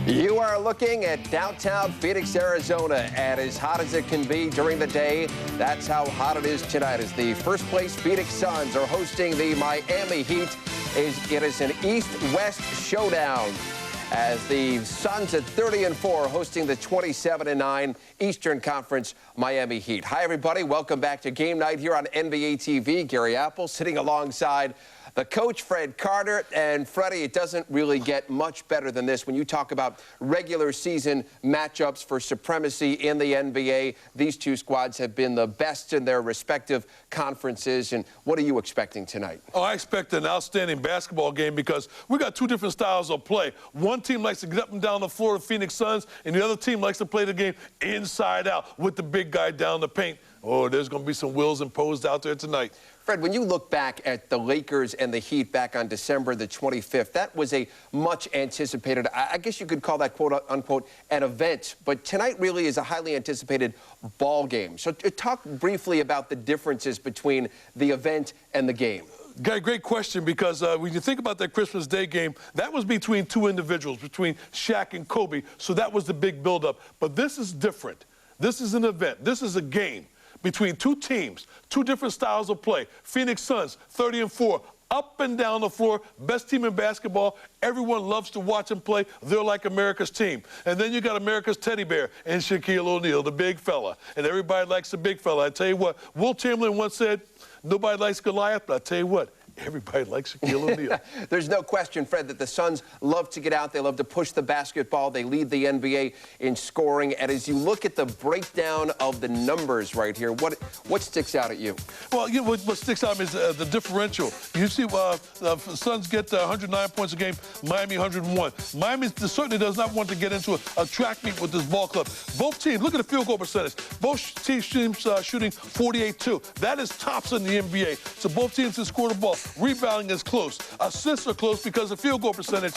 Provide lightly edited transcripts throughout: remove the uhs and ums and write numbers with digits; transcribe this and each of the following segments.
You are looking at downtown Phoenix, Arizona, and as hot as it can be during the day, that's how hot it is tonight as the first place Phoenix Suns are hosting the Miami Heat. It is an East-West showdown as the Suns at 30-4 hosting the 27-9 Eastern Conference Miami Heat. Hi, everybody. Welcome back to Game Night here on NBA TV. Gary Apple sitting alongside the coach, Fred Carter. And Freddie, it doesn't really get much better than this when you talk about regular season matchups for supremacy in the NBA. These two squads have been the best in their respective conferences. And what are you expecting tonight? Oh, I expect an outstanding basketball game because we got two different styles of play. One team likes to get up and down the floor of Phoenix Suns, and the other team likes to play the game inside out with the big guy down the paint. Oh, there's going to be some wills imposed out there tonight. Fred, when you look back at the Lakers and the Heat back on December the 25th, that was a much anticipated, I guess you could call that, quote unquote, an event. But tonight really is a highly anticipated ball game. So talk briefly about the differences between the event and the game. Great question, because when you think about that Christmas Day game, that was between two individuals, between Shaq and Kobe. So that was the big buildup. But this is different. This is an event. This is a game between two teams, two different styles of play. Phoenix Suns, 30-4, up and down the floor, best team in basketball. Everyone loves to watch them play. They're like America's team. And then you got America's teddy bear and Shaquille O'Neal, the big fella. And everybody likes the big fella. I tell you what, Will Chamberlain once said, nobody likes Goliath, but I tell you what, everybody likes Shaquille O'Neal. There's no question, Fred, that the Suns love to get out. They love to push the basketball. They lead the NBA in scoring. And as you look at the breakdown of the numbers right here, what sticks out at you? Well, you know, what sticks out is the differential. You see, the Suns get 109 points a game, Miami 101. Miami certainly does not want to get into a track meet with this ball club. Both teams, look at the field goal percentage. Both teams shooting 48-2. That is tops in the NBA. So both teams can score the ball. Rebounding is close. Assists are close because the field goal percentage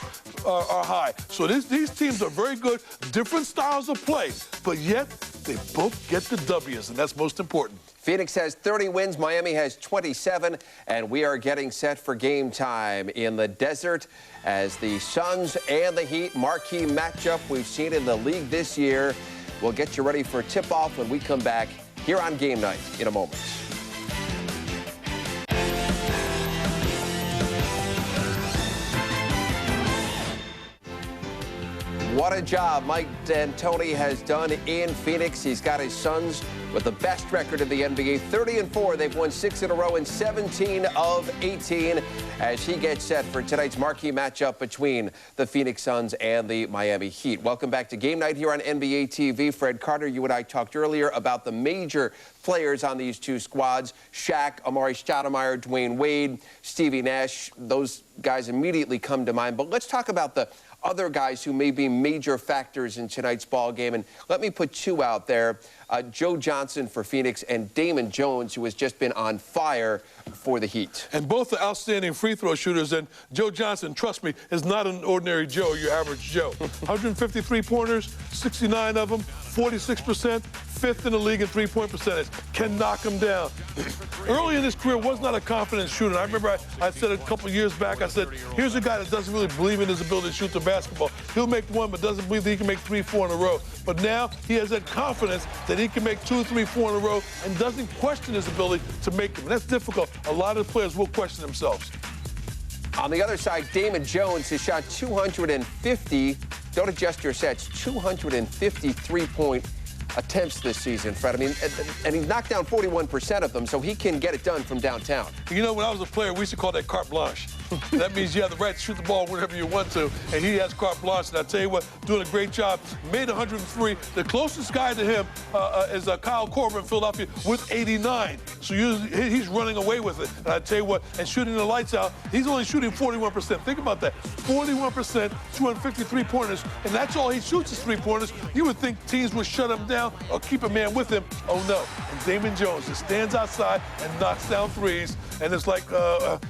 are high. So these teams are very good, different styles of play, but yet they both get the W's, and that's most important. Phoenix has 30 wins, Miami has 27, and we are getting set for game time in the desert as the Suns and the Heat, marquee matchup we've seen in the league this year. We'll get you ready for tip-off when we come back here on Game Night in a moment. What a job Mike D'Antoni has done in Phoenix. He's got his Suns with the best record in the NBA, 30-4. They've won 6 in a row and 17 of 18 as he gets set for tonight's marquee matchup between the Phoenix Suns and the Miami Heat. Welcome back to Game Night here on NBA TV. Fred Carter, you and I talked earlier about the major players on these two squads. Shaq, Amari Stoudemire, Dwayne Wade, Stevie Nash. Those guys immediately come to mind. But let's talk about the other guys who may be major factors in tonight's ball game. And let me put two out there. Joe Johnson for Phoenix and Damon Jones, who has just been on fire for the Heat. And both are outstanding free throw shooters. And Joe Johnson, trust me, is not an ordinary Joe, your average Joe. 153 pointers, 69 of them, 46%, fifth in the league in three-point percentage. Can knock him down. Early in his career, was not a confident shooter. I remember I said a couple years back, I said, here's a guy that doesn't really believe in his ability to shoot the basketball. He'll make one, but doesn't believe that he can make 3, 4 in a row. But now he has that confidence that he can make 2, 3, 4 in a row and doesn't question his ability to make them. And that's difficult. A lot of the players will question themselves. On the other side, Damon Jones has shot 250, don't adjust your sets, 250 three-point attempts this season, Fred. I mean, and he's knocked down 41% of them, so he can get it done from downtown. You know, when I was a player, we used to call that carte blanche. That means you have the right to shoot the ball whenever you want to, and he has carte blanche. And I tell you what, doing a great job. Made 103. The closest guy to him is Kyle Korver in Philadelphia with 89. So he's running away with it. And I tell you what, and shooting the lights out, he's only shooting 41%. Think about that. 41%, 253 pointers, and that's all he shoots is 3-pointers. You would think teams would shut him down or keep a man with him. Oh, no. And Damon Jones just stands outside and knocks down threes. And it's like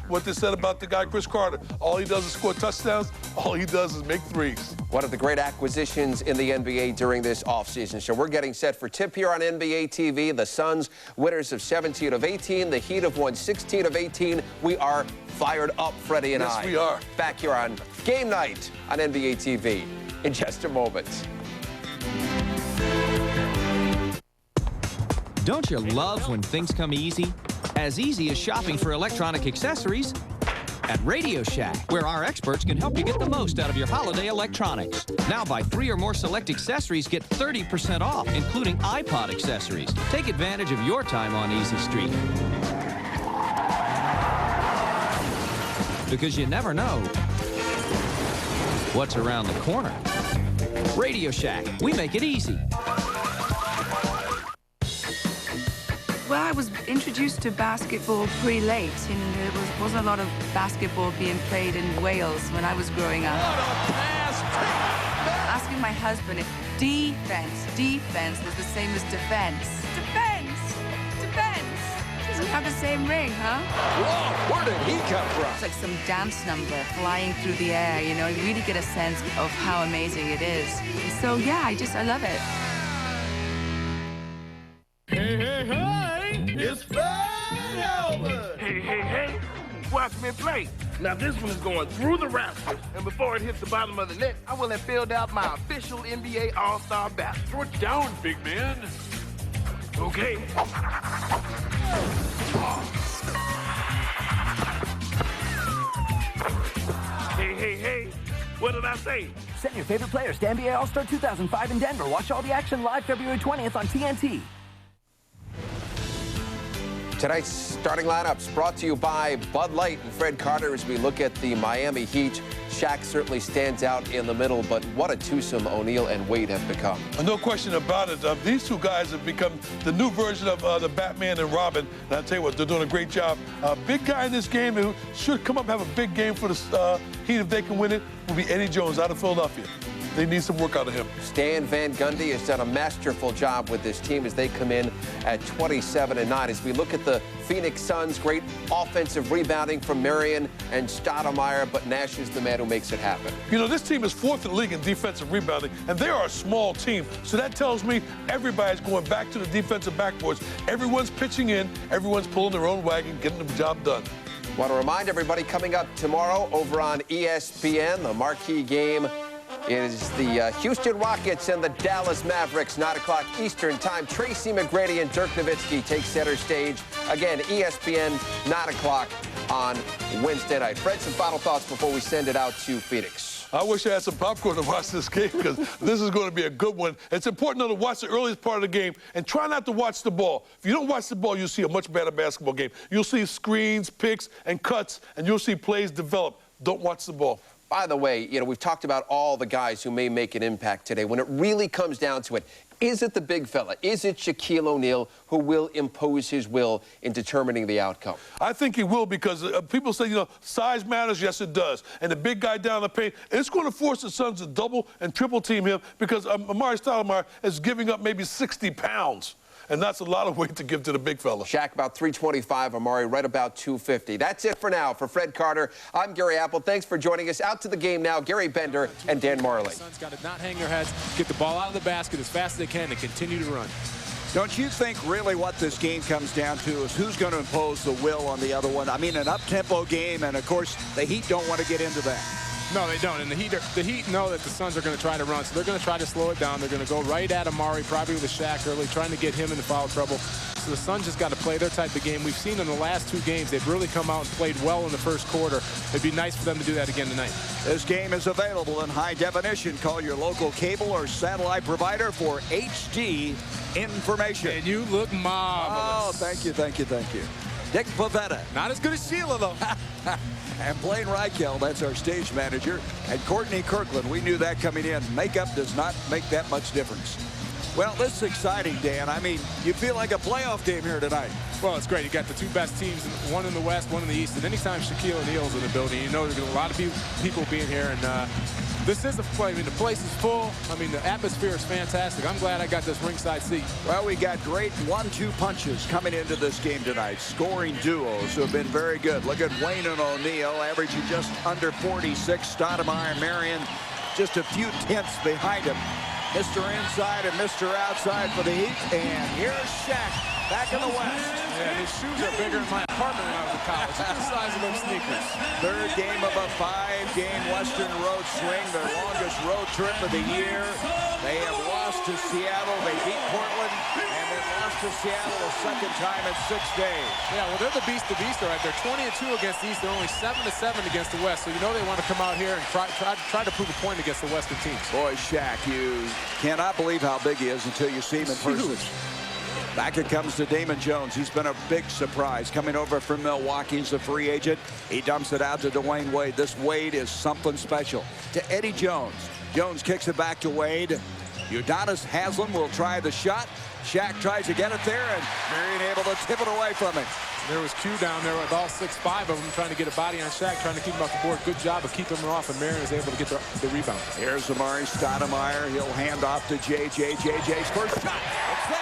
what they said about the guy like Chris Carter. All he does is score touchdowns. All he does is make threes. One of the great acquisitions in the NBA during this offseason. So we're getting set for tip here on NBA TV. The Suns, winners of 17 of 18. The Heat have won 16 of 18. We are fired up, Freddie and I. Yes, we are. Back here on Game Night on NBA TV in just a moment. Don't you love when things come easy? As easy as shopping for electronic accessories at Radio Shack, where our experts can help you get the most out of your holiday electronics. Now buy 3 or more select accessories, get 30% off, including iPod accessories. Take advantage of your time on Easy Street. Because you never know what's around the corner. Radio Shack, we make it easy. Well, I was introduced to basketball pretty late, and there wasn't a lot of basketball being played in Wales when I was growing up. What a pass! Asking my husband if defense was the same as defense. Defense! Doesn't have the same ring, huh? Whoa, where did he come from? It's like some dance number flying through the air, you know, you really get a sense of how amazing it is. So, yeah, I love it. It's Fred Albert! Hey, watch me play. Now this one is going through the rafters, and before it hits the bottom of the net, I will have filled out my official NBA All-Star basket. Throw it down, big man. Okay. Hey, what did I say? Send your favorite players to NBA All-Star 2005 in Denver. Watch all the action live February 20th on TNT. Tonight's starting lineups brought to you by Bud Light and Fred Carter as we look at the Miami Heat. Shaq certainly stands out in the middle, but what a twosome O'Neal and Wade have become. No question about it. These two guys have become the new version of the Batman and Robin. And I'll tell you what, they're doing a great job. Big guy in this game who should come up and have a big game for the Heat if they can win it will be Eddie Jones out of Philadelphia. They need some work out of him. Stan Van Gundy has done a masterful job with this team as they come in at 27-9. As we look at the Phoenix Suns, great offensive rebounding from Marion and Stoudemire, but Nash is the man who makes it happen. You know, this team is 4th in the league in defensive rebounding, and they are a small team. So that tells me everybody's going back to the defensive backboards. Everyone's pitching in, everyone's pulling their own wagon, getting the job done. Want to remind everybody, coming up tomorrow over on ESPN, the marquee game is the Houston Rockets and the Dallas Mavericks, 9 o'clock Eastern time. Tracy McGrady and Dirk Nowitzki take center stage. Again, ESPN, 9 o'clock on Wednesday night. Fred, some final thoughts before we send it out to Phoenix. I wish I had some popcorn to watch this game because this is going to be a good one. It's important though to watch the earliest part of the game and try not to watch the ball. If you don't watch the ball, you'll see a much better basketball game. You'll see screens, picks, and cuts, and you'll see plays develop. Don't watch the ball. By the way, you know, we've talked about all the guys who may make an impact today. When it really comes down to it, is it the big fella? Is it Shaquille O'Neal who will impose his will in determining the outcome? I think he will because people say, you know, size matters. Yes, it does. And the big guy down the paint, it's going to force the Suns to double and triple team him because Amari Stoudemire is giving up maybe 60 pounds. And that's a lot of weight to give to the big fella. Shaq about 325, Amari right about 250. That's it for now. For Fred Carter, I'm Gary Apple. Thanks for joining us. Out to the game now, Gary Bender and Dan Marley. The Suns got to not hang their heads, get the ball out of the basket as fast as they can, and continue to run. Don't you think really what this game comes down to is who's going to impose the will on the other one? I mean, an up-tempo game, and, of course, the Heat don't want to get into that. No, they don't. And the Heat know that the Suns are going to try to run, so they're going to try to slow it down. They're going to go right at Amari, probably with a Shaq early, trying to get him into foul trouble. So the Suns just got to play their type of game. We've seen in the last 2 games, they've really come out and played well in the first quarter. It'd be nice for them to do that again tonight. This game is available in high definition. Call your local cable or satellite provider for HD information. And you look marvelous. Oh, thank you. Dick Pavetta. Not as good as Sheila, though. And Blaine Reichel, that's our stage manager. And Courtney Kirkland, we knew that coming in. Makeup does not make that much difference. Well, this is exciting, Dan. I mean, you feel like a playoff game here tonight. Well, it's great. You got the 2 best teams, one in the West, one in the East. And anytime Shaquille O'Neal's in the building, you know there's a lot of people being here. And This is a play. I mean, the place is full. I mean, the atmosphere is fantastic. I'm glad I got this ringside seat. Well, we got great 1-2 punches coming into this game tonight. Scoring duos who have been very good. Look at Wayne and O'Neal averaging just under 46. Stoudemire and Marion just a few tenths behind him. Mr. Inside and Mr. Outside for the Heat. And here's Shaq back in the West. Yeah, his shoes are bigger in my apartment when I was in college. Look at the size of those sneakers. Third game of a 5-game Western road swing, their longest road trip of the year. They have lost to Seattle. They beat Portland, and then lost to Seattle a second time in 6 days. Yeah, well, they're the beast of East, all right. They're 20-2 against the East. They're only 7-7 against the West. So you know they want to come out here and try to prove a point against the Western teams. Boy, Shaq, you cannot believe how big he is until you see him in person. Back it comes to Damon Jones. He's been a big surprise coming over from Milwaukee. He's a free agent. He dumps it out to Dwayne Wade. This Wade is something special. To Eddie Jones. Jones kicks it back to Wade. Udonis Haslem will try the shot. Shaq tries to get it there, and Marion able to tip it away from him. There was Q down there with all 6'5" of them trying to get a body on Shaq, trying to keep him off the board. Good job of keeping him off, and Marion is able to get the rebound. Here's Amari Stoudemire. He'll hand off to JJ. JJ's first shot. It's there.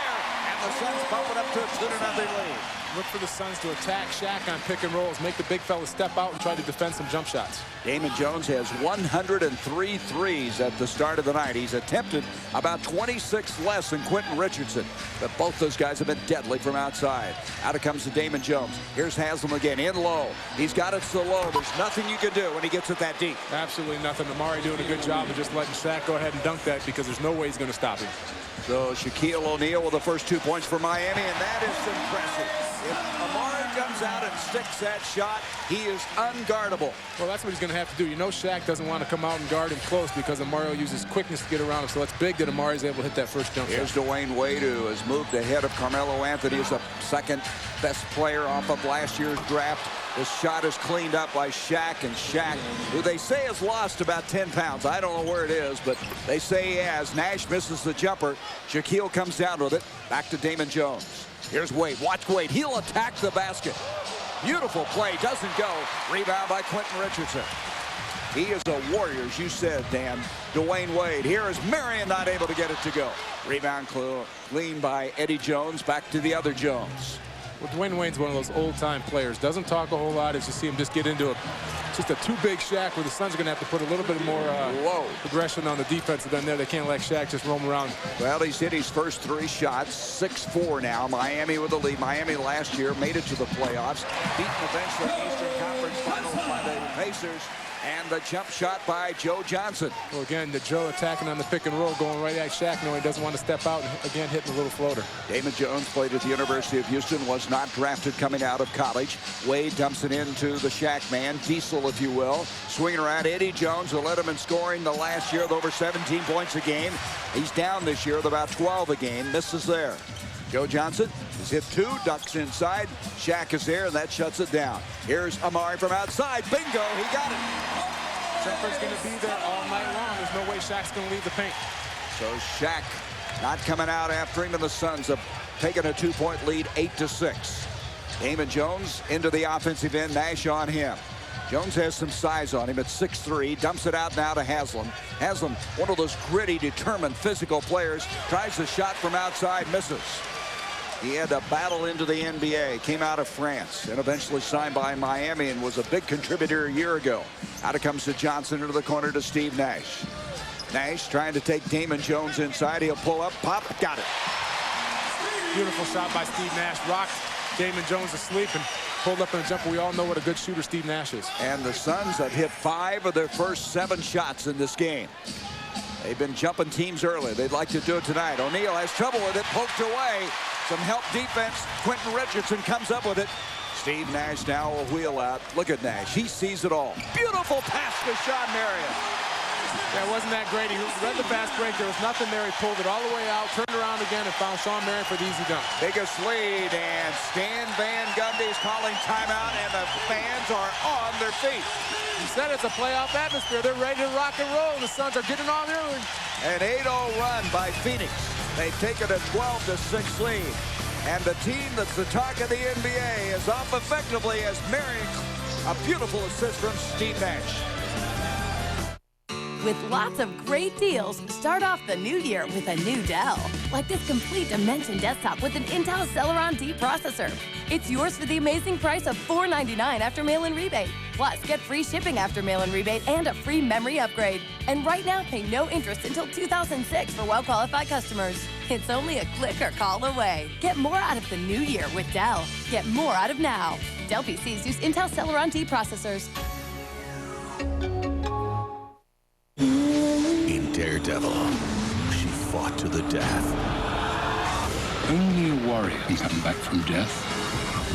The Suns bump it up to a 2-0 lead. Look for the Suns to attack Shaq on pick and rolls, make the big fella step out and try to defend some jump shots. Damon Jones has 103 threes at the start of the night. He's attempted about 26 less than Quentin Richardson, but both those guys have been deadly from outside. Out it comes to Damon Jones. Here's Haslem again, in low. He's got it so low, there's nothing you can do when he gets it that deep. Absolutely nothing. Amari doing a good job of just letting Shaq go ahead and dunk that because there's no way he's going to stop him. So Shaquille O'Neal with the first 2 points for Miami, and that is impressive. If Amari comes out and sticks that shot, he is unguardable. Well, that's what he's going to have to do. You know Shaq doesn't want to come out and guard him close because Amari uses quickness to get around him, so it's big that Amari is able to hit that first jump shot. Here's Dwayne Wade, who has moved ahead of Carmelo Anthony as the second best player off of last year's draft. This shot is cleaned up by Shaq, and Shaq, who they say has lost about 10 pounds. I don't know where it is, but they say he has. Nash misses the jumper. Shaquille comes down with it. Back to Damon Jones. Here's Wade. Watch Wade. He'll attack the basket. Beautiful play. Doesn't go. Rebound by Quentin Richardson. He is a warrior, as you said, Dan. Dwayne Wade. Here is Marion not able to get it to go. Rebound clean by Eddie Jones. Back to the other Jones. Well, Dwayne Wade's one of those old-time players. Doesn't talk a whole lot as you see him just get into just a too big Shaq where the Suns are going to have to put a little bit more aggression on the defensive end there. They can't let Shaq just roam around. Well, he's hit his first 3 shots, 6-4 now. Miami with the lead. Miami last year made it to the playoffs. Beaten eventually Eastern Conference Finals by the Pacers. And the jump shot by Joe Johnson. Well, again, the Joe attacking on the pick and roll, going right at Shaq, knowing he doesn't want to step out, and again, hitting a little floater. Damon Jones played at the University of Houston, was not drafted coming out of college. Wade dumps it into the Shaq man, Diesel, if you will. Swinging around Eddie Jones, who led him in scoring the last year with over 17 points a game. He's down this year with about 12 a game. Misses there. Joe Johnson has hit 2, ducks inside. Shaq is there, and that shuts it down. Here's Amari from outside. Bingo, he got it. Jumper's going to be there all night long. There's no way Shaq's going to leave the paint. So Shaq not coming out after him, and the Suns have taken a 2-point lead, 8-6. Damon Jones into the offensive end. Nash on him. Jones has some size on him at 6'3", dumps it out now to Haslem. Haslem, one of those gritty, determined, physical players, tries the shot from outside, misses. He had a battle into the NBA, came out of France, and eventually signed by Miami and was a big contributor a year ago. Out it comes to Johnson into the corner to Steve Nash. Nash trying to take Damon Jones inside. He'll pull up, pop, got it. Beautiful shot by Steve Nash. Rocked Damon Jones asleep and pulled up in a jumper. We all know what a good shooter Steve Nash is. And the Suns have hit 5 of their first 7 shots in this game. They've been jumping teams early. They'd like to do it tonight. O'Neal has trouble with it, poked away. Some help defense. Quentin Richardson comes up with it. Steve Nash now will wheel out. Look at Nash. He sees it all. Beautiful pass to Sean Marion. Yeah, wasn't that great. He read the fast break. There was nothing there. He pulled it all the way out, turned around again, and found Sean Marion for the easy dunk. Biggest lead, and Stan Van Gundy's calling timeout, and the fans are on their feet. He said it's a playoff atmosphere. They're ready to rock and roll, and the Suns are getting on early. An 8-0 run by Phoenix. They've taken a 12-6 lead. And the team that's the talk of the NBA is off effectively as Marion. A beautiful assist from Steve Nash. With lots of great deals, start off the new year with a new Dell. Like this complete Dimension desktop with an Intel Celeron D processor. It's yours for the amazing price of $499 after mail-in rebate. Plus, get free shipping after mail-in rebate and a free memory upgrade. And right now, pay no interest until 2006 for well-qualified customers. It's only a click or call away. Get more out of the new year with Dell. Get more out of now. Dell PCs use Intel Celeron D processors. In Daredevil, she fought to the death. Only a warrior can come back from death.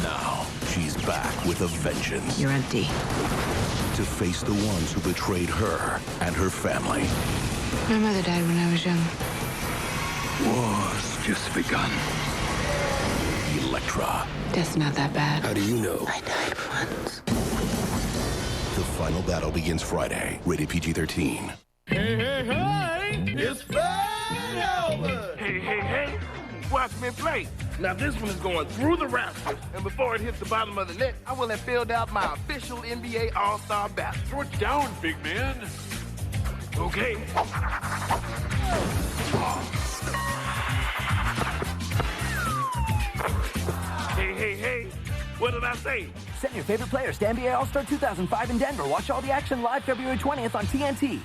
Now, she's back with a vengeance. You're empty. To face the ones who betrayed her and her family. My mother died when I was young. War's just begun. Elektra. Death's not that bad. How do you know? I died once. The final battle begins Friday. Rated PG-13. Hey, hey, hey! It's Fat Albert! Hey, hey, hey! Watch me play. Now this one is going through the rafters, and before it hits the bottom of the net, I will have filled out my official NBA All-Star ballot. Throw it down, big man. Okay. Hey, hey, hey! What did I say? Send your favorite players to NBA All-Star 2005 in Denver. Watch all the action live February 20th on TNT.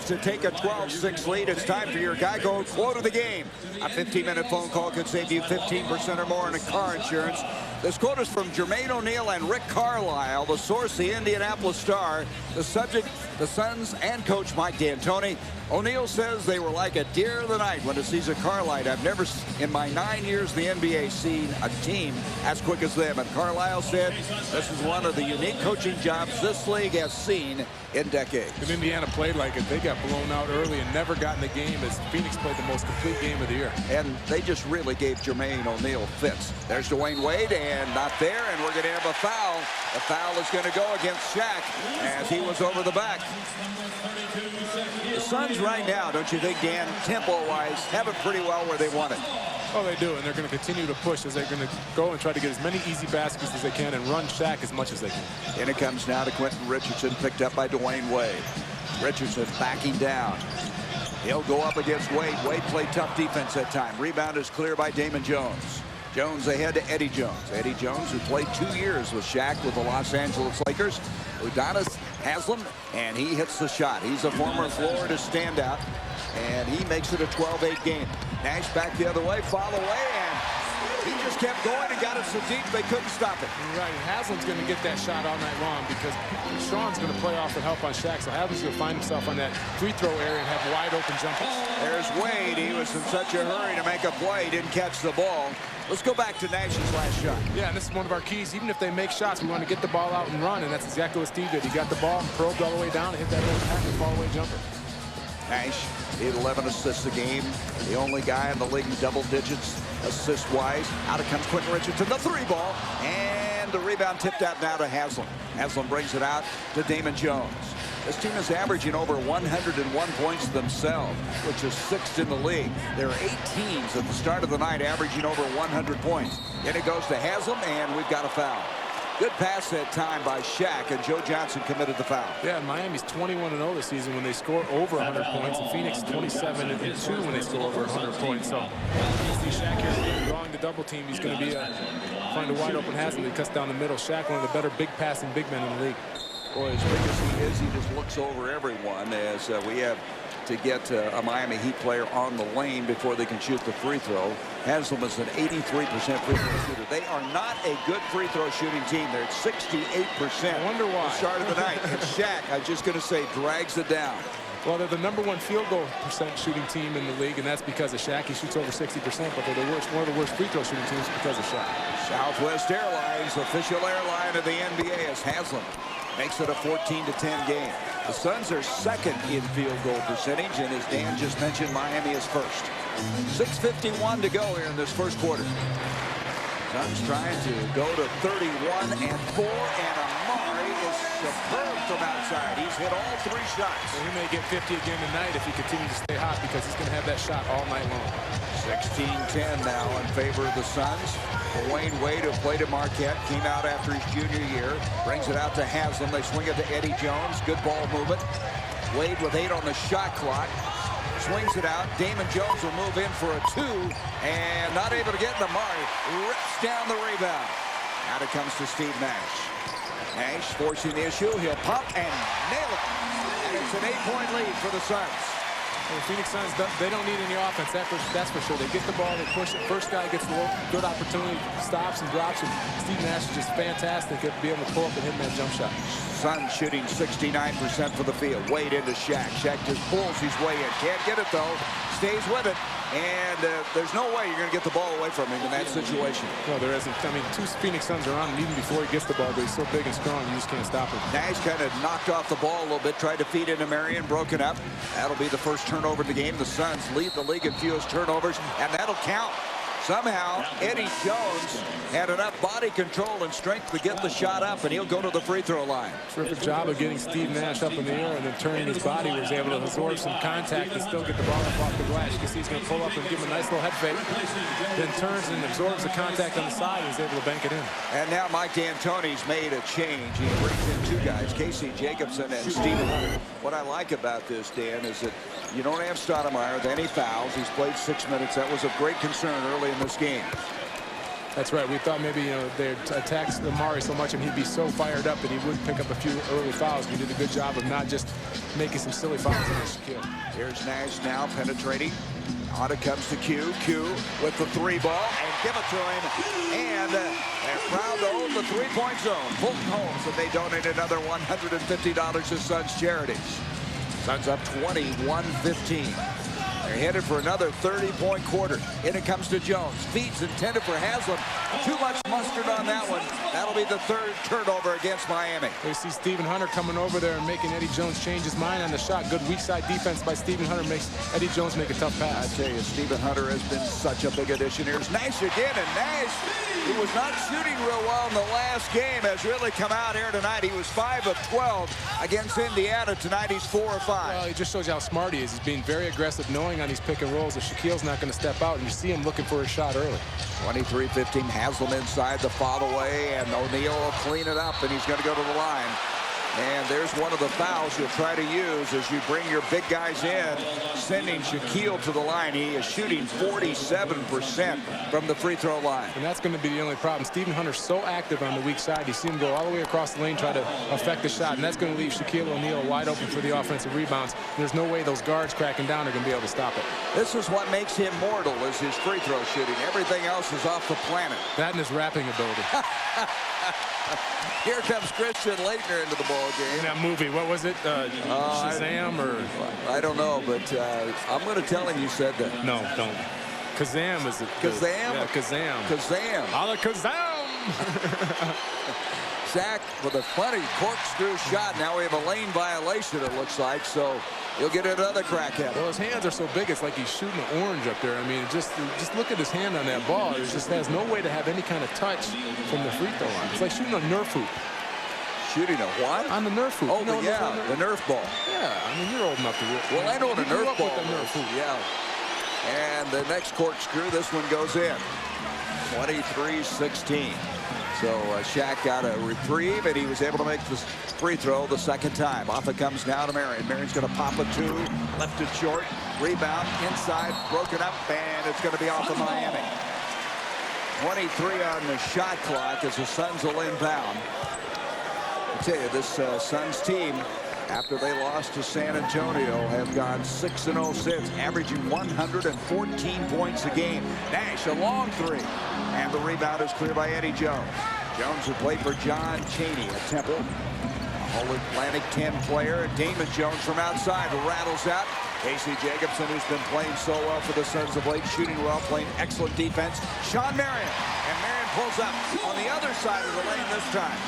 To take a 12-6 lead, it's time for your Geico quote of the game. A 15-minute phone call could save you 15% or more in car insurance. This quote is from Jermaine O'Neal and Rick Carlisle, the source, the Indianapolis Star. The subject, the Suns and coach Mike D'Antoni. O'Neal says they were like a deer in the night when it sees a car light. I've never, in my 9 years in the NBA, seen a team as quick as them. And Carlisle said this is one of the unique coaching jobs this league has seen in decades. If Indiana played like it, they got blown out early and never got in the game as Phoenix played the most complete game of the year. And they just really gave Jermaine O'Neal fits. There's Dwayne Wade, and not there, and we're going to have a foul. The foul is going to go against Shaq as he was over the back. The Suns right now, don't you think, Dan, tempo-wise, have it pretty well where they want it? Oh, they do, and they're going to continue to push as they're going to go and try to get as many easy baskets as they can and run Shaq as much as they can. And it comes now to Quentin Richardson, picked up by Dwayne Wade. Richardson backing down. He'll go up against Wade. Wade played tough defense that time. Rebound is clear by Damon Jones. Jones ahead to Eddie Jones. Eddie Jones, who played 2 years with Shaq with the Los Angeles Lakers. Udonis Haslem, and he hits the shot. He's a former Florida standout, and he makes it a 12-8 game. Nash back the other way, foul away, and he just kept going and got it so deep they couldn't stop it. Right, and Haslam's going to get that shot all night long because Sean's going to play off and help on Shaq, so Haslam's going to find himself on that free throw area and have wide open jumpers. There's Wade. He was in such a hurry to make a play, didn't catch the ball. Let's go back to Nash's last shot. Yeah, and this is one of our keys. Even if they make shots, we want to get the ball out and run, and that's exactly what Steve did. He got the ball and probed all the way down and hit that little pack and fall-away jumper. Nash, he had 11 assists a game. The only guy in the league in double digits assist-wise. Out it comes Quentin Richardson, the three ball, and the rebound tipped out now to Haslem. Haslem brings it out to Damon Jones. This team is averaging over 101 points themselves, which is 6th in the league. There are 8 teams at the start of the night averaging over 100 points. And it goes to Haslem, and we've got a foul. Good pass that time by Shaq, and Joe Johnson committed the foul. Yeah, Miami's 21-0 this season when they score over 100 points, and Phoenix 27-2 when they score over 100 points. So you see Shaq here drawing the double team. He's going to be find a wide open Haslem. He cuts down the middle. Shaq, one of the better big passing big men in the league. Boy, as big as he is, he just looks over everyone as we have to get a Miami Heat player on the lane before they can shoot the free throw. Haslem is an 83% free throw shooter. They are not a good free throw shooting team. They're at 68%. I wonder why. The start of the night. And Shaq, I'm just going to say, drags it down. Well, they're the #1 field goal percent shooting team in the league, and that's because of Shaq. He shoots over 60%, but they're the worst, one of the worst free throw shooting teams because of Shaq. Southwest Airlines, official airline of the NBA, as Haslem makes it a 14-10 game. The Suns are 2nd in field goal percentage, and as Dan just mentioned, Miami is 1st. 6:51 to go here in this first quarter. Suns trying to go to 31-4, and Amari is superb from outside. He's hit all 3 shots. Well, he may get 50 again tonight if he continues to stay hot because he's going to have that shot all night long. 16-10 now in favor of the Suns. Dwayne Wade, who played at Marquette, came out after his junior year, brings it out to Haslem. They swing it to Eddie Jones. Good ball movement. Wade with 8 on the shot clock. Swings it out. Damon Jones will move in for a 2. And not able to get it. Amari rips down the rebound. Out it comes to Steve Nash. Nash forcing the issue. He'll pump and nail it. And it's an 8-point lead for the Suns. The Phoenix Suns, they don't need any offense, that's for sure. They get the ball, they push it. First guy gets a good opportunity, stops and drops it. Steve Nash is just fantastic at being able to pull up and hit that jump shot. Suns shooting 69% for the field. Wade into Shaq. Shaq just pulls his way in. Can't get it, though. Stays with it. And there's no way you're going to get the ball away from him in that situation. No, there isn't. I mean, 2 Phoenix Suns are on him even before he gets the ball, but he's so big and strong, you just can't stop him. Nash kind of knocked off the ball a little bit, tried to feed into Marion, broken up. That'll be the first turnover of the game. The Suns lead the league in fewest turnovers, and that'll count. Somehow, Eddie Jones had enough body control and strength to get the shot up, and he'll go to the free throw line. Terrific job of getting Steve Nash up in the air and then turning his body. He was able to absorb some contact and still get the ball up off the glass. You can see he's going to pull up and give him a nice little head fake. Then turns and absorbs the contact on the side and is able to bank it in. And now Mike D'Antoni's made a change. He brings in 2 guys, Casey Jacobson and Stephen Hunter. What I like about this, Dan, is that you don't have Stoudemire with any fouls. He's played 6 minutes. That was of great concern early in this game. That's right. We thought maybe they'd attack Amari so much and he'd be so fired up that he would pick up a few early fouls. He did a good job of not just making some silly fouls on Shaquille. Here's Nash now penetrating. On it comes to Q. Q with the 3 ball and give it to him. And they're proud to hold the 3-point zone. Fulton Holmes, and they donate another $150 to Suns charities. Suns up 21-15. They're headed for another 30-point quarter. In it comes to Jones. Feeds intended for Haslam. Too much mustard on that one. That'll be the 3rd turnover against Miami. We see Stephen Hunter coming over there and making Eddie Jones change his mind on the shot. Good weak side defense by Stephen Hunter makes Eddie Jones make a tough pass. I tell you, Stephen Hunter has been such a big addition. Here's Nash again, and Nash, who was not shooting real well in the last game, has really come out here tonight. He was 5 of 12 against Indiana. Tonight he's 4 of 5. Well, it just shows you how smart he is. He's being very aggressive, knowing on these pick and rolls that Shaquille's not going to step out, and you see him looking for a shot early. 23-15, Haslam inside the foul away, and O'Neal will clean it up, and he's going to go to the line. And there's one of the fouls you'll try to use as you bring your big guys in, sending Shaquille to the line. He is shooting 47% from the free throw line. And that's going to be the only problem. Stephen Hunter's so active on the weak side. You see him go all the way across the lane, try to affect the shot, and that's going to leave Shaquille O'Neal wide open for the offensive rebounds. There's no way those guards cracking down are going to be able to stop it. This is what makes him mortal, is his free throw shooting. Everything else is off the planet. That and his rapping ability. Here comes Christian Laettner into the ball game. In that movie, what was it? Shazam or? I don't know, but I'm going to tell him you said that. No, don't. Kazam is it? Kazam? Yeah, Kazam. Kazam. Ala Kazam! Shaq with a funny corkscrew shot. Now we have a lane violation, it looks like, so he'll get another crack at it. Well, his hands are so big, it's like he's shooting an orange up there. I mean, just look at his hand on that ball. It just has no way to have any kind of touch from the free throw line. It's like shooting a Nerf hoop. Shooting a what? On the Nerf hoop. Oh, yeah, the Nerf ball. Yeah, I mean, you're old enough to... Well, I know what a Nerf ball is. Nerf hoop. Yeah. And the next corkscrew, this one goes in. 23-16. So Shaq got a reprieve, and he was able to make the free throw the 2nd time. Off it comes now to Marion. Marion's going to pop a 2, left it short, rebound, inside, broken up, and it's going to be off of Miami. 23 on the shot clock as the Suns will inbound. I tell you, this Suns team, after they lost to San Antonio, have gone 6-0 since, averaging 114 points a game. Nash, a long 3. And the rebound is cleared by Eddie Jones. Jones, who played for John Chaney at Temple. All-Atlantic 10 player. Damon Jones from outside rattles out. Casey Jacobson, who's been playing so well for the Suns of late, shooting well, playing excellent defense. Shawn Marion. And Marion pulls up on the other side of the lane this time.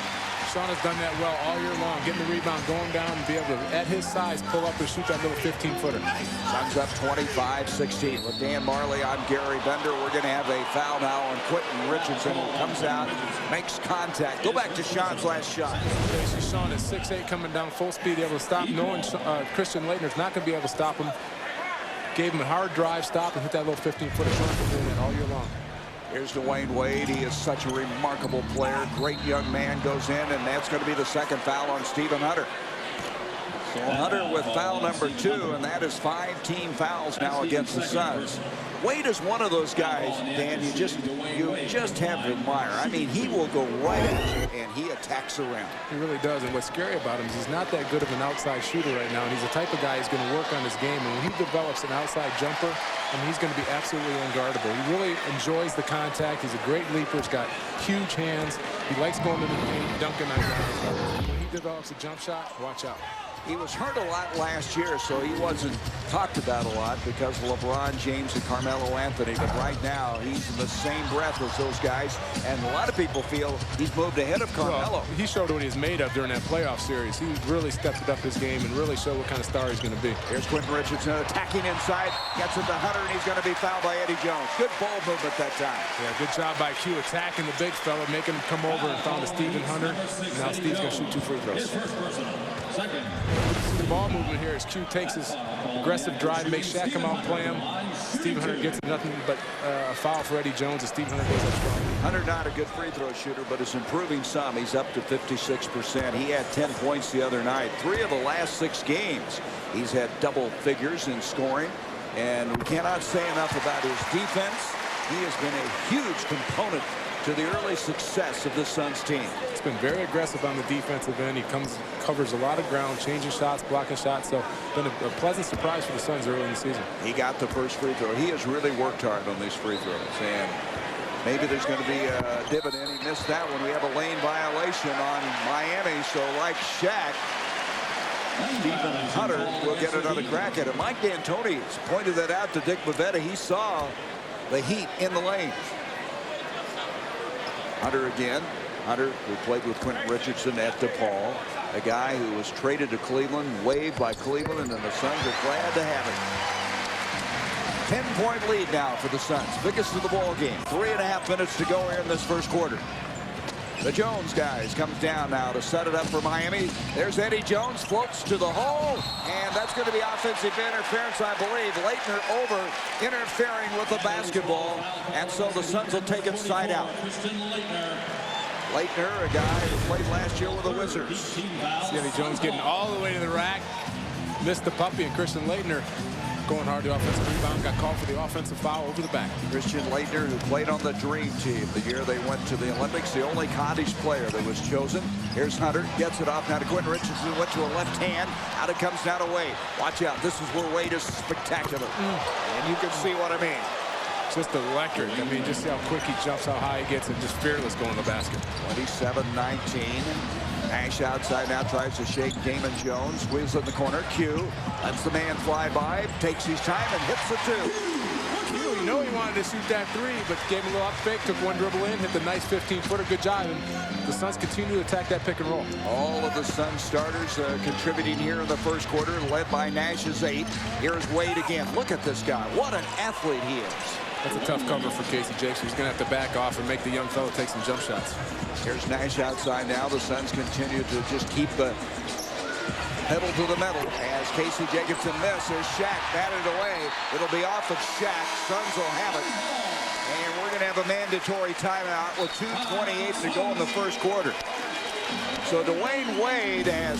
Shawn has done that well all year long, getting the rebound, going down, and be able to, at his size, pull up and shoot that little 15-footer. Suns up 25-16. With Dan Marley, I'm Gary Bender. We're going to have a foul now on Quentin Richardson, who comes out, makes contact. Go back to Shawn's last shot. You see Shawn is 6'8", coming down full speed, able to stop, knowing Christian Laettner's not going to be able to stop him. Gave him a hard drive, stop, and hit that little 15-footer. Shawn's been doing that all year long. Here's Dwayne Wade. He is such a remarkable player. Great young man goes in, and that's going to be the 2nd foul on Stephen Hunter. So Hunter with foul number 2, and that is 5 team fouls now against the Suns. Wade is one of those guys, Dan, you just have to admire. I mean, he will go right at you, and he attacks around. He really does, and what's scary about him is he's not that good of an outside shooter right now, and he's the type of guy who's going to work on his game, and when he develops an outside jumper, I mean, he's going to be absolutely unguardable. He really enjoys the contact. He's a great leaper. He's got huge hands. He likes going to the paint, dunking on guys. When he develops a jump shot, watch out. He was hurt a lot last year, so he wasn't talked about a lot because of LeBron James and Carmelo Anthony. But right now, he's in the same breath as those guys, and a lot of people feel he's moved ahead of Carmelo. Well, he showed what he's made of during that playoff series. He really stepped up his game and really showed what kind of star he's going to be. Here's Quentin Richardson attacking inside, gets it to Hunter, and he's going to be fouled by Eddie Jones. Good ball movement that time. Yeah, good job by Q attacking the big fella, making him come over and found a Stephen Hunter. Now Steve's going to shoot 2 free throws. The ball movement here as Q takes his aggressive drive, makes Shaq come out and play him. Stephen Hunter gets nothing but a foul for Eddie Jones, and Stephen Hunter goes up strong. Hunter not a good free throw shooter, but is improving some. He's up to 56%. He had 10 points the other night. 3 of the last 6 games, he's had double figures in scoring, and we cannot say enough about his defense. He has been a huge component to the early success of the Suns team. It's been very aggressive on the defensive end. He covers a lot of ground, changing shots, blocking shots. So been a pleasant surprise for the Suns early in the season. He got the first free throw. He has really worked hard on these free throws, and maybe there's going to be a dividend. He missed that one. We have a lane violation on Miami, so like Shaq, Stephen Hunter will get another crack at it. Mike D'Antoni pointed that out to Dick Bavetta. He saw the heat in the lane. Hunter again. Hunter, who played with Quentin Richardson at DePaul, a guy who was traded to Cleveland, waived by Cleveland, and the Suns are glad to have it. 10-point lead now for the Suns. Biggest of the ball game. 3.5 minutes to go here in this first quarter. The Jones guys comes down now to set it up for Miami. There's Eddie Jones, floats to the hole, and that's going to be offensive interference, I believe. Leitner over interfering with the basketball, and so the Suns will take it side out. Leitner, a guy who played last year with the Wizards. See Eddie Jones getting all the way to the rack, missed the puppy, and Christian Leitner going hard to offensive rebound, got called for the offensive foul over the back. Christian Leitner, who played on the Dream Team the year they went to the Olympics, the only Cottage player that was chosen. Here's Hunter, gets it off now to Quentin Richardson, went to a left hand, out it comes now to Wade. Watch out, this is where Wade is spectacular. And you can see what I mean. Just electric. I mean, just see how quick he jumps, how high he gets, and just fearless going to the basket. 27-19. Nash outside now tries to shake Damon Jones. Squeezes in the corner. Q lets the man fly by, takes his time and hits the 2. Q, you know he wanted to shoot that 3, but gave him a little up fake, took one dribble in, hit the nice 15-footer. Good job. And the Suns continue to attack that pick and roll. All of the Suns starters contributing here in the first quarter, led by Nash's 8. Here's Wade again. Look at this guy. What an athlete he is. That's a tough cover for Casey Jacobs. He's going to have to back off and make the young fellow take some jump shots. Here's Nash outside now. The Suns continue to just keep the pedal to the metal as Casey Jacobson misses. Shaq batted away. It'll be off of Shaq. Suns will have it. And we're going to have a mandatory timeout with 2:28 to go in the first quarter. So Dwayne Wade has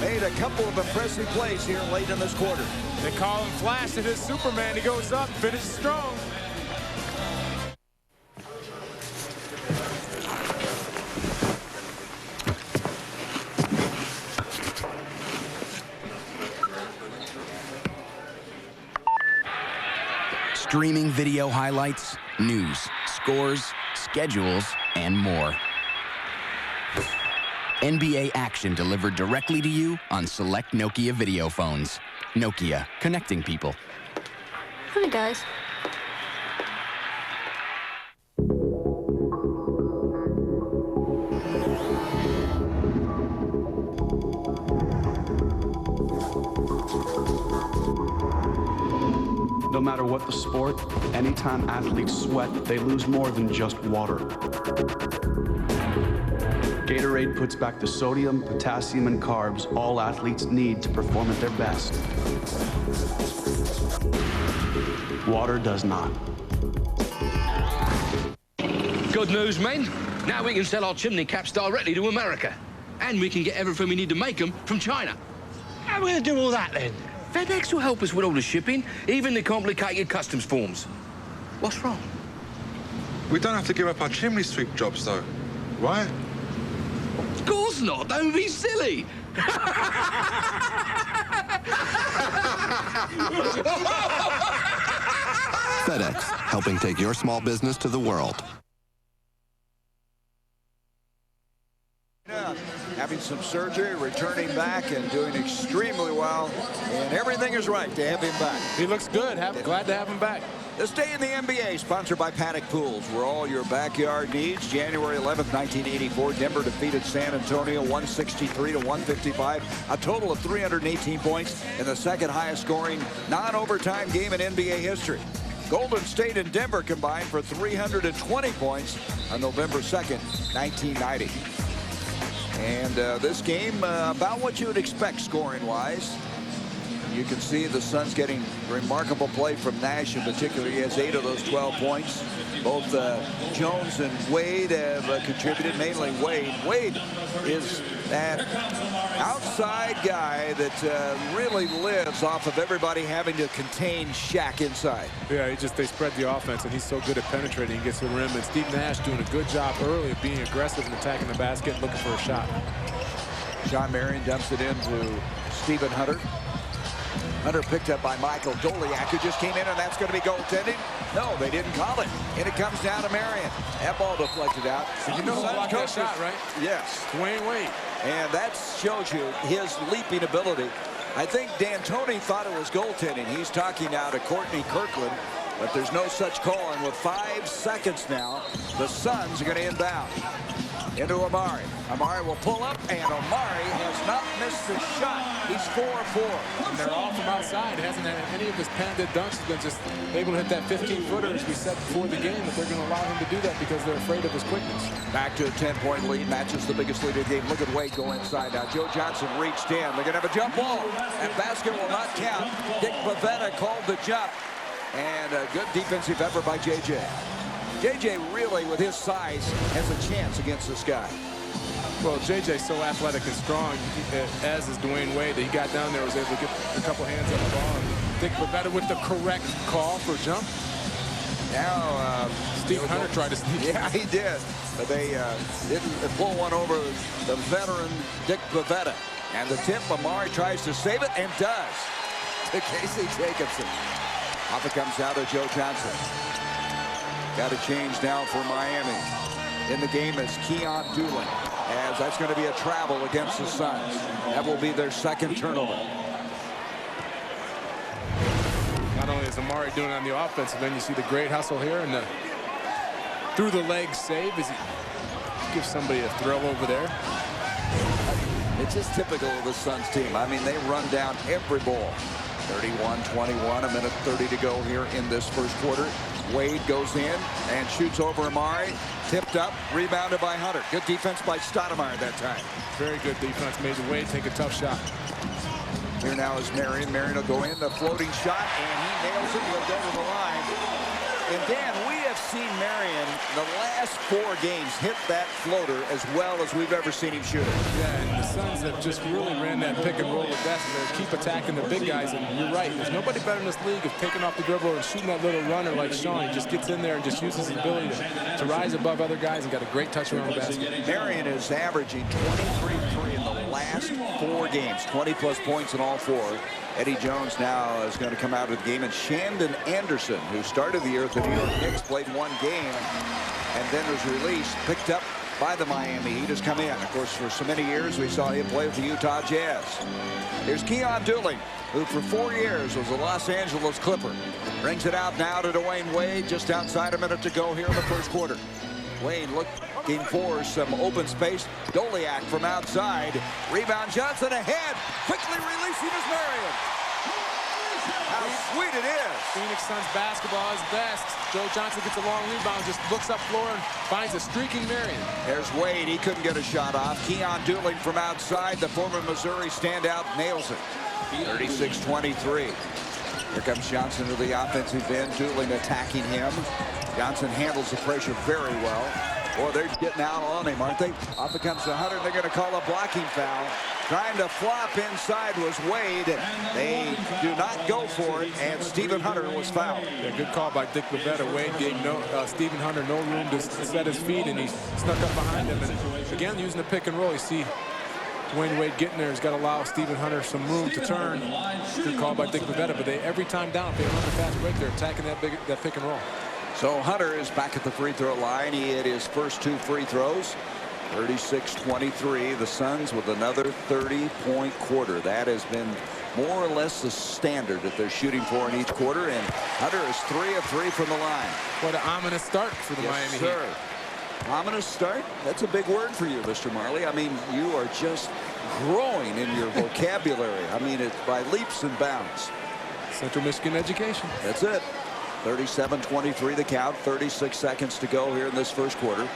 made a couple of impressive plays here late in this quarter. They call him Flash. It is Superman. He goes up, finishes strong. Streaming video highlights, news, scores, schedules, and more. NBA action delivered directly to you on select Nokia video phones. Nokia, connecting people. Hi, guys. No matter what the sport, anytime athletes sweat, they lose more than just water. Gatorade puts back the sodium, potassium, and carbs all athletes need to perform at their best. Water does not. Good news, men. Now we can sell our chimney caps directly to America. And we can get everything we need to make them from China. How are we going to do all that, then? FedEx will help us with all the shipping, even the complicated customs forms. What's wrong? We don't have to give up our chimney sweep jobs, though, right? Of course not. Don't be silly. FedEx, helping take your small business to the world. Having some surgery, returning back, and doing extremely well. And everything is right to have him back. He looks good. Glad to have him back. This day in the NBA, sponsored by Paddock Pools, where all your backyard needs. January 11th, 1984, Denver defeated San Antonio 163-155. A total of 318 points in the second highest scoring non-overtime game in NBA history. Golden State and Denver combined for 320 points on November 2nd, 1990. And this game, about what you would expect scoring-wise. You can see the Suns getting remarkable play from Nash in particular. He has 8 of those 12 points. Both Jones and Wade have contributed, mainly Wade. Wade is that outside guy that really lives off of everybody having to contain Shaq inside. Yeah, they spread the offense, and he's so good at penetrating. He gets to the rim, and Steve Nash doing a good job early of being aggressive and attacking the basket, looking for a shot. Shawn Marion dumps it into Stephen Hunter. Hunter picked up by Michael Doliak, who just came in, and that's going to be goaltending. No, they didn't call it. And it comes down to Marion. That ball deflected out. You know who blocked that shot, right? Yes. Dwayne Wade. And that shows you his leaping ability. I think D'Antoni thought it was goaltending. He's talking now to Courtney Kirkland, but there's no such call. And with 5 seconds now, the Suns are going to inbound. Into Amari. Amari will pull up, and Amari has not missed a shot. He's 4-4. And they're all from outside. He hasn't had any of his patented dunks. He's been just able to hit that 15-footer, as we said before the game, that they're going to allow him to do that because they're afraid of his quickness. Back to a 10-point lead. Matches the biggest lead of the game. Look at Wade go inside now. Joe Johnson reached in. They're going to have a jump ball. That basket will not count. Dick Bavetta called the jump. And a good defensive effort by J.J. J.J. really, with his size, has a chance against this guy. Well, J.J.'s so athletic and strong, as is Dwayne Wade, that he got down there, was able to get a couple hands on the ball. And Dick Bavetta with the correct call for jump. Now, Steve Hunter tried to sneak. Yeah, he did. But they didn't pull one over the veteran Dick Bavetta. And the tip, Amari tries to save it and does. To Casey Jacobson. Off it comes out to Joe Johnson. Got a change now for Miami. In the game is Keon Dooling, as that's going to be a travel against the Suns. That will be their second turnover. Not only is Amari doing it on the offense, and then you see the great hustle here and the through the leg save as he gives somebody a thrill over there. It's just typical of the Suns team. I mean, they run down every ball. 31-21, a minute 30 to go here in this first quarter. Wade goes in and shoots over Amari. Tipped up, rebounded by Hunter. Good defense by Stoudemire that time. Very good defense. Made Wade take a tough shot. Here now is Marion. Marion will go in, the floating shot, and he nails it. He'll go to the line. And Dan, we have seen Marion the last 4 games hit that floater as well as we've ever seen him shoot it. Yeah, and the Suns have just really ran that pick and roll with that. And they keep attacking the big guys. And you're right, there's nobody better in this league of taking off the dribble and shooting that little runner like Sean. He just gets in there and just uses his ability to rise above other guys and got a great touch around the basket. Marion is averaging 23-3 in the last 4 games, 20-plus points in all 4. Eddie Jones now is going to come out of the game, and Shandon Anderson, who started the year with the New York Knicks, played 1 game and then was released, picked up by the Miami Heat, has come in. Of course, for so many years, we saw him play with the Utah Jazz. Here's Keon Dooling, who for 4 years was a Los Angeles Clipper. Brings it out now to Dwayne Wade, just outside a minute to go here in the first quarter. Wayne looking for some open space. Doliak from outside. Rebound, Johnson ahead. Quickly releasing his Marion. How sweet it is. Phoenix Suns basketball is best. Joe Johnson gets a long rebound, just looks up floor and finds a streaking Marion. There's Wade. He couldn't get a shot off. Keon Dooling from outside. The former Missouri standout nails it. 36-23. Here comes Johnson to the offensive end. Dooling attacking him. Johnson handles the pressure very well. Boy, they're getting out on him, aren't they? Off it comes to Hunter. They're going to call a blocking foul. Trying to flop inside was Wade. They do not go for it, and Stephen Hunter was fouled. Yeah, good call by Dick Bavetta. Wade gave Stephen Hunter no room to set his feet, and he snuck up behind him. And again, using the pick and roll, you see Dwayne Wade getting there. He's got to allow Stephen Hunter some room to turn. Good call by Dick Bavetta, but every time down, if they run the fast break, they're attacking that pick and roll. So Hunter is back at the free throw line. He hit his first 2 free throws. 36-23. The Suns with another 30-point quarter. That has been more or less the standard that they're shooting for in each quarter. And Hunter is 3 of 3 from the line. What an ominous start for the Miami Heat. Sir. Ominous start? That's a big word for you, Mr. Marley. I mean, you are just growing in your vocabulary. I mean, it's by leaps and bounds. Central Michigan education. That's it. 37-23 the count. 36 seconds to go here in this first quarter.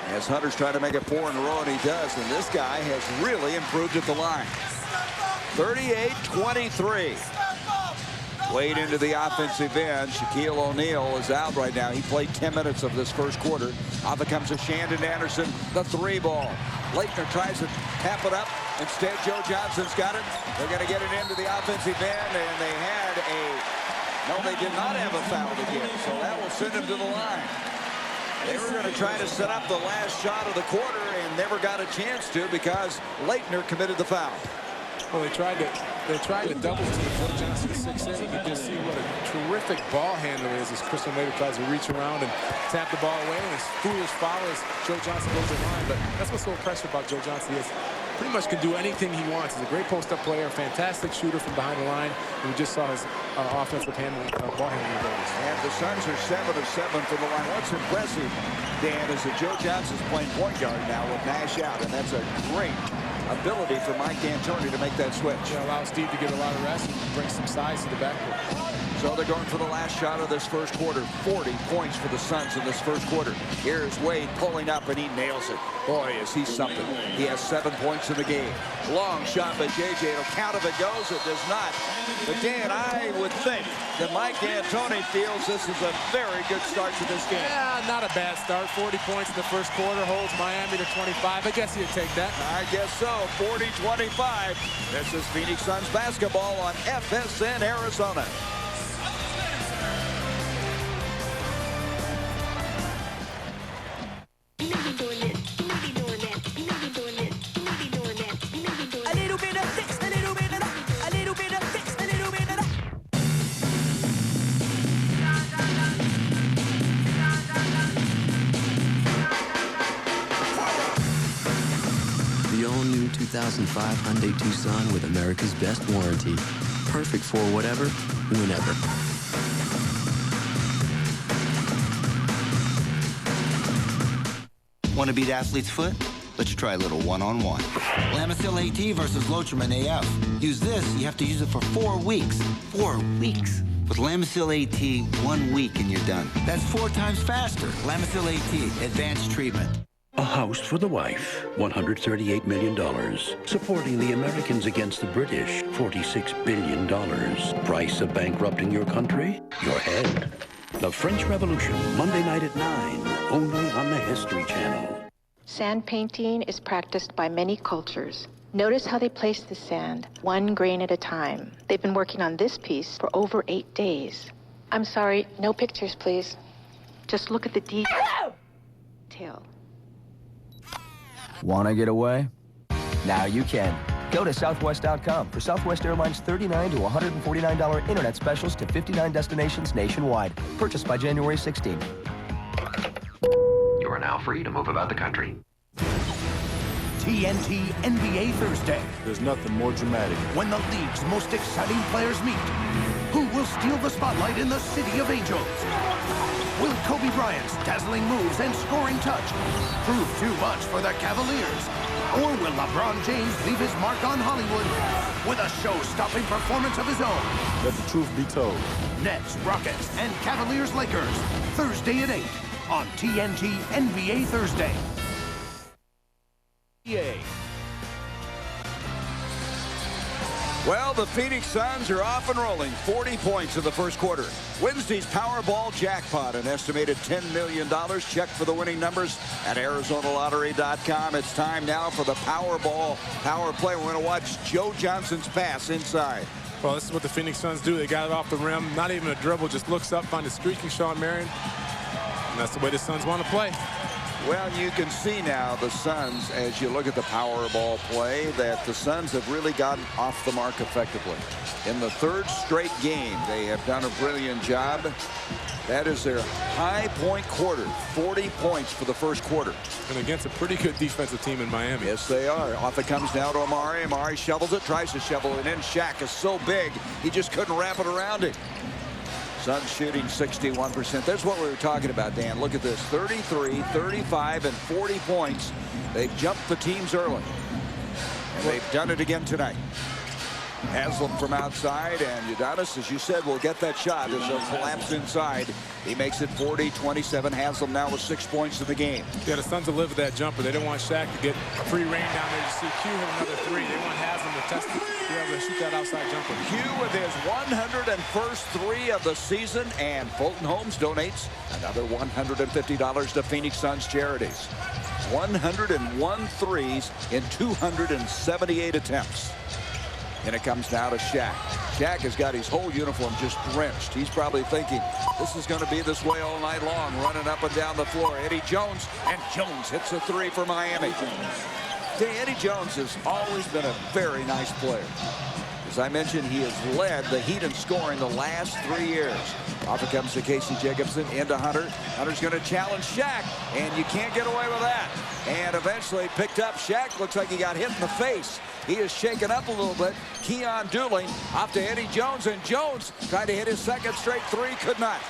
As Hunter's trying to make it 4 in a row, and he does. And this guy has really improved at the line. 38-23. Wade into the offensive end. Shaquille O'Neal is out right now. He played 10 minutes of this first quarter. Off it comes to Shandon Anderson, the 3 ball. Leitner tries to tap it up. Instead, Joe Johnson's got it. They're going to get it into the offensive end, and they had no, they did not have a foul again, so that will send him to the line. They were going to try to set up the last shot of the quarter and never got a chance to because Leitner committed the foul. Well, they tried to double team Joe Johnson 6'8". You can just see what a terrific ball handler is as Christian Laettner tries to reach around and tap the ball away. And his foolish foul as Joe Johnson goes in line. But that's what's so impressive about Joe Johnson. He pretty much can do anything he wants. He's a great post-up player, fantastic shooter from behind the line. And we just saw his offensive ball handling abilities. And the Suns are 7 of 7 from the line. What's impressive, Dan, is that Joe Johnson's playing point guard now with Nash out, and that's a great ability for Mike D'Antoni to make that switch. Yeah, allow Steve to get a lot of rest and bring some size to the backcourt. So they're going for the last shot of this first quarter. 40 points for the Suns in this first quarter. Here's Wade pulling up, and he nails it. Boy, is he something. He has 7 points in the game. Long shot by JJ. It'll count if it goes. It does not. But Dan, I would think that Mike D'Antoni feels this is a very good start to this game. Yeah, not a bad start. 40 points in the first quarter. Holds Miami to 25. I guess he'd take that. I guess so. 40-25. This is Phoenix Suns basketball on FSN Arizona. The all-new 2005 Hyundai Tucson with America's best warranty. Perfect for whatever, whenever. Want to beat athlete's foot? Let's try a little one-on-one. Lamisil AT versus Lotrimin AF. Use this, you have to use it for 4 weeks. 4 weeks. With Lamisil AT, 1 week and you're done. That's 4 times faster. Lamisil AT, advanced treatment. A House for the Wife, $138 million. Supporting the Americans against the British, $46 billion. Price of bankrupting your country? Your head. The French Revolution, Monday night at 9, only on the History Channel. Sand painting is practiced by many cultures. Notice how they place the sand, 1 grain at a time. They've been working on this piece for over 8 days. I'm sorry, no pictures, please. Just look at the detail. Want to get away? Now you can. Go to Southwest.com for Southwest Airlines $39 to $149 internet specials to 59 destinations nationwide. Purchased by January 16th. You are now free to move about the country. TNT NBA Thursday. There's nothing more dramatic. When the league's most exciting players meet, who will steal the spotlight in the City of Angels? Will Kobe Bryant's dazzling moves and scoring touch prove too much for the Cavaliers? Or will LeBron James leave his mark on Hollywood with a show-stopping performance of his own? Let the truth be told. Nets, Rockets, and Cavaliers Lakers. Thursday at 8 on TNT NBA Thursday. Well, the Phoenix Suns are off and rolling. 40 points in the first quarter. Wednesday's Powerball jackpot, an estimated $10 million. Check for the winning numbers at ArizonaLottery.com. It's time now for the Powerball power play. We're going to watch Joe Johnson's pass inside. Well, this is what the Phoenix Suns do. They got it off the rim. Not even a dribble. Just looks up, finds a streaking Shawn Marion. And that's the way the Suns want to play. Well, you can see now the Suns, as you look at the Powerball play, that the Suns have really gotten off the mark effectively. In the third straight game, they have done a brilliant job. That is their high point quarter, 40 points for the first quarter. And against a pretty good defensive team in Miami. Yes, they are. Off it comes now to Amari. Amari shovels it, tries to shovel it in. Shaq is so big, he just couldn't wrap it around it. Suns shooting 61%. That's what we were talking about, Dan. Look at this. 33, 35, and 40 points. They've jumped the teams early. And they've done it again tonight. Haslem from outside, and Udonis, as you said, will get that shot as he'll collapse inside. He makes it 40-27. Haslem now with 6 points in the game. Yeah, the Suns will live with that jumper. They don't want Shaq to get free reign down there. You see Q hit another three. They want Haslem to test it, be able to shoot that outside jumper. Q with his 101st three of the season, and Fulton Holmes donates another $150 to Phoenix Suns charities. 101 threes in 278 attempts. And it comes now to Shaq. Shaq has got his whole uniform just drenched. He's probably thinking, this is going to be this way all night long, running up and down the floor. Eddie Jones, and Jones hits a three for Miami. Eddie Jones has always been a very nice player. As I mentioned, he has led the Heat in scoring the last 3 years. Off it comes to Casey Jacobson into Hunter. Hunter's going to challenge Shaq, and you can't get away with that. And eventually picked up. Shaq looks like he got hit in the face. He is shaken up a little bit. Keon Dooling off to Eddie Jones, and Jones tried to hit his second straight three, could not.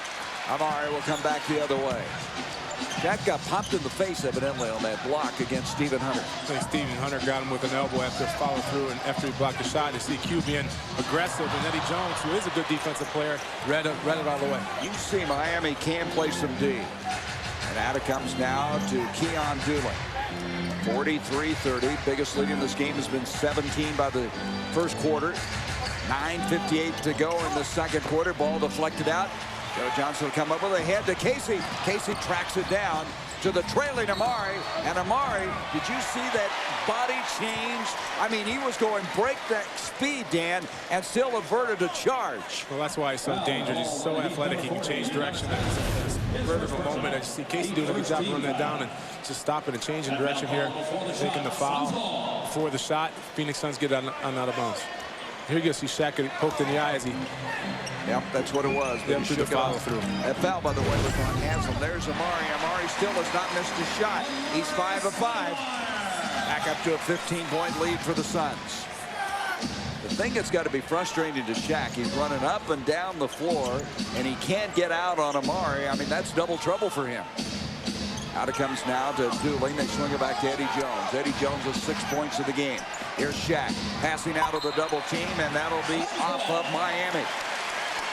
Amari will come back the other way. Shaq got popped in the face, evidently, on that block against Stephen Hunter. I think Stephen Hunter got him with an elbow after follow through and after he blocked the shot. You see Q being aggressive, and Eddie Jones, who is a good defensive player, read it all the way. You see Miami can play some D. And out it comes now to Keon Dooling. 43-30. Biggest lead in this game has been 17 by the first quarter. 9:58 to go in the second quarter. Ball deflected out. Joe Johnson will come up with a head to Casey. Casey tracks it down to the trailing Amari. And Amari, did you see that body change? I mean, he was going breakneck speed, Dan, and still averted a charge. Well, that's why he's so dangerous. He's so athletic, he can change direction. That's a vertical moment. I see Casey doing a good job running that down and just stopping and changing direction here, taking the foul before the shot. Phoenix Suns get on out of bounds. Here you go, see Shaq get poked in the eye as he... Yep, that's what it was. Yep, through the follow through. That foul, by the way, was on Haslem. There's Amari. Amari still has not missed a shot. He's 5 of 5. Back up to a 15-point lead for the Suns. The thing that's got to be frustrating to Shaq, he's running up and down the floor, and he can't get out on Amari. I mean, that's double trouble for him. Out it comes now to Dooling. They swing it back to Eddie Jones. Eddie Jones with 6 points of the game. Here's Shaq passing out of the double team, and that'll be off of Miami.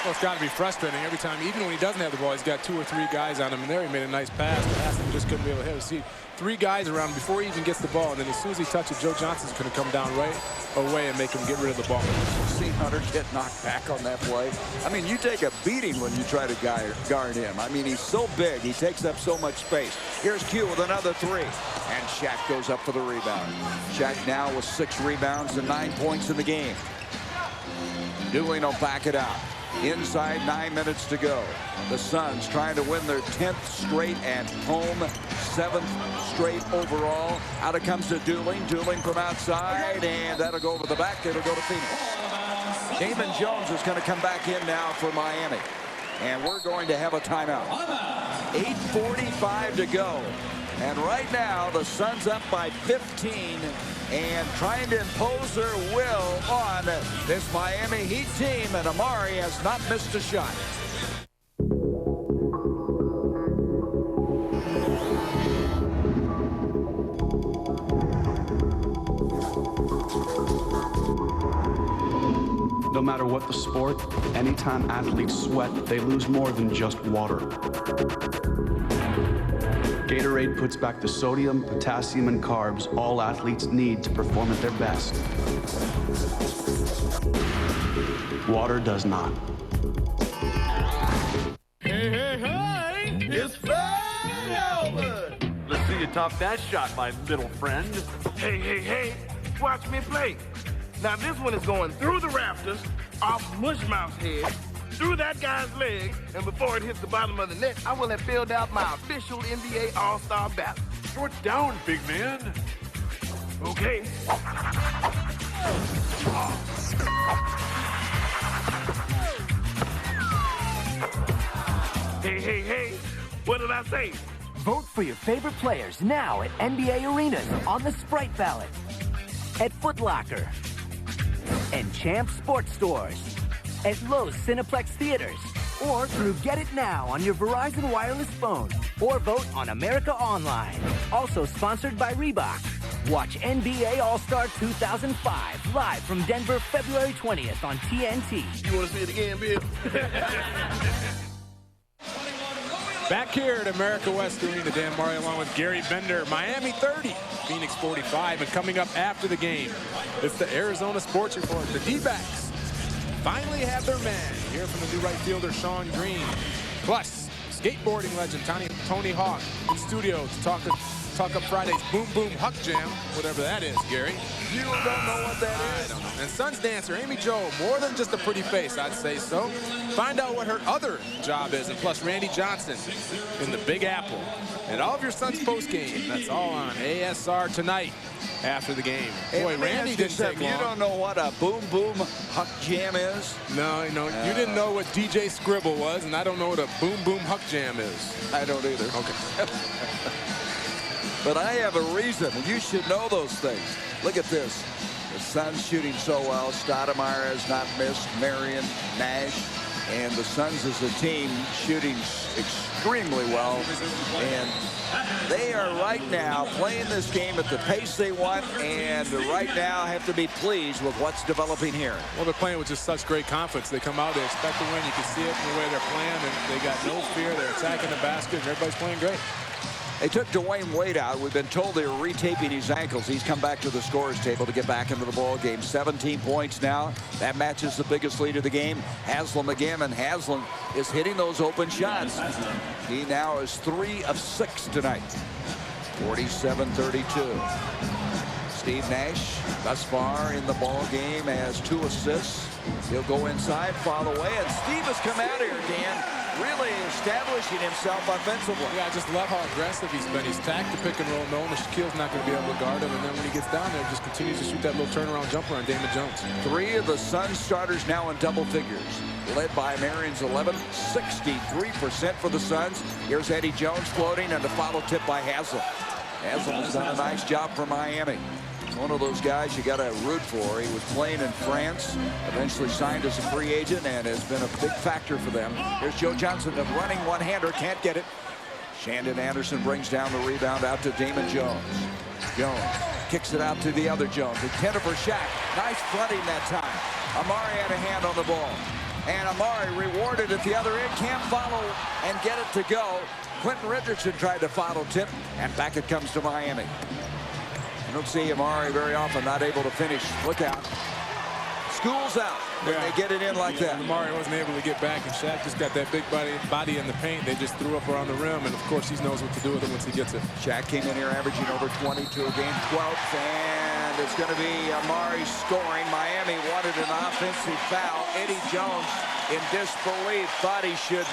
Well, it's got to be frustrating every time. Even when he doesn't have the ball, he's got 2 or 3 guys on him. And there he made a nice pass. But Haslem just couldn't be able to hit it. See, 3 guys around him before he even gets the ball. And then as soon as he touches, Joe Johnson's going to come down right away and make him get rid of the ball. See Hunter get knocked back on that play. I mean, you take a beating when you try to guard him. I mean, he's so big. He takes up so much space. Here's Q with another 3. And Shaq goes up for the rebound. Shaq now with 6 rebounds and 9 points in the game. Dooling will back it out. Inside 9 minutes to go. The Suns trying to win their 10th straight and home 7th straight overall. Out it comes to Dooling. Dooling from outside, and that'll go over the back. It'll go to Phoenix. Damon Jones is going to come back in now for Miami. And we're going to have a timeout. 8:45 to go. And right now, the Suns up by 15 and trying to impose their will on this Miami Heat team. And Amari has not missed a shot. No matter what the sport, anytime athletes sweat, they lose more than just water. Gatorade puts back the sodium, potassium, and carbs all athletes need to perform at their best. Water does not. Hey, hey, hey! It's Fred Albert! Let's see you top that shot, my little friend. Hey, hey, hey! Watch me play. Now this one is going through the rafters, off Mushmouth's head, through that guy's leg, and before it hits the bottom of the net, I will have filled out my official NBA All-Star ballot. Throw it down, big man. Okay. Hey, hey, hey, what did I say? Vote for your favorite players now at NBA Arenas on the Sprite ballot, at Foot Locker, and Champ Sports Stores, at Lowe's Cineplex Theaters, or through Get It Now on your Verizon wireless phone, or vote on America Online. Also sponsored by Reebok. Watch NBA All-Star 2005 live from Denver, February 20th on TNT. You want to see it again, Bill? Back here at America West Arena, Dan Murray along with Gary Bender. Miami 30, Phoenix 45. And coming up after the game, it's the Arizona Sports Report. The D-backs finally have their man. Here from the new right fielder, Shawn Green. Plus, skateboarding legend Tony Hawk in studio to talk up Friday's Boom Boom Huck Jam, whatever that is, Gary. You don't know what that is? I don't know. And Suns dancer Amy Jo, more than just a pretty face, I'd say so. Find out what her other job is, and plus Randy Johnson in the Big Apple. And all of your Suns post-game, that's all on ASR tonight after the game. Boy, Randy didn't take long. You don't know what a Boom Boom Huck Jam is? No, you didn't know what DJ Scribble was, and I don't know what a Boom Boom Huck Jam is. I don't either. Okay. But I have a reason, and you should know those things. Look at this. The Suns shooting so well. Stoudemire has not missed. Marion, Nash, and the Suns as a team shooting extremely well. And they are right now playing this game at the pace they want, and right now have to be pleased with what's developing here. Well, they're playing with just such great confidence. They come out, they expect to win. You can see it in the way they're playing, and they got no fear. They're attacking the basket, and everybody's playing great. They took Dwayne Wade out. We've been told they were retaping his ankles. He's come back to the scorer's table to get back into the ball game. 17 points now. That matches the biggest lead of the game. Haslem again, and Haslem is hitting those open shots. He now is 3 of 6 tonight. 47-32. Steve Nash, thus far in the ball game, has 2 assists. He'll go inside, foul away, and Steve has come out here, Dan, really establishing himself offensively. Yeah, I just love how aggressive he's been. He's tacked the pick and roll, knowing that Shaquille's not going to be able to guard him, and then when he gets down there, just continues to shoot that little turnaround jumper on Damon Jones. 3 of the Suns starters now in double figures, led by Marion's 11, 63% for the Suns. Here's Eddie Jones floating, and a follow tip by Haslem. Haslem has done a nice job for Miami. One of those guys you got to root for. He was playing in France, eventually signed as a free agent, and has been a big factor for them. Here's Joe Johnson, a running one-hander, can't get it. Shandon Anderson brings down the rebound out to Damon Jones. Jones kicks it out to the other Jones. Intended for Shaq. Nice fronting that time. Amari had a hand on the ball. And Amari rewarded at the other end. Can't follow and get it to go. Quentin Richardson tried to follow tip, and back it comes to Miami. You don't see Amari very often, not able to finish. Look out. School's out when they get it in like that. Amari wasn't able to get back, and Shaq just got that big body in the paint. They just threw up around the rim, and of course he knows what to do with it once he gets it. Shaq came in here averaging over 22 a game, 12th, and it's going to be Amari scoring. Miami wanted an offensive foul. Eddie Jones, in disbelief, thought he should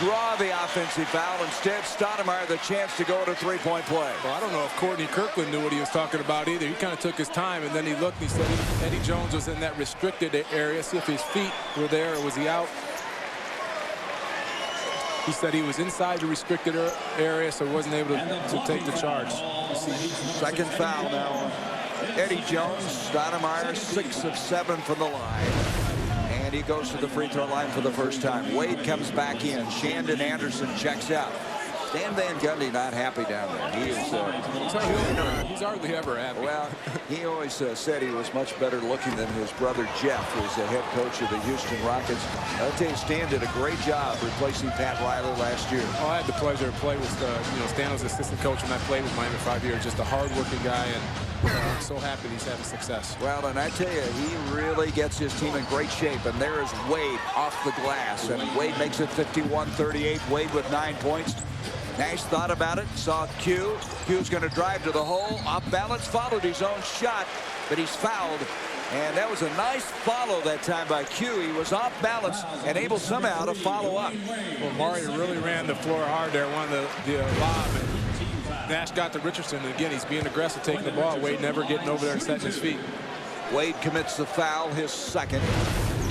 draw the offensive foul. Instead, Stoudemire the chance to go to three-point play. Well, I don't know if Courtney Kirkland knew what he was talking about either. He kind of took his time, and then he looked and he said Eddie Jones was in that restricted area. See if his feet were there, or was he out? He said he was inside the restricted area, so he wasn't able to take the charge. Second foul now. Eddie Jones, Stoudemire, 6 of 7 from the line. And he goes to the free throw line for the first time. Wade comes back in. Shandon Anderson checks out. Dan Van Gundy not happy down there. He is. He's hardly ever happy. Well, he always said he was much better looking than his brother Jeff, who's the head coach of the Houston Rockets. I'll tell you, Stan did a great job replacing Pat Riley last year. Oh, I had the pleasure to play with Stan was assistant coach when I played with Miami 5 years. Just a hard-working guy, and I'm so happy he's having success. Well, and I tell you, he really gets his team in great shape. And there is Wade off the glass, and Wade makes it 51-38. Wade with 9 points. Nash thought about it, saw Q. Q's going to drive to the hole, off balance, followed his own shot, but he's fouled. And that was a nice follow that time by Q. He was off balance and able somehow to follow up. Well, Murray really ran the floor hard there, won the lob. And Nash got to Richardson, and again, he's being aggressive, taking the ball. Wade never getting over there and setting his feet. Wade commits the foul, his second.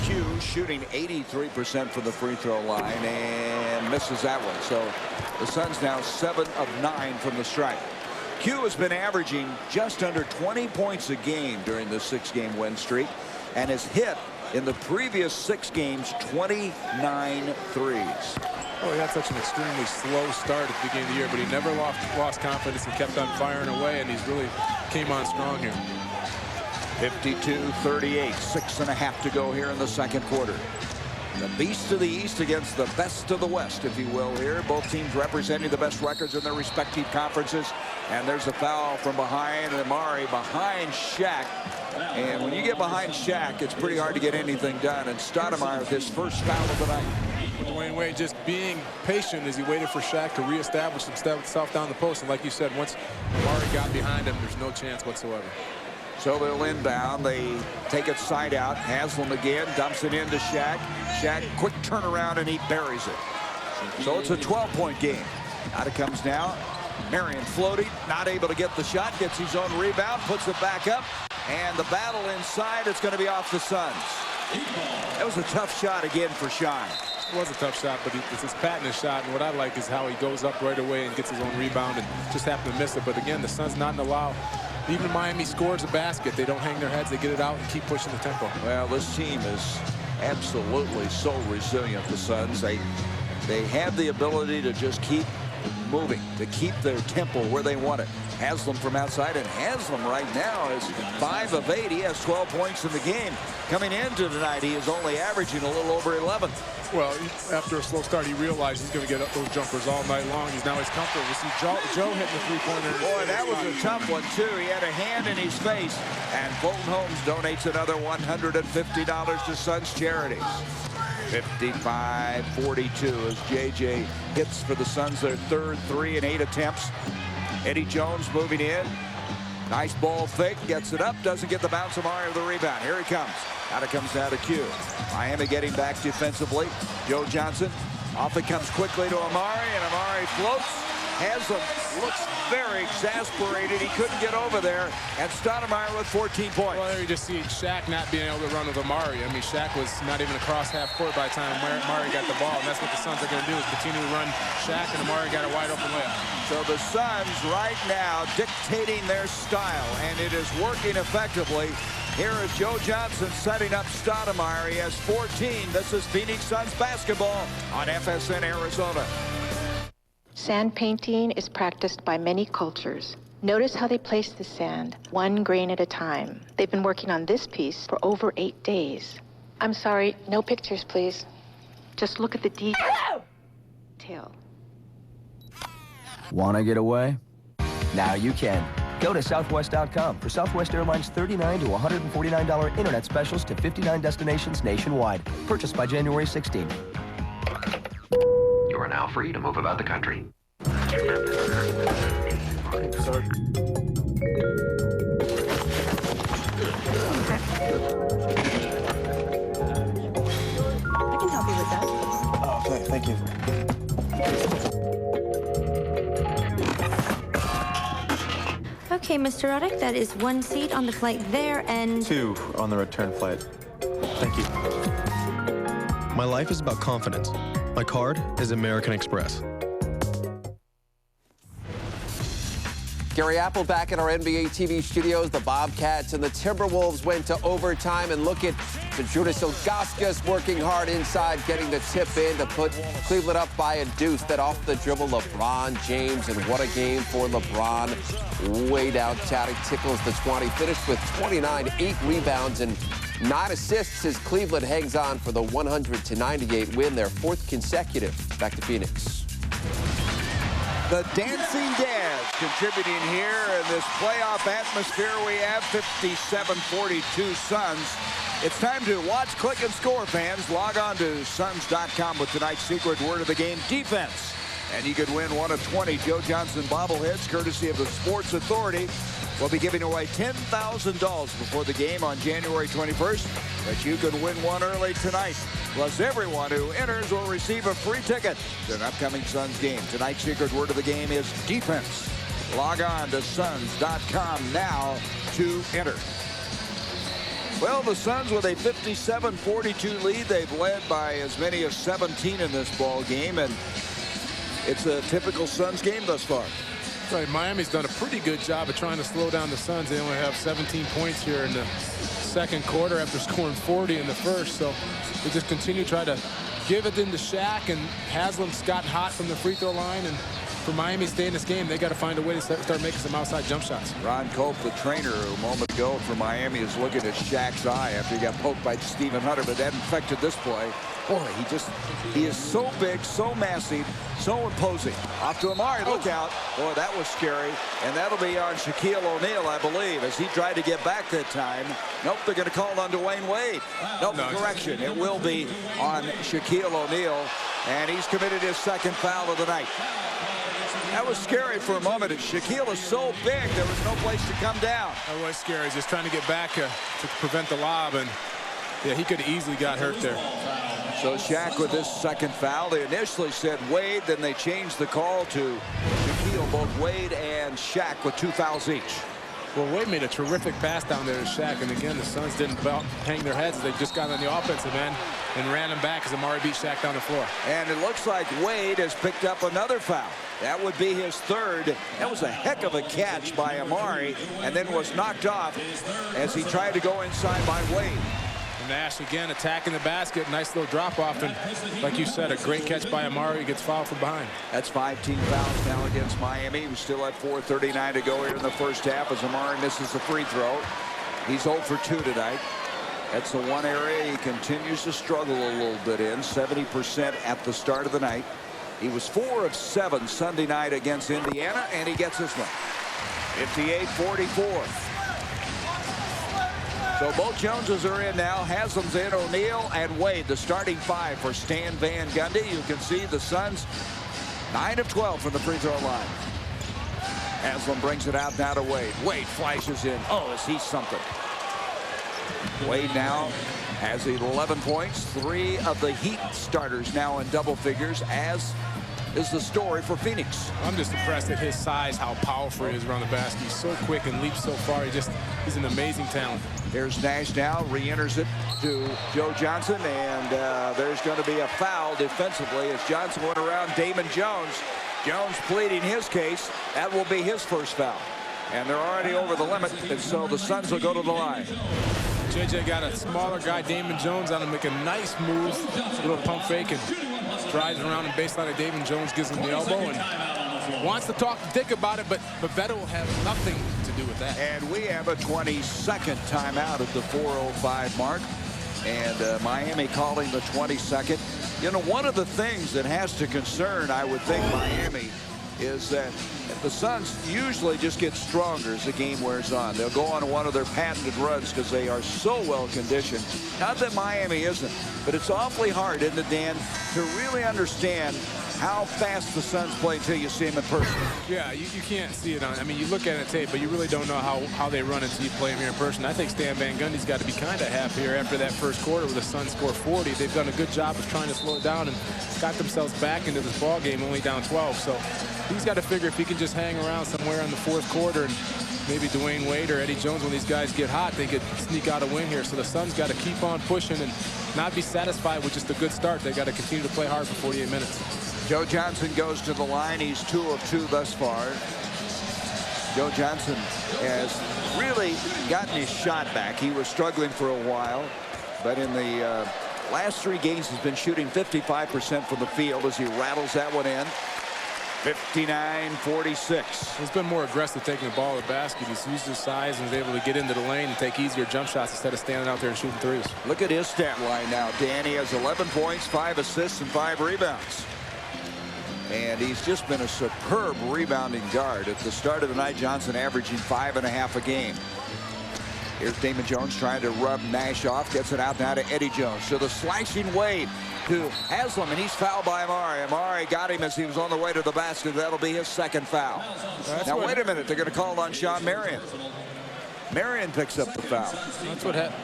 Q shooting 83% from the free throw line and misses that one. So the Suns now 7 of 9 from the stripe. Q has been averaging just under 20 points a game during the 6-game win streak and has hit in the previous 6 games 29 threes. Oh, he had such an extremely slow start at the beginning of the year, but he never lost confidence and kept on firing away, and he's really came on strong here. 52-38, 6.5 to go here in the second quarter. The beast of the East against the best of the West, if you will, here. Both teams representing the best records in their respective conferences. And there's a foul from behind, and Amari behind Shaq. And when you get behind Shaq, it's pretty hard to get anything done. And Stoudemire with his first foul of the night. Dwayne Wade just being patient as he waited for Shaq to reestablish himself down the post. And like you said, once Amari got behind him, there's no chance whatsoever. So they'll inbound. They take it side out. Haslam again dumps it into Shaq. Shaq, quick turnaround, and he buries it. So it's a 12-point game. Out it comes now. Marion floating, not able to get the shot. Gets his own rebound, puts it back up. And the battle inside, it's going to be off the Suns. That was a tough shot again for Shine. It was a tough shot, but it's his patented shot. And what I like is how he goes up right away and gets his own rebound and just happened to miss it. But again, the Suns not allow. Even Miami scores a basket. They don't hang their heads. They get it out and keep pushing the tempo. Well, this team is absolutely so resilient, the Suns. They have the ability to just keep moving, to keep their tempo where they want it. Haslam from outside, and Haslam right now is 5 of 8. He has 12 points in the game. Coming into tonight, he is only averaging a little over 11. Well, after a slow start, he realized he's going to get those jumpers all night long. Now he's comfortable. We see Joe hitting the three-pointer. Boy, that was a tough one, too. He had a hand in his face. And Bolton Holmes donates another $150 to Suns Charities. 55-42 as JJ hits for the Suns their third 3 in 8 attempts. Eddie Jones moving in. Nice ball fake, gets it up, doesn't get the bounce of Amari with the rebound. Here he comes. Out it comes down to Q. Miami getting back defensively. Joe Johnson. Off it comes quickly to Amari, and Amari floats. Haslam looks very exasperated. He couldn't get over there. And Stoudemire with 14 points. Well, there you just see Shaq not being able to run with Amari. I mean, Shaq was not even across half court by the time Amari got the ball. And that's what the Suns are going to do is continue to run Shaq, and Amari got a wide open layup. So the Suns right now dictating their style, and it is working effectively. Here is Joe Johnson setting up Stoudemire. He has 14. This is Phoenix Suns basketball on FSN Arizona. Sand painting is practiced by many cultures. Notice how they place the sand, 1 grain at a time. They've been working on this piece for over 8 days. I'm sorry, no pictures, please. Just look at the detail. Want to get away? Now you can. Go to Southwest.com for Southwest Airlines $39 to $149 internet specials to 59 destinations nationwide. Purchased by January 16. You are now free to move about the country. I can help you with that. Oh, okay, thank you. Okay, Mr. Roddick, that is 1 seat on the flight there and 2 on the return flight. Thank you. My life is about confidence. My card is American Express. Gary Apple back in our NBA TV studios. The Bobcats and the Timberwolves went to overtime, and look at Judas Ilgauskas working hard inside, getting the tip in to put Cleveland up by a deuce. That off the dribble, LeBron James, and what a game for LeBron. Way down, Taddy tickles the 20, finished with 29, 8 rebounds, and 9 assists as Cleveland hangs on for the 100-98 win, their 4th consecutive. Back to Phoenix. The Dancing Dads contributing here in this playoff atmosphere. We have 57-42 Suns. It's time to watch, click, and score, fans. Log on to Suns.com with tonight's secret word of the game, defense. And you could win one of 20 Joe Johnson bobbleheads, courtesy of the Sports Authority. We'll be giving away $10,000 before the game on January 21st, but you can win one early tonight. Plus, everyone who enters will receive a free ticket to an upcoming Suns game. Tonight's secret word of the game is defense. Log on to Suns.com now to enter. Well, the Suns with a 57-42 lead. They've led by as many as 17 in this ball game, and it's a typical Suns game thus far. Right, Miami's done a pretty good job of trying to slow down the Suns. They only have 17 points here in the second quarter after scoring 40 in the first. So they just continue to try to give it into Shaq, and Haslam's gotten hot from the free throw line. And for Miami to stay in this game, they got to find a way to start making some outside jump shots. Ron Cope, the trainer, a moment ago for Miami, is looking at Shaq's eye after he got poked by Stephen Hunter, but that infected this play. Boy, he is so big, so massive, so imposing. Off to Amari, look out. Boy, that was scary. And that'll be on Shaquille O'Neal, I believe, as he tried to get back that time. Nope, they're going to call it on Dwayne Wade. Nope, no, correction. It will be on Shaquille O'Neal, and he's committed his second foul of the night. That was scary for a moment. And Shaquille is so big, there was no place to come down. That was scary, just trying to get back to prevent the lob, and yeah, he could have easily got hurt there. So Shaq with his second foul. They initially said Wade, then they changed the call to Shaquille. Both Wade and Shaq with 2 fouls each. Well, Wade made a terrific pass down there to Shaq, and again, the Suns didn't hang their heads. They just got on the offensive end and ran him back as Amari beat Shaq down the floor. And it looks like Wade has picked up another foul. That would be his third. That was a heck of a catch by Amari, and then was knocked off as he tried to go inside by Wade. Nash again attacking the basket. Nice little drop off, and like you said, a great catch by Amari. He gets fouled from behind. That's 5 team fouls now against Miami. We still have 4:39 to go here in the first half as Amari misses the free throw. He's 0 for 2 tonight. That's the one area he continues to struggle a little bit in. 70% at the start of the night. He was 4 of 7 Sunday night against Indiana, and he gets this one. 58-44. So both Joneses are in now. Haslam's in, O'Neal, and Wade, the starting 5 for Stan Van Gundy. You can see the Suns 9 of 12 from the free throw line. Haslam brings it out now to Wade. Wade flashes in. Oh, is he something? Wade now has 11 points. 3 of the Heat starters now in double figures, as is the story for Phoenix. I'm just impressed at his size, how powerful he is around the basket. He's so quick and leaps so far. He's an amazing talent. There's Nash now, re-enters it to Joe Johnson, and there's going to be a foul defensively as Johnson went around Damon Jones. Jones pleading his case. That will be his first foul. And they're already over the limit, and so the Suns will go to the line. JJ got a smaller guy, Damon Jones, on him, make a nice move, little pump fake, and drives around and baseline of Damon Jones, gives him the elbow, and wants to talk to Dick about it, but Beto will have nothing to do with that. And we have a 22nd timeout at the 4:05 mark, and Miami calling the 22nd. You know, one of the things that has to concern, I would think, Miami is that the Suns usually just get stronger as the game wears on. They'll go on one of their patented runs because they are so well conditioned. Not that Miami isn't, but it's awfully hard, isn't it, Dan, to really understand how fast the Suns play until you see them in person. Yeah, you can't see it on. I mean, you look at it tape, but you really don't know how they run until you play them here in person. I think Stan Van Gundy's got to be kind of happy here after that first quarter where the Suns score 40. They've done a good job of trying to slow it down and got themselves back into this ball game only down 12. So he's got to figure if he can just hang around somewhere in the fourth quarter, and maybe Dwayne Wade or Eddie Jones, when these guys get hot, they could sneak out a win here. So the Suns got to keep on pushing and not be satisfied with just a good start. They got to continue to play hard for 48 minutes. Joe Johnson goes to the line. He's 2 of 2 thus far. Joe Johnson has really gotten his shot back. He was struggling for a while, but in the last 3 games he's been shooting 55% from the field as he rattles that one in. 59-46. He's been more aggressive taking the ball to the basket. He's used his size and is able to get into the lane and take easier jump shots instead of standing out there and shooting threes. Look at his stat line now, Dan. He has 11 points, 5 assists, and 5 rebounds. And he's just been a superb rebounding guard. At the start of the night, Johnson averaging 5.5 a game. Here's Damon Jones trying to rub Nash off. Gets it out now to Eddie Jones. So the slashing Wade to Haslam, and he's fouled by Amari. Amari got him as he was on the way to the basket. That'll be his 2nd foul. Now, wait a minute. They're going to call it on Sean Marion. Marion picks up the foul.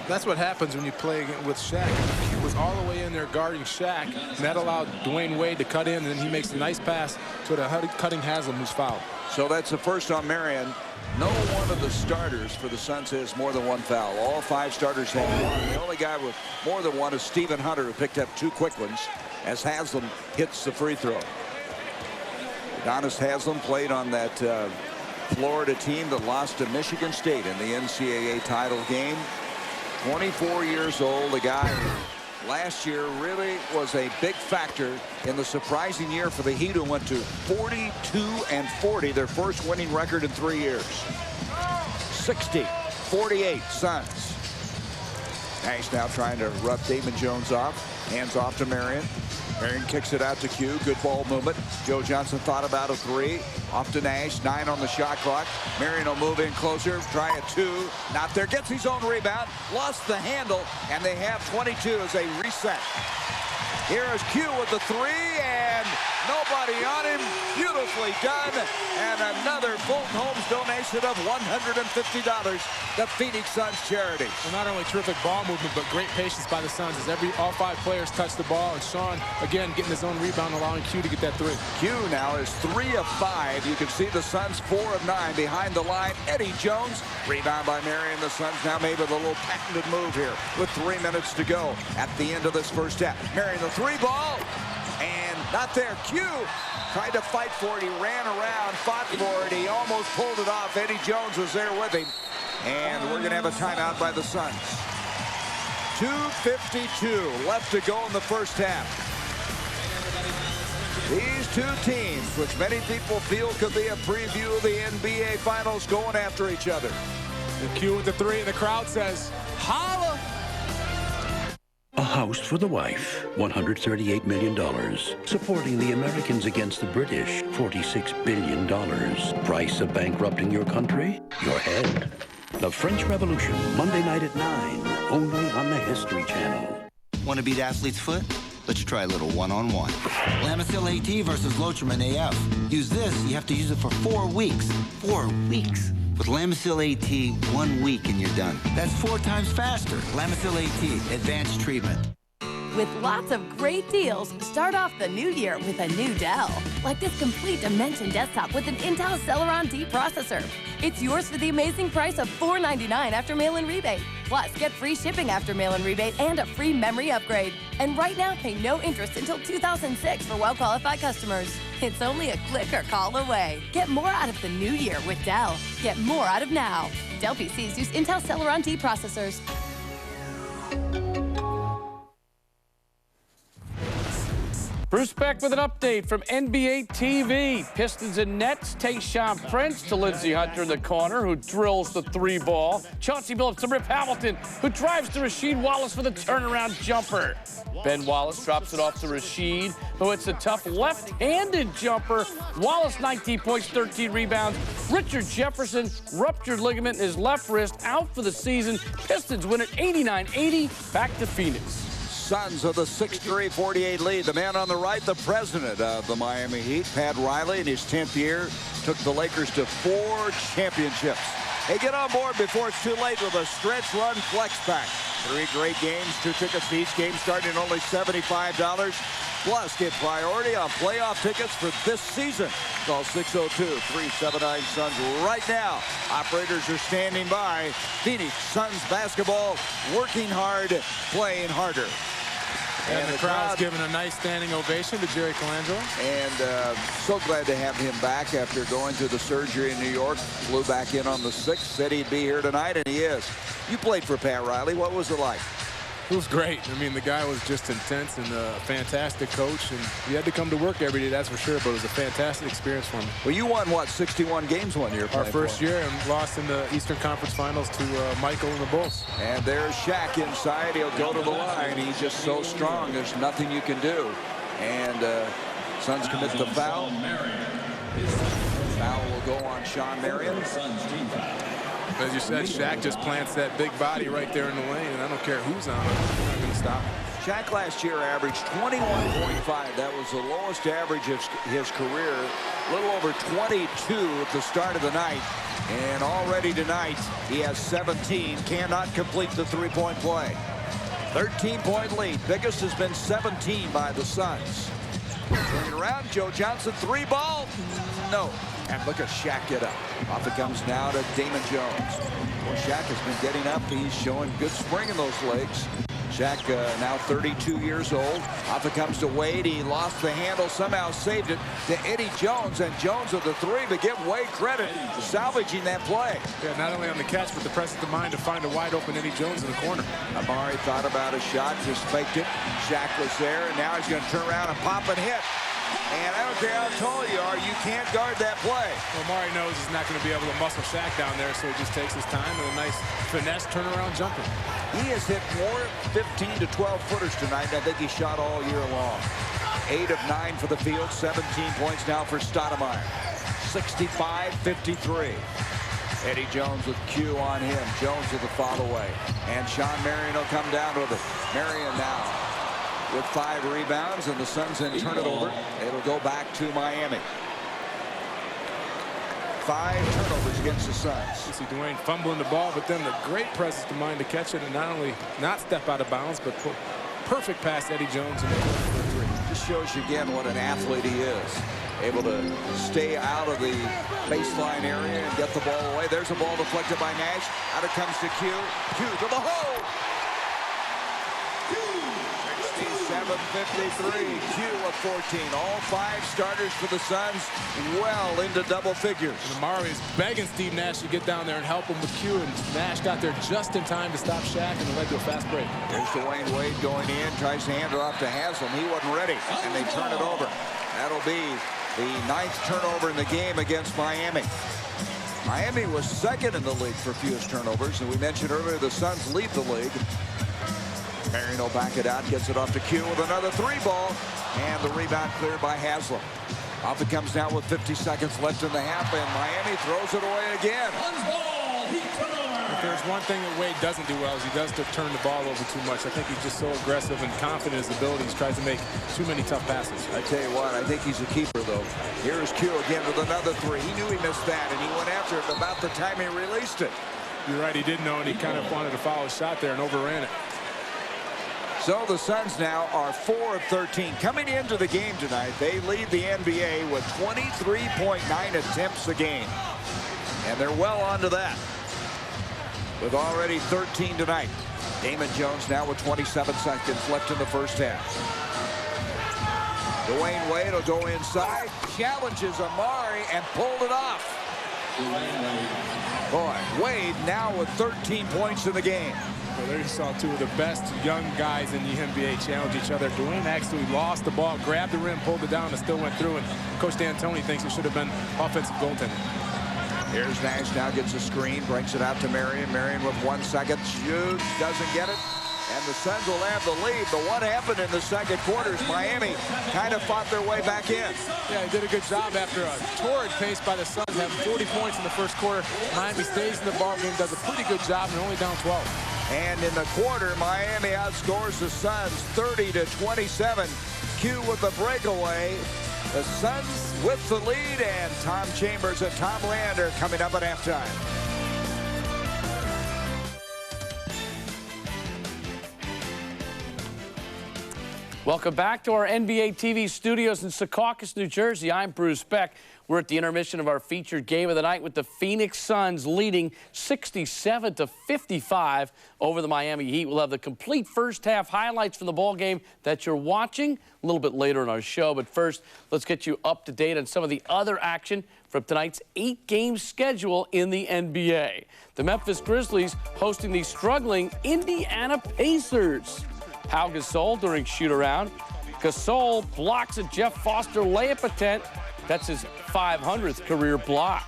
That's what happens when you play with Shaq. He was all the way in there guarding Shaq, and that allowed Dwayne Wade to cut in, and then he makes a nice pass to the cutting Haslam, who's fouled. So that's the first on Marion. No one of the starters for the Suns has more than 1 foul. All 5 starters have 1. The only guy with more than 1 is Stephen Hunter, who picked up 2 quick ones as Haslam hits the free throw. Adonis Haslam played on that Florida team that lost to Michigan State in the NCAA title game. 24 years old, a guy last year really was a big factor in the surprising year for the Heat, who went to 42-40, their first winning record in 3 years. 60-48 Suns. Nash now trying to rub Damon Jones off. Hands off to Marion. Marion kicks it out to Q. Good ball movement. Joe Johnson thought about a 3. Off to Nash. 9 on the shot clock. Marion will move in closer. Try a 2. Not there. Gets his own rebound. Lost the handle. And they have 22 as they reset. Here is Q with the 3. And nobody on him. Beautifully done. And another Fulton Holmes donation of $150 to Phoenix Suns charity. Well, not only terrific ball movement, but great patience by the Suns as all 5 players touch the ball. And Sean, again, getting his own rebound, allowing Q to get that 3. Q now is 3 of 5. You can see the Suns 4 of 9 behind the line. Eddie Jones, rebound by Marion. The Suns now made with a little patented move here with 3 minutes to go at the end of this first half. Marion the 3 ball, and not there. Q tried to fight for it. He ran around, fought for it. He almost pulled it off. Eddie Jones was there with him. And we're going to have a timeout by the Suns. 2:52 left to go in the first half. These 2 teams, which many people feel could be a preview of the NBA Finals, going after each other. The Q with the 3, and the crowd says, holla! A House for the Wife, $138 million. Supporting the Americans against the British, $46 billion. Price of bankrupting your country? Your head. The French Revolution, Monday night at 9, only on the History Channel. Want to beat athlete's foot? Let's try a little one-on-one. Lamisil AT versus Lotrimin AF. Use this, you have to use it for 4 weeks. 4 weeks. With Lamisil AT, 1 week and you're done. That's 4 times faster. Lamisil AT, advanced treatment. With lots of great deals, start off the new year with a new Dell. Like this complete Dimension desktop with an Intel Celeron D processor. It's yours for the amazing price of $499 after mail-in rebate. Plus, get free shipping after mail-in rebate and a free memory upgrade. And right now, pay no interest until 2006 for well-qualified customers. It's only a click or call away. Get more out of the new year with Dell. Get more out of now. Dell PCs use Intel Celeron D processors. Bruce Beck with an update from NBA TV. Pistons and Nets. Tayshaun Prince to Lindsey Hunter in the corner, who drills the 3-ball. Chauncey Billups to Rip Hamilton, who drives to Rasheed Wallace for the turnaround jumper. Ben Wallace drops it off to Rasheed, who hits a tough left-handed jumper. Wallace, 19 points, 13 rebounds. Richard Jefferson, ruptured ligament in his left wrist, out for the season. Pistons win it 89-80, back to Phoenix. Suns of the 6-3-48 lead. The man on the right, the president of the Miami Heat, Pat Riley, in his 10th year, took the Lakers to 4 championships. Hey, get on board before it's too late with a stretch run flex pack. 3 great games, 2 tickets to each game starting at only $75. Plus, get priority on playoff tickets for this season. Call 602-379-SUNS right now. Operators are standing by. Phoenix Suns basketball, working hard, playing harder. And the crowd's giving a nice standing ovation to Jerry Colangelo. And so glad to have him back after going through the surgery in New York. Flew back in on the 6th, said he'd be here tonight, and he is. You played for Pat Riley. What was it like? It was great. I mean, the guy was just intense and a fantastic coach, and he had to come to work every day, that's for sure, but it was a fantastic experience for me. Well, you won, what, 61 games one year? Our first year, and lost in the Eastern Conference Finals to Michael and the Bulls. And there's Shaq inside. He'll go to the line. He's just so strong. There's nothing you can do. And Suns commit the foul. Foul will go on Sean Marion. As you said, Shaq just plants that big body right there in the lane, and I don't care who's on it. He's not going to stop. Shaq last year averaged 21.5. That was the lowest average of his career. A little over 22 at the start of the night. And already tonight, he has 17. Cannot complete the three-point play. 13-point lead. Biggest has been 17 by the Suns. Turning around, Joe Johnson, 3-ball. No. And look at Shaq get up. Off it comes now to Damon Jones. Well, Shaq has been getting up. He's showing good spring in those legs. Shaq now 32 years old. Off it comes to Wade. He lost the handle, somehow saved it to Eddie Jones. And Jones with the 3, but give Wade credit for salvaging that play. Yeah, not only on the catch, but the presence of mind to find a wide open Eddie Jones in the corner. Amari thought about a shot, just faked it. Shaq was there, and now he's going to turn around and pop and hit. And I don't care how tall you are, you can't guard that play. Well, Amari knows he's not going to be able to muscle Shaq down there, so he just takes his time with a nice finesse turnaround jumper. He has hit more 15 to 12 footers tonight than I think he shot all year long. 8 of 9 for the field, 17 points now for Stoudemire. 65-53. Eddie Jones with Q on him. Jones with the foul away. And Sean Marion will come down with it. Marion now with 5 rebounds, and the Suns then turn it over. It'll go back to Miami. 5 turnovers against the Suns. You see Dwayne fumbling the ball, but then the great presence of mind to catch it and not only not step out of bounds, but perfect pass Eddie Jones in the corner for 3. Just shows you again what an athlete he is. Able to stay out of the baseline area and get the ball away. There's a ball deflected by Nash. Out it comes to Q. Q to the hole. 67-53. Q of 14. All 5 starters for the Suns well into double figures. And Amari is begging Steve Nash to get down there and help him with Q, and Nash got there just in time to stop Shaq, and it led to a fast break. There's Dwayne Wade going in, tries to hand it off to Haslam. He wasn't ready, and they turn it over. That'll be the 9th turnover in the game against Miami. Miami was 2nd in the league for fewest turnovers, and we mentioned earlier the Suns lead the league. Marion will back it out, gets it off to Q with another 3-ball, and the rebound cleared by Haslam. Off it comes now with 50 seconds left in the half, and Miami throws it away again. If there's one thing that Wade doesn't do well is he does turn the ball over too much. I think he's just so aggressive and confident in his abilities, tries to make too many tough passes. I tell you what, I think he's a keeper, though. Here's Q again with another 3. He knew he missed that, and he went after it about the time he released it. You're right, he did know, and he kind of wanted to follow his shot there and overran it. So the Suns now are 4 of 13. Coming into the game tonight, they lead the NBA with 23.9 attempts a game. And they're well onto that, with already 13 tonight. Damon Jones now with 27 seconds left in the first half. Dwayne Wade will go inside, challenges Amari, and pulled it off. Boy, Wade now with 13 points in the game. Well, there you saw 2 of the best young guys in the NBA challenge each other. Dwayne actually lost the ball, grabbed the rim, pulled it down, and still went through. And Coach D'Antoni thinks it should have been offensive goaltending. Here's Nash, now gets a screen, brings it out to Marion. Marion with 1 second, shoots, doesn't get it. And the Suns will have the lead. But what happened in the second quarter is Miami kind of fought their way back in. Yeah, he did a good job after a torrid pace by the Suns, having 40 points in the first quarter. Miami stays in the ballgame, does a pretty good job, and only down 12. And in the quarter, Miami outscores the Suns 30-27. Q with the breakaway. The Suns with the lead, and Tom Chambers and Tom Leander coming up at halftime. Welcome back to our NBA TV studios in Secaucus, New Jersey. I'm Bruce Beck. We're at the intermission of our featured game of the night with the Phoenix Suns leading 67-55 over the Miami Heat. We'll have the complete first half highlights from the ball game that you're watching a little bit later in our show. But first, let's get you up to date on some of the other action from tonight's 8-game schedule in the NBA. The Memphis Grizzlies hosting the struggling Indiana Pacers. Pau Gasol during shoot-around. Gasol blocks a Jeff Foster layup attempt. That's his 500th career block.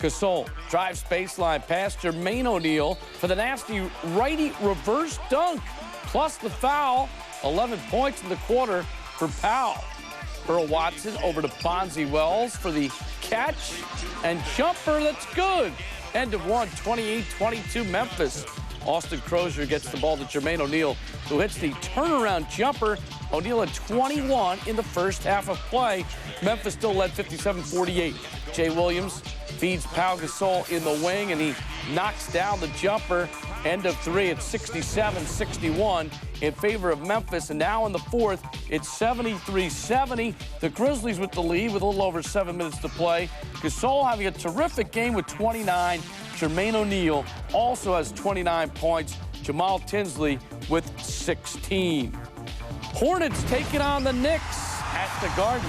Gasol drives baseline past Jermaine O'Neal for the nasty righty reverse dunk. Plus the foul, 11 points in the quarter for Pau. Earl Watson over to Bonzi Wells for the catch and jumper that's good. End of one, 28-22 Memphis. Austin Crozier gets the ball to Jermaine O'Neal, who hits the turnaround jumper. O'Neal had 21 in the first half of play. Memphis still led 57-48. Jay Williams feeds Pau Gasol in the wing, and he knocks down the jumper. End of three at 67-61 in favor of Memphis. And now in the fourth, it's 73-70. The Grizzlies with the lead with a little over 7 minutes to play. Gasol having a terrific game with 29. Jermaine O'Neal also has 29 points. Jamal Tinsley with 16. Hornets taking on the Knicks at the Garden.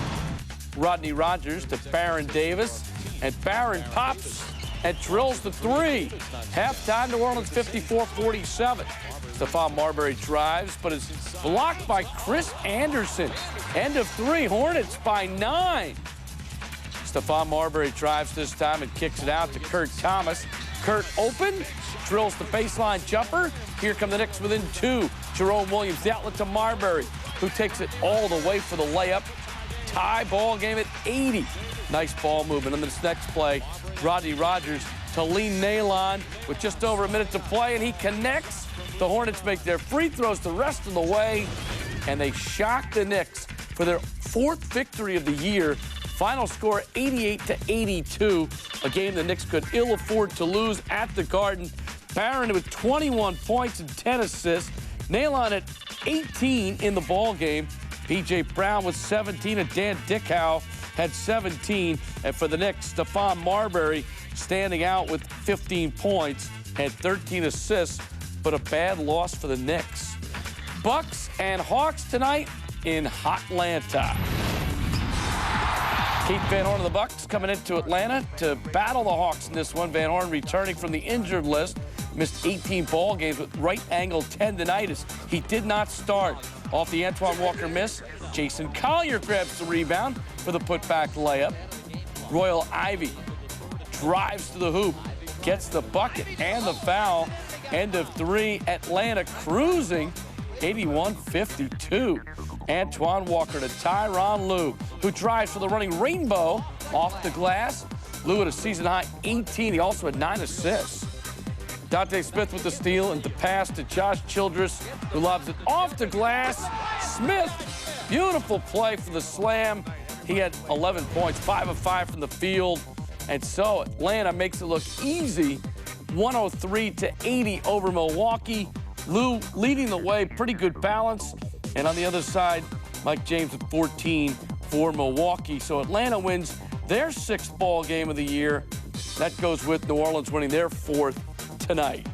Rodney Rogers to Baron Davis, and Baron pops and drills the three. Halftime, New Orleans 54-47. Stephon Marbury drives, but is blocked by Chris Anderson. End of three, Hornets by 9. Stephon Marbury drives this time and kicks it out to Kurt Thomas. Kurt open, drills the baseline jumper. Here come the Knicks within 2. Jerome Williams, the outlet to Marbury, who takes it all the way for the layup. Tie ball game at 80. Nice ball movement. On this next play, Rodney Rogers to Lee Nalon with just over a minute to play, and he connects. The Hornets make their free throws the rest of the way, and they shock the Knicks for their 4th victory of the year. Final score 88-82, a game the Knicks could ill afford to lose at the Garden. Barron with 21 points and 10 assists. Nalon at 18 in the ball game. P.J. Brown with 17, and Dan Dickau had 17. And for the Knicks, Stephon Marbury standing out with 15 points, had 13 assists, but a bad loss for the Knicks. Bucks and Hawks tonight in Hotlanta. Keith Van Horn of the Bucks coming into Atlanta to battle the Hawks in this one. Van Horn returning from the injured list. Missed 18 ball games with right angle tendonitis. He did not start. Off the Antoine Walker miss, Jason Collier grabs the rebound for the putback layup. Royal Ivy drives to the hoop, gets the bucket and the foul. End of three, Atlanta cruising 81-52. Antoine Walker to Tyronn Lue, who drives for the running rainbow off the glass. Lue at a season-high 18. He also had 9 assists. Dante Smith with the steal and the pass to Josh Childress, who lobs it off the glass. Smith, beautiful play for the slam. He had 11 points, 5 of 5 from the field. And so Atlanta makes it look easy, 103-80 over Milwaukee. Lue leading the way, pretty good balance. And on the other side, Mike James with 14 for Milwaukee. So Atlanta wins their 6th ball game of the year. That goes with New Orleans winning their 4th tonight.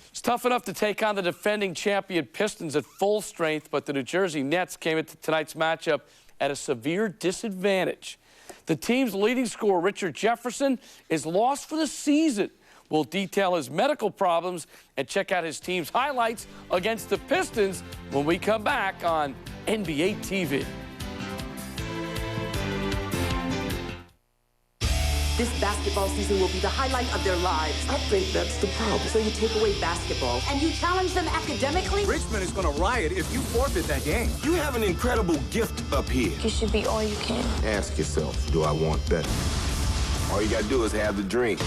It's tough enough to take on the defending champion Pistons at full strength, but the New Jersey Nets came into tonight's matchup at a severe disadvantage. The team's leading scorer, Richard Jefferson, is lost for the season. We'll detail his medical problems and check out his team's highlights against the Pistons when we come back on NBA TV. This basketball season will be the highlight of their lives. I think that's the problem. So you take away basketball and you challenge them academically? Richmond is going to riot if you forfeit that game. You have an incredible gift up here. You should be all you can. Ask yourself, do I want better? All you got to do is have the drink.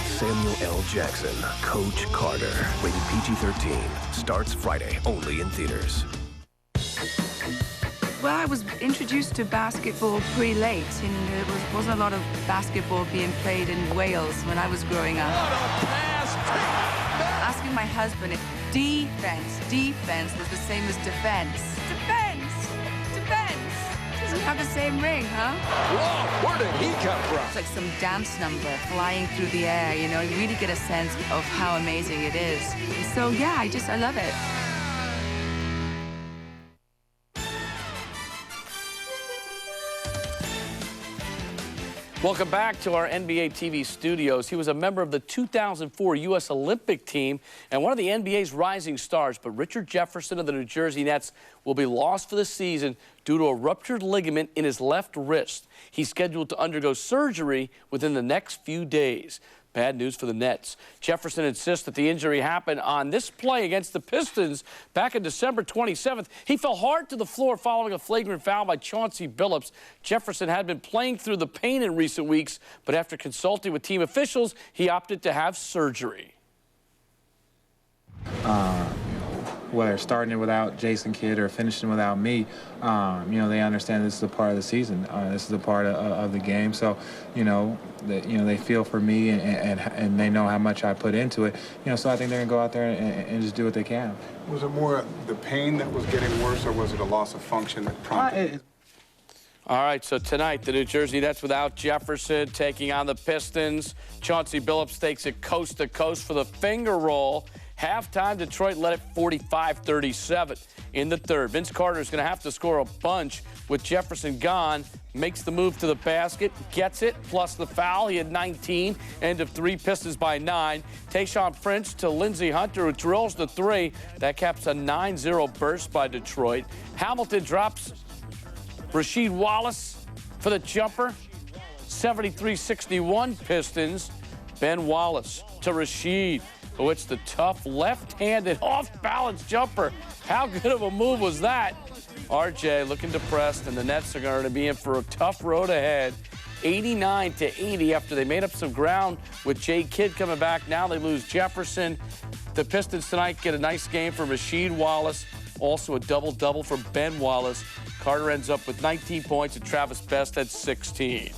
Samuel L. Jackson, Coach Carter. Rated PG-13. Starts Friday, only in theaters. Well, I was introduced to basketball pretty late, and there wasn't a lot of basketball being played in Wales when I was growing up. Asking my husband if defense was the same as defense. Defense doesn't have the same ring, huh? Whoa, where did he come from? It's like some dance number flying through the air, you know, you really get a sense of how amazing it is. So yeah, I love it. Welcome back to our NBA TV studios. He was a member of the 2004 U.S. Olympic team and one of the NBA's rising stars. But Richard Jefferson of the New Jersey Nets will be lost for the season due to a ruptured ligament in his left wrist. He's scheduled to undergo surgery within the next few days. Bad news for the Nets. Jefferson insists that the injury happened on this play against the Pistons back on December 27th. He fell hard to the floor following a flagrant foul by Chauncey Billups. Jefferson had been playing through the pain in recent weeks, but after consulting with team officials, he opted to have surgery. Whether starting it without Jason Kidd or finishing without me, they understand this is a part of the season. This is a part of the game. So, they feel for me and they know how much I put into it. So I think they're gonna go out there and just do what they can. Was it more the pain that was getting worse, or was it a loss of function that prompted? All right, so tonight, the New Jersey Nets without Jefferson taking on the Pistons. Chauncey Billups takes it coast to coast for the finger roll. Halftime, Detroit led it 45-37 in the third. Vince Carter is going to have to score a bunch with Jefferson gone. Makes the move to the basket, gets it, plus the foul. He had 19, end of three, Pistons by 9. Tayshaun Prince to Lindsey Hunter, who drills the three. That caps a 9-0 burst by Detroit. Hamilton drops Rasheed Wallace for the jumper. 73-61 Pistons. Ben Wallace to Rasheed. Oh, it's the tough left-handed off-balance jumper. How good of a move was that? RJ looking depressed, and the Nets are going to be in for a tough road ahead. 89-80 after they made up some ground with Jay Kidd coming back. Now they lose Jefferson. The Pistons tonight get a nice game from Rasheed Wallace. Also a double-double for Ben Wallace. Carter ends up with 19 points, and Travis Best had 16.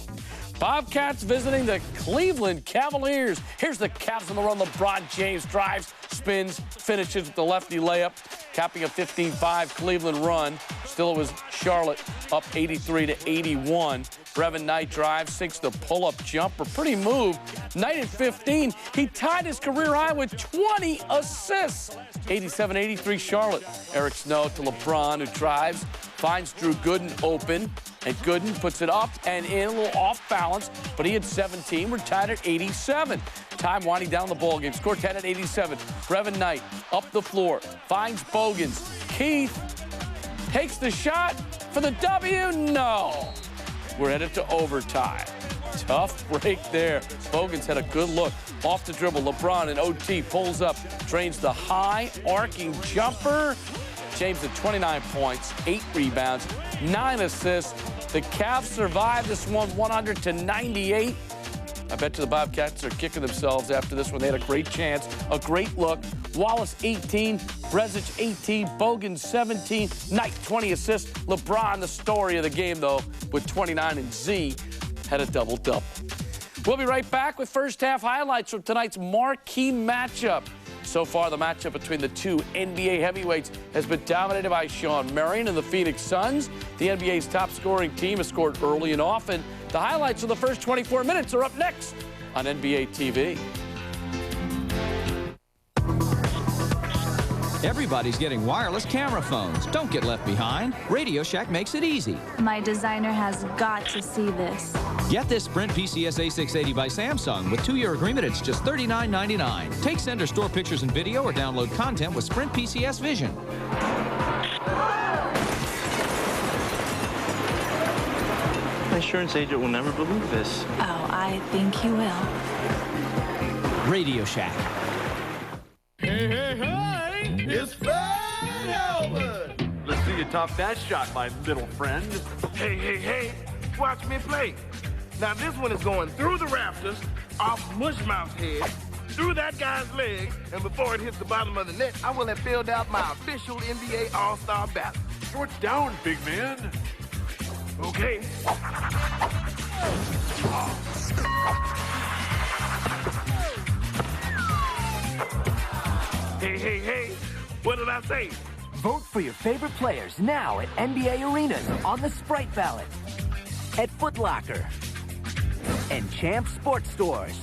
Bobcats visiting the Cleveland Cavaliers. Here's the Cavs on the run. LeBron James drives, spins, finishes with the lefty layup, capping a 15-5 Cleveland run. Still, it was Charlotte up 83-81. Brevin Knight drives, sinks the pull-up jumper. Pretty move. Knight at 15. He tied his career high with 20 assists. 87-83 Charlotte. Eric Snow to LeBron, who drives, finds Drew Gooden open, and Gooden puts it up and in, a little off balance, but he had 17. We're tied at 87. Time winding down the ball game. Score 10 at 87. Brevin Knight up the floor, finds Bogans. Keith takes the shot for the W. No. We're headed to overtime. Tough break there. Bogans had a good look. Off the dribble, LeBron and OT pulls up, drains the high arcing jumper. James at 29 points, 8 rebounds, 9 assists. The Cavs survived this one 100-98. I bet you the Bobcats are kicking themselves after this one. They had a great chance, a great look. Wallace 18, Brezic 18, Bogan 17, Knight 20 assists. LeBron, the story of the game though, with 29, and Z had a double-double. We'll be right back with first half highlights from tonight's marquee matchup. So far, the matchup between the two NBA heavyweights has been dominated by Shawn Marion and the Phoenix Suns. The NBA's top-scoring team has scored early and often. The highlights of the first 24 minutes are up next on NBA TV. Everybody's getting wireless camera phones. Don't get left behind. Radio Shack makes it easy. My designer has got to see this. Get this Sprint PCS A680 by Samsung. With 2-year agreement, it's just $39.99. Take, send, or store pictures and video or download content with Sprint PCS Vision. My insurance agent will never believe this. Oh, I think he will. Radio Shack. Hey, hey, hey! It's Fat Albert! Let's see you top that shot, my little friend. Hey, hey, hey! Watch me play. Now this one is going through the rafters, off Mushmouth's head, through that guy's leg, and before it hits the bottom of the net, I will have filled out my official NBA All-Star ballot. Shorts down, big man. Okay. Hey. What did I say? Vote for your favorite players now at NBA Arenas on the Sprite ballot, at Foot Locker, and Champ Sports Stores,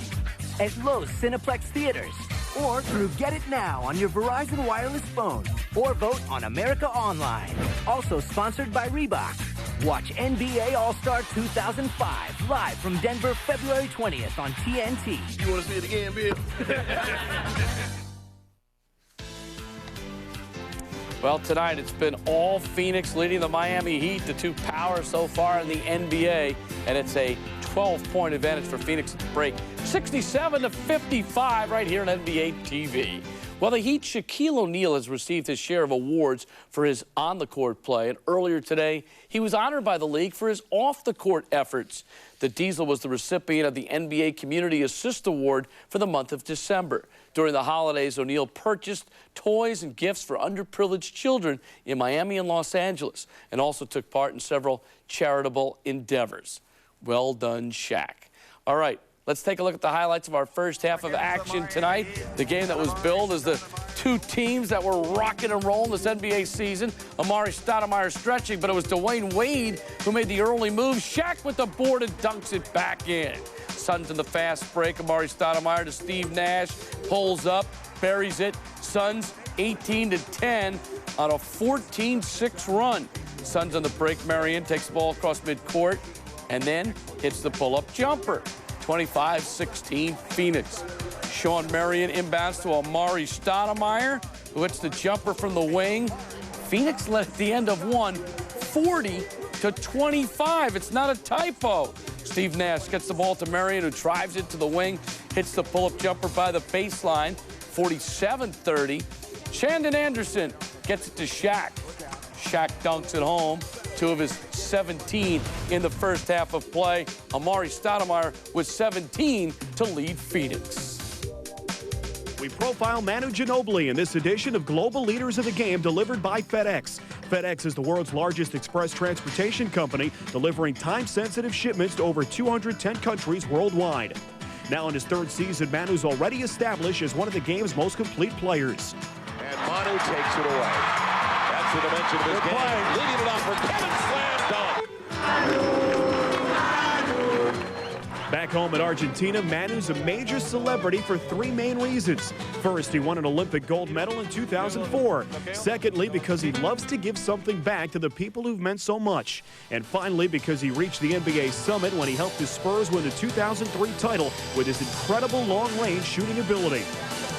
at Lowe's Cineplex Theaters, or through Get It Now on your Verizon wireless phone, or vote on America Online. Also sponsored by Reebok. Watch NBA All-Star 2005 live from Denver, February 20th on TNT. You want to see it again, Bill? Well, tonight it's been all Phoenix leading the Miami Heat, the two powers so far in the NBA, and it's a 12-point advantage for Phoenix at the break. 67-55 right here on NBA TV. Well, the Heat, Shaquille O'Neal has received his share of awards for his on-the-court play, and earlier today, he was honored by the league for his off-the-court efforts. The Diesel was the recipient of the NBA Community Assist Award for the month of December. During the holidays, O'Neal purchased toys and gifts for underprivileged children in Miami and Los Angeles, and also took part in several charitable endeavors. Well done, Shaq. All right. Let's take a look at the highlights of our first half of action tonight. The game that was billed as the two teams that were rocking and rolling this NBA season. Amari Stoudemire stretching, but it was Dwayne Wade who made the early move. Shaq with the board and dunks it back in. Suns in the fast break. Amari Stoudemire to Steve Nash. Pulls up, buries it. Suns 18-10 on a 14-6 run. Suns on the break. Marion takes the ball across midcourt and then hits the pull-up jumper. 25-16 Phoenix. Sean Marion inbounds to Amari Stoudemire, who hits the jumper from the wing. Phoenix led at the end of one, 40-25. It's not a typo. Steve Nash gets the ball to Marion, who drives it to the wing, hits the pull-up jumper by the baseline, 47-30. Shandon Anderson gets it to Shaq. Shaq dunks it home. 2 of his 17 in the first half of play. Amari Stoudemire with 17 to lead Phoenix. We profile Manu Ginobili in this edition of Global Leaders of the Game, delivered by FedEx. FedEx is the world's largest express transportation company, delivering time-sensitive shipments to over 210 countries worldwide. Now in his 3rd season, Manu's already established as one of the game's most complete players. And Manu takes it away. That's the dimension of his game. Leading it off for Kevin Slam dunk. Back home at Argentina, Manu's a major celebrity for 3 main reasons. First, he won an Olympic gold medal in 2004. Secondly, because he loves to give something back to the people who've meant so much. And finally, because he reached the NBA Summit when he helped his Spurs win the 2003 title with his incredible long-range shooting ability.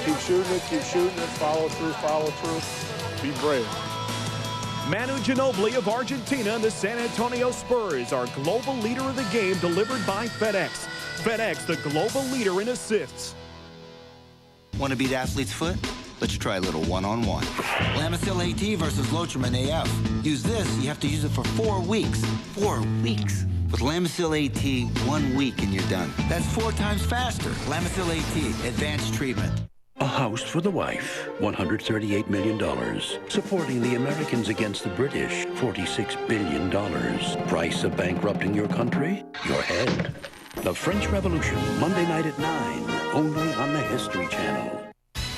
Keep shooting it, follow through, be brave. Manu Ginobili of Argentina and the San Antonio Spurs, our global leader of the game, delivered by FedEx. FedEx, the global leader in assists. Want to beat athlete's foot? Let's try a little one-on-one. Lamisil AT versus Lotrimin AF. Use this, you have to use it for 4 weeks. 4 weeks. With Lamisil AT, 1 week and you're done. That's 4 times faster. Lamisil AT, advanced treatment. A House for the Wife, $138 million. Supporting the Americans against the British, $46 billion. Price of bankrupting your country? Your head. The French Revolution, Monday night at 9, only on the History Channel.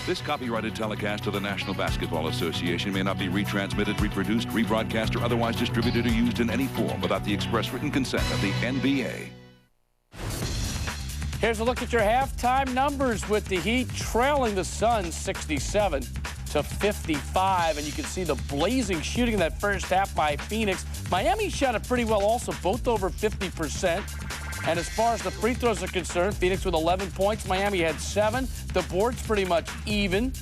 This copyrighted telecast of the National Basketball Association may not be retransmitted, reproduced, rebroadcast, or otherwise distributed or used in any form without the express written consent of the NBA. Here's a look at your halftime numbers with the Heat trailing the Suns 67-55. And you can see the blazing shooting in that first half by Phoenix. Miami shot it pretty well also, both over 50%. And as far as the free throws are concerned, Phoenix with 11 points. Miami had 7. The board's pretty much even.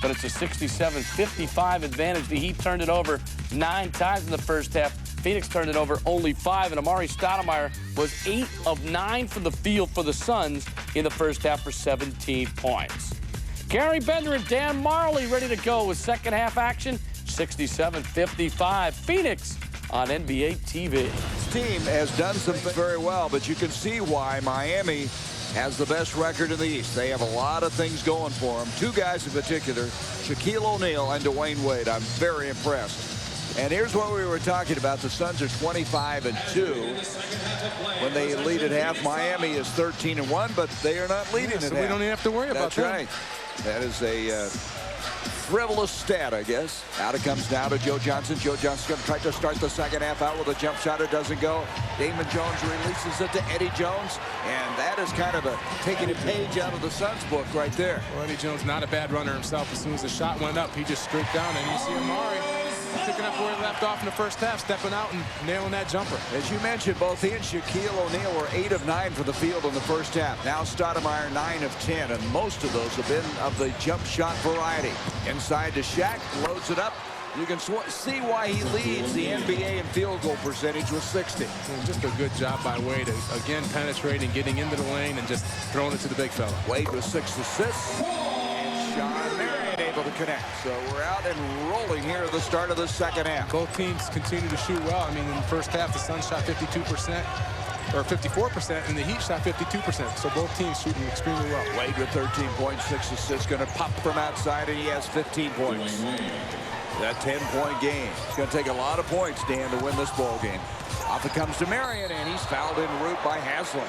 But it's a 67-55 advantage. The Heat turned it over 9 times in the first half. Phoenix turned it over only 5, and Amari Stoudemire was 8 of 9 from the field for the Suns in the first half for 17 points. Gary Bender and Dan Marley ready to go with second half action, 67-55. Phoenix on NBA TV. This team has done some very well, but you can see why Miami has the best record in the East. They have a lot of things going for them. 2 guys in particular, Shaquille O'Neal and Dwayne Wade. I'm very impressed. And here's what we were talking about. The Suns are 25-2 when they lead at half. Miami is 13-1, but they are not leading at half. So we don't even have to worry about that. That's right. That is a frivolous stat, I guess. Out it comes now to Joe Johnson. Joe Johnson's going to try to start the second half out with a jump shot. It doesn't go. Damon Jones releases it to Eddie Jones, and that is kind of taking a page out of the Suns book right there. Well, Eddie Jones, not a bad runner himself. As soon as the shot went up, he just streaked down, and you see Amari picking up where he left off in the first half, stepping out and nailing that jumper. As you mentioned, both he and Shaquille O'Neal were 8 of 9 for the field in the first half. Now Stoudemire 9 of 10, and most of those have been of the jump shot variety. Inside to Shaq, loads it up. You can see why he leads the NBA in field goal percentage with 60. And just a good job by Wade, again penetrating, getting into the lane, and just throwing it to the big fella. Wade with 6 assists, and Shawn Marion able to connect. So we're out and rolling here at the start of the second half. Both teams continue to shoot well. I mean, in the first half, the Suns shot 52%. Or 54%, and the Heat shot 52%. So both teams shooting extremely well. Wade with 13 points, 6 assists, going to pop from outside, and he has 15 points. That 10-point game. It's going to take a lot of points, Dan, to win this ball game. Off it comes to Marion, and he's fouled en route by Haslem.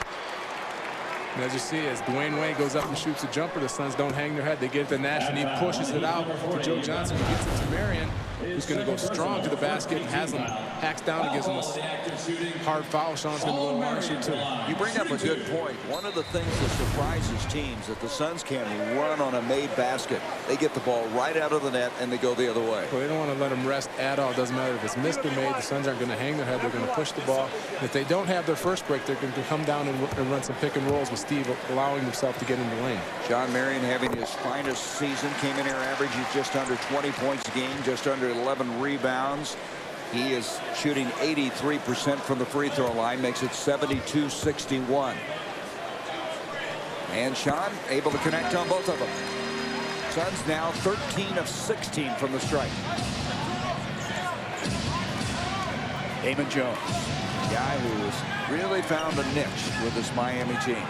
And as you see, as Dwayne Wade goes up and shoots a jumper, the Suns don't hang their head. They get it to Nash, and he pushes it out to Joe Johnson, who gets it to Marion, who's going to go strong to the basket, and Haslem hacks down and gives him a hard foul. Sean's going to go along and shoot too. You bring up a good point. One of the things that surprises teams that the Suns can run on a made basket. They get the ball right out of the net, and they go the other way. Well, they don't want to let them rest at all. It doesn't matter if it's missed or made. The Suns aren't going to hang their head. They're going to push the ball. And if they don't have their first break, they're going to come down and run some pick and rolls with Steve, allowing himself to get in the lane. Shawn Marion having his finest season. Came in here averaging just under 20 points a game, just under 11 rebounds. He is shooting 83% from the free throw line, makes it 72-61. And Shawn able to connect on both of them. Suns now 13 of 16 from the stripe. Damon Jones, a guy who has really found a niche with this Miami team.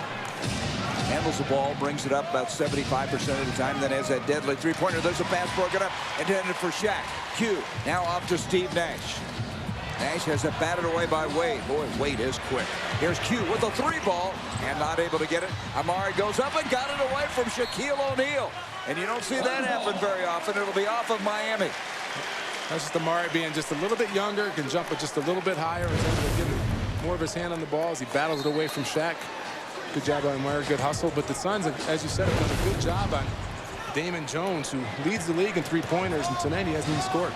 Handles the ball, brings it up about 75% of the time, then has that deadly three-pointer. There's a pass broken up, intended for Shaq. Q now off to Steve Nash. Nash has it batted away by Wade. Boy, Wade is quick. Here's Q with a three ball and not able to get it. Amari goes up and got it away from Shaquille O'Neal. And you don't see that happen very often. It'll be off of Miami. That's just Amari being just a little bit younger, can jump it just a little bit higher, and able to give more of his hand on the ball as he battles it away from Shaq. Good job by Amari, good hustle. But the Suns, as you said, have done a good job on Damon Jones, who leads the league in three-pointers, and tonight he hasn't even scored.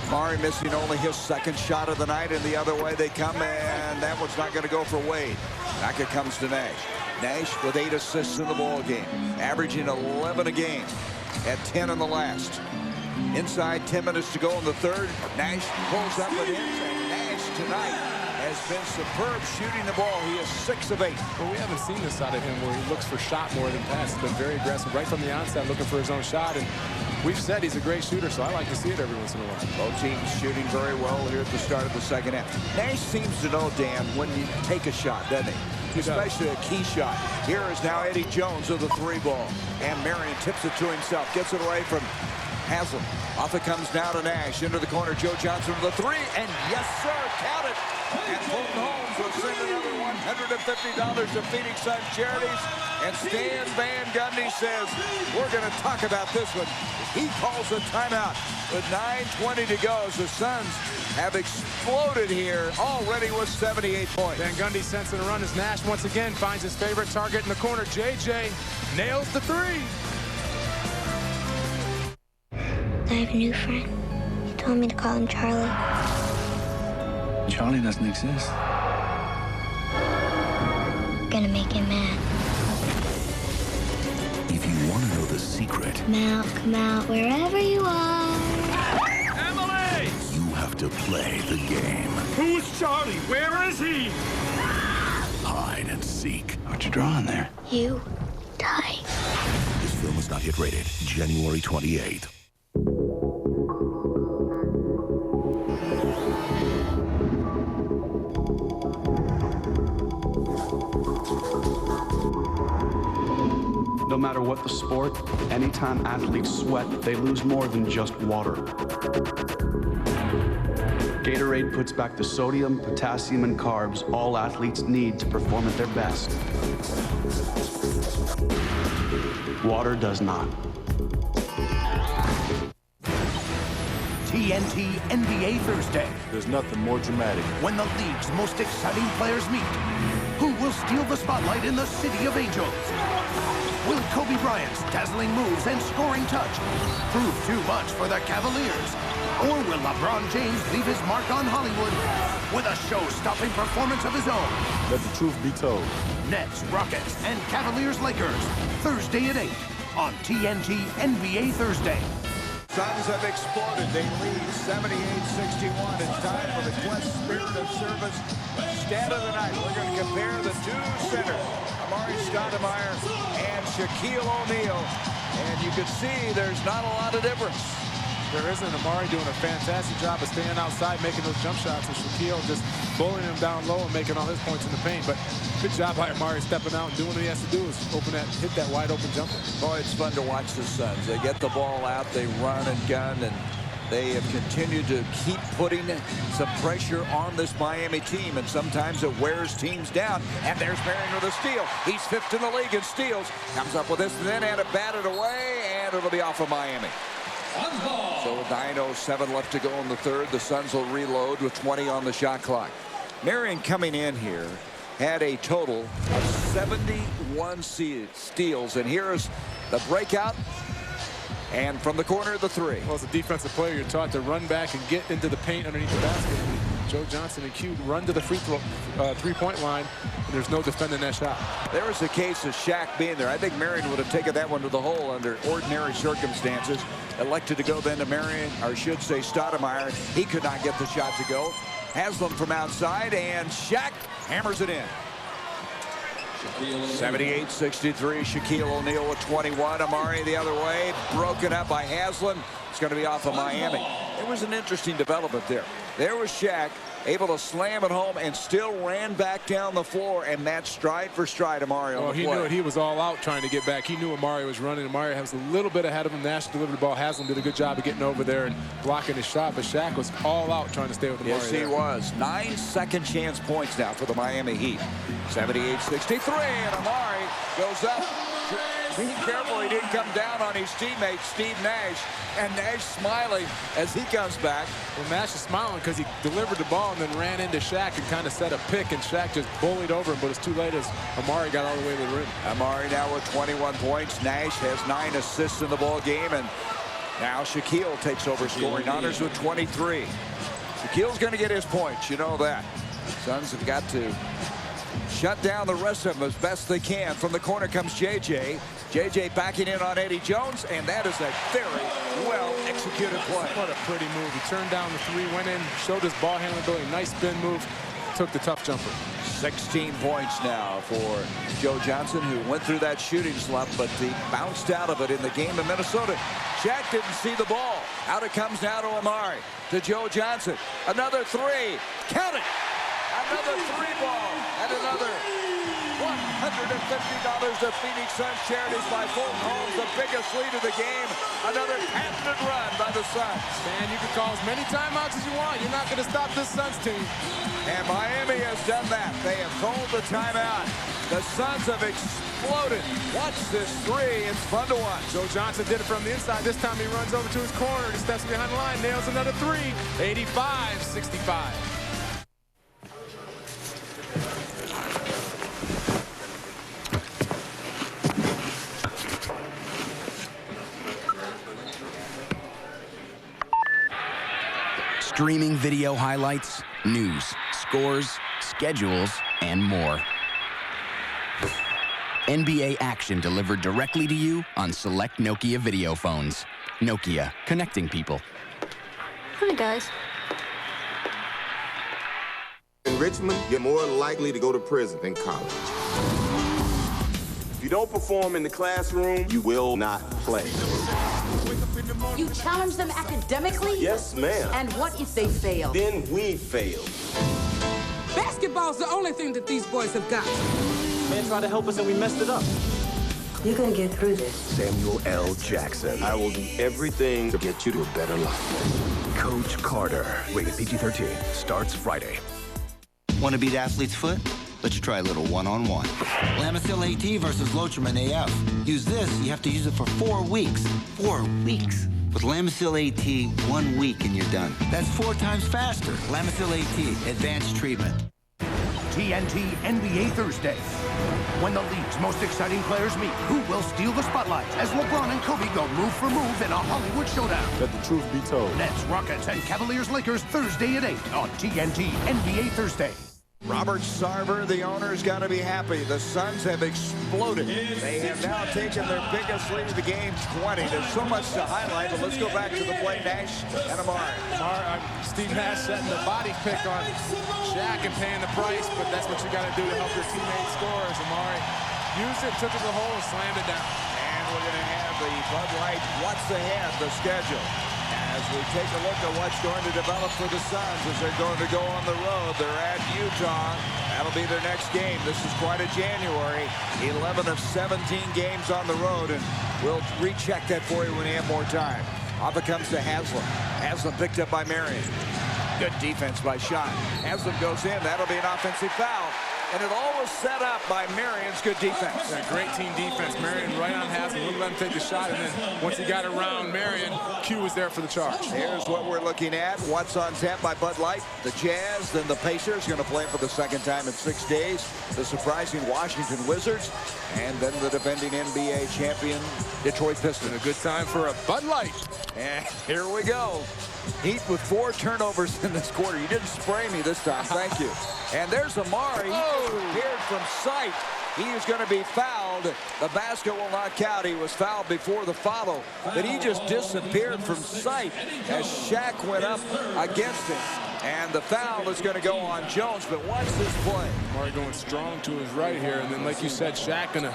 Amari missing only his second shot of the night, and the other way they come, and that one's not going to go for Wade. Back it comes to Nash. Nash with 8 assists in the ball game, averaging 11 a game at 10 in the last. Inside 10 minutes to go in the third. Nash pulls up and hits, and Nash tonight has been superb shooting the ball. He is 6 of 8. Well, we haven't seen this out of him where he looks for shot more than pass. He's been very aggressive right from the onset, looking for his own shot. And we've said he's a great shooter, so I like to see it every once in a while. Both teams shooting very well here at the start of the second half. Nash seems to know, Dan, when you take a shot, doesn't he? Especially a key shot. Here is now Eddie Jones of the three ball. And Marion tips it to himself, gets it away from Haslem. Off it comes now to Nash. Into the corner, Joe Johnson with the three. And yes, sir, count it. And Fulton Holmes will send another $150 to Phoenix Suns Charities. And Stan Van Gundy says, we're going to talk about this one. He calls a timeout with 9:20 to go as the Suns have exploded here already with 78 points. Van Gundy sensing a run as Nash once again finds his favorite target in the corner. JJ nails the three. I have a new friend. He told me to call him Charlie. Charlie doesn't exist. Gonna make him mad. If you want to know the secret, Come out, wherever you are. Emily! you have to play the game. Who's Charlie? Where is he? Hide and seek. What you drawing there? You die. This film is not yet rated. January 28th. No matter what the sport, anytime athletes sweat, they lose more than just water. Gatorade puts back the sodium, potassium, and carbs all athletes need to perform at their best. Water does not. TNT NBA Thursday. There's nothing more dramatic. When the league's most exciting players meet, who will steal the spotlight in the City of Angels? Will Kobe Bryant's dazzling moves and scoring touch prove too much for the Cavaliers? Or will LeBron James leave his mark on Hollywood with a show-stopping performance of his own? Let the truth be told. Nets, Rockets, and Cavaliers-Lakers, Thursday at 8 on TNT NBA Thursday. Suns have exploded. They lead 78-61. It's time for the Quest Spirit of Service Stat of the Night. We're going to compare the two centers, Amari Stoudemire and Shaquille O'Neal. And you can see there's not a lot of difference. There isn't. Amari doing a fantastic job of staying outside, making those jump shots, and Shaquille just bullying him down low and making all his points in the paint. But good job by Amari stepping out and doing what he has to do is hit that wide open jumper. Boy, it's fun to watch the Suns. They get the ball out, they run and gun, and they have continued to keep putting some pressure on this Miami team, and sometimes it wears teams down. And there's Marion with a steal. He's fifth in the league in steals. Comes up with this and then had it batted away, and it'll be off of Miami. So 9:07 left to go in the third. The Suns will reload with 20 on the shot clock. Marion coming in here had a total of 71 steals, and here's the breakout. And from the corner, the three. Well, as a defensive player, you're taught to run back and get into the paint underneath the basket. Joe Johnson and Q run to the three-point line, and there's no defending that shot. There was a case of Shaq being there. I think Marion would have taken that one to the hole under ordinary circumstances. Elected to go then to Marion, or should say Stoudemire. He could not get the shot to go. Haslam from outside, and Shaq hammers it in. 78-63. Shaquille O'Neal with 21. Amari the other way. Broken up by Haslam. It's going to be off of Miami. There was an interesting development there. There was Shaq able to slam it home and still ran back down the floor and matched stride for stride Amari on the play. He knew it. He was all out trying to get back. He knew Amari was running. Amari was a little bit ahead of him. Nash delivered the ball. Haslam did a good job of getting over there and blocking his shot, but Shaq was all out trying to stay with Amari. Yes, he was. 9 second chance points now for the Miami Heat. 78-63, and Amari goes up. Be careful he didn't come down on his teammate, Steve Nash. And Nash smiling as he comes back. Well, Nash is smiling because he delivered the ball and then ran into Shaq and kind of set a pick, and Shaq just bullied over him, but it's too late as Amari got all the way to the rim. Amari now with 21 points. Nash has 9 assists in the ball game, and now Shaquille takes over scoring honors with 23. Shaquille's going to get his points, you know that. Suns have got to shut down the rest of them as best they can. From the corner comes JJ. JJ backing in on Eddie Jones, and that is a very well-executed play. What a pretty move. He turned down the three, went in, showed his ball handling ability. Nice spin move, took the tough jumper. 16 points now for Joe Johnson, who went through that shooting slump, but he bounced out of it in the game in Minnesota. Shaq didn't see the ball. Out it comes now to Amari, to Joe Johnson. Another three. Count it. Another three ball, and another $150 to Phoenix Suns Charities by Fulton Homes, the biggest lead of the game. Another patented run by the Suns. Man, you can call as many timeouts as you want. You're not going to stop this Suns team. And Miami has done that. They have called the timeout. The Suns have exploded. Watch this three. It's fun to watch. Joe Johnson did it from the inside. This time he runs over to his corner. He steps behind the line, nails another three. 85-65. Streaming video highlights, news, scores, schedules, and more. NBA action delivered directly to you on select Nokia video phones. Nokia, connecting people. Hi, guys. In Richmond, you're more likely to go to prison than college. If you don't perform in the classroom, you will not play. You challenge them academically? Yes, ma'am. And what if they fail? Then we fail. Basketball's the only thing that these boys have got. Man tried to help us and we messed it up. You're gonna get through this. Samuel L. Jackson. I will do everything to get you to a better life. Coach Carter. Rated PG-13. Starts Friday. Want to beat athlete's foot? Let's try a little one-on-one. Lamisil AT versus Lotrimin AF. Use this, you have to use it for 4 weeks. 4 weeks. With Lamisil AT, 1 week and you're done. That's 4 times faster. Lamisil AT, advanced treatment. TNT NBA Thursday. When the league's most exciting players meet, who will steal the spotlight as LeBron and Kobe go move for move in a Hollywood showdown? Let the truth be told. Nets, Rockets, and Cavaliers-Lakers Thursday at 8 on TNT NBA Thursday. Robert Sarver, the owner's got to be happy. The Suns have exploded. They have now taken their biggest lead of the game, 20. There's so much to highlight, but let's go back to the play. Nash and Amari. Steve Nash setting the body pick on Shaq and paying the price, but that's what you got to do to help your teammates score. As Amari used it, took it to the hole, and slammed it down. And we're going to have the Bud Light What's Ahead, the schedule. As we take a look at what's going to develop for the Suns as they're going to go on the road. They're at Utah. That'll be their next game. This is quite a January. 11 of 17 games on the road, and we'll recheck that for you when we have more time. Off it comes to Haslam. Haslam picked up by Marion. Good defense by Shot. Haslam goes in. That'll be an offensive foul. And it all was set up by Marion's good defense. Yeah, great team defense. Marion right on Haslam. Wouldn't let him take the shot. And then once he got around Marion, Q was there for the charge. Here's what we're looking at. What's on tap by Bud Light. The Jazz, then the Pacers, going to play for the second time in 6 days. The surprising Washington Wizards. And then the defending NBA champion, Detroit Pistons. A good time for a Bud Light. And here we go. Heat with 4 turnovers in this quarter. You didn't spray me this time. Thank you. And there's Amari. He disappeared from sight. He is going to be fouled. The basket will not count. He was fouled before the follow. But he just disappeared from sight as Shaq went up against him. And the foul is going to go on Jones. But watch this play. Amari going strong to his right here. And then, like you said, Shaq going to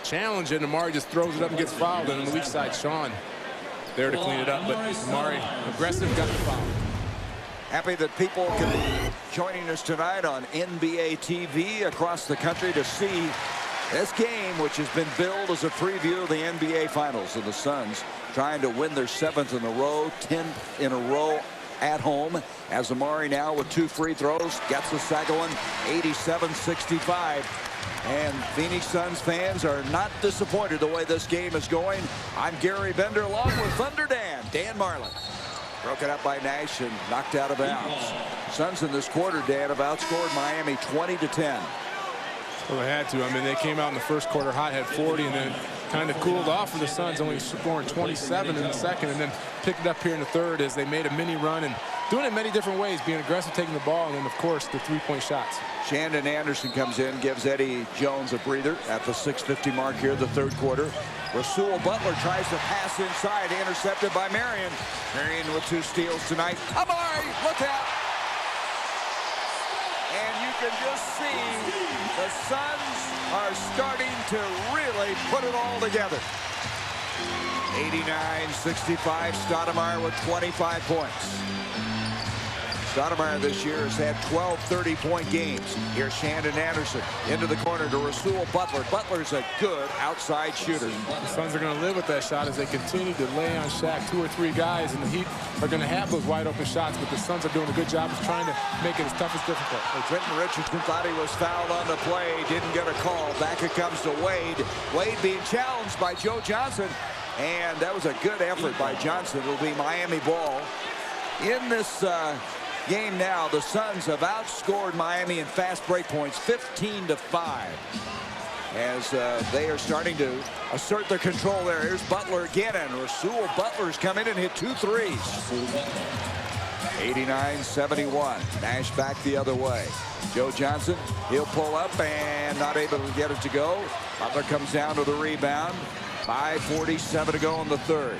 challenge it. And Amari just throws it up and gets fouled. And on the weak side, Sean there to clean it up, but Amari aggressive, got the foul. Happy that people can be joining us tonight on NBA TV across the country to see this game, which has been billed as a preview of the NBA Finals. And the Suns trying to win their 7th in a row, 10th in a row at home. As Amari now with 2 free throws, gets the second one, 87-65. And Phoenix Suns fans are not disappointed the way this game is going. I'm Gary Bender along with Thunder Dan Marlin. Broken up by Nash and knocked out of bounds. Suns in this quarter, Dan, have outscored Miami 20-10. Well, they had to. I mean, they came out in the first quarter hot, had 40, and then kind of cooled off for the Suns, only scoring 27 in the second, and then picked it up here in the third as they made a mini run and doing it many different ways, being aggressive, taking the ball, and then, of course, the three-point shots. Shandon Anderson comes in, gives Eddie Jones a breather at the 6:50 mark here, the third quarter. Rasul Butler tries to pass inside, intercepted by Marion. Marion with 2 steals tonight. Amari, look out! And you can just see the Suns are starting to really put it all together. 89-65, Stoudemire with 25 points. Stoudemire this year has had 12 30-point games. Here's Shandon Anderson into the corner to Rasul Butler. Butler's a good outside shooter. The Suns are going to live with that shot as they continue to lay on Shaq 2 or 3 guys, and the Heat are going to have those wide open shots, but the Suns are doing a good job of trying to make it as tough as difficult. Well, Trenton Richardson thought he was fouled on the play, didn't get a call. Back it comes to Wade. Wade being challenged by Joe Johnson, and that was a good effort by Johnson. It'll be Miami ball. In this game now, the Suns have outscored Miami in fast break points 15-5 as they are starting to assert their control there. Here's Butler again, and Rasul Butler's come in and hit 2 threes. 89-71. Nash back the other way. Joe Johnson, he'll pull up and not able to get it to go. Butler comes down to the rebound. 5:47 to go in the third.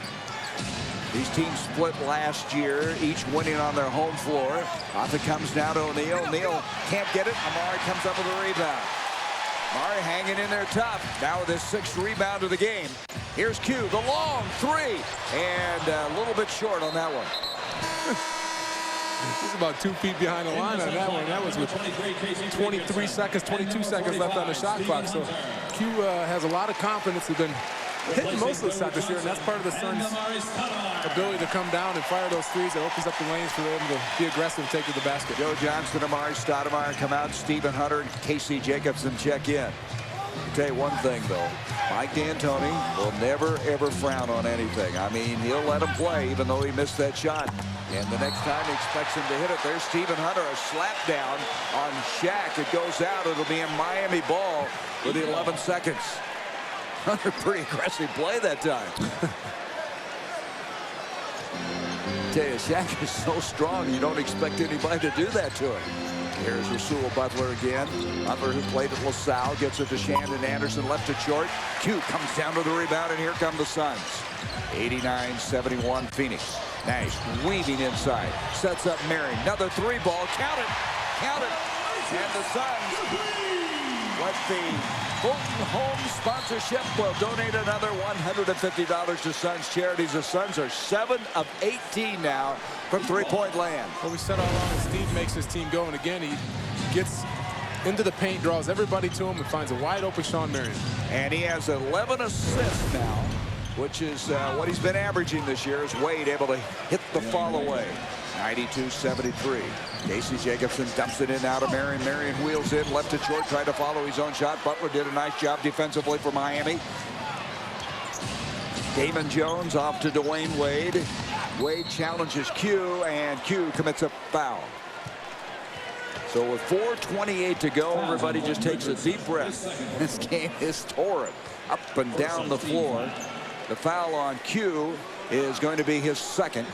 These teams split last year, each winning on their home floor. Off it comes now to O'Neal. O'Neal can't get it. Amari comes up with a rebound. Amari hanging in there tough. Now with his 6th rebound of the game. Here's Q, the long 3. And a little bit short on that one. He's about 2 feet behind the line on that one. That was with 23 seconds, 22 seconds left on the shot clock. So Q has a lot of confidence. They've been hitting most of the shot this year, and that's part of the Suns' ability to come down and fire those threes. That opens up the lanes for them to be aggressive and take to the basket. Joe Johnston, Amari Stoudemire come out. Stephen Hunter and Casey Jacobsen check in. I'll tell you one thing, though. Mike D'Antoni will never, ever frown on anything. I mean, he'll let him play, even though he missed that shot. And the next time he expects him to hit it, there's Stephen Hunter, a slap down on Shaq. It goes out. It'll be a Miami ball with 11 seconds. Hunter, pretty aggressive play that time. Tell you, Shaq is so strong, you don't expect anybody to do that to him. Here's Rasul Butler again. Butler, who played at LaSalle, gets it to Shandon Anderson, left to short. Q comes down to the rebound, and here come the Suns. 89-71 Phoenix. Nash weaving inside. Sets up Marion. Another three ball. Count it. Count it. And the Suns, with the Fulton Home sponsorship, will donate another $150 to Suns charities. The Suns are 7 of 18 now from three-point land. Well, we said all along that Steve makes his team go, and again, he gets into the paint, draws everybody to him, and finds a wide-open Shawn Marion. And he has 11 assists now, which is what he's been averaging this year. Is Wade able to hit the fall away? 92-73. Casey Jacobsen dumps it in out of Marion. Marion wheels in, left to short, tried to follow his own shot. Butler did a nice job defensively for Miami. Damon Jones off to Dwayne Wade. Wade challenges Q, and Q commits a foul. So with 4:28 to go, everybody just takes a deep breath. This game is torrid up and down the floor. The foul on Q is going to be his second.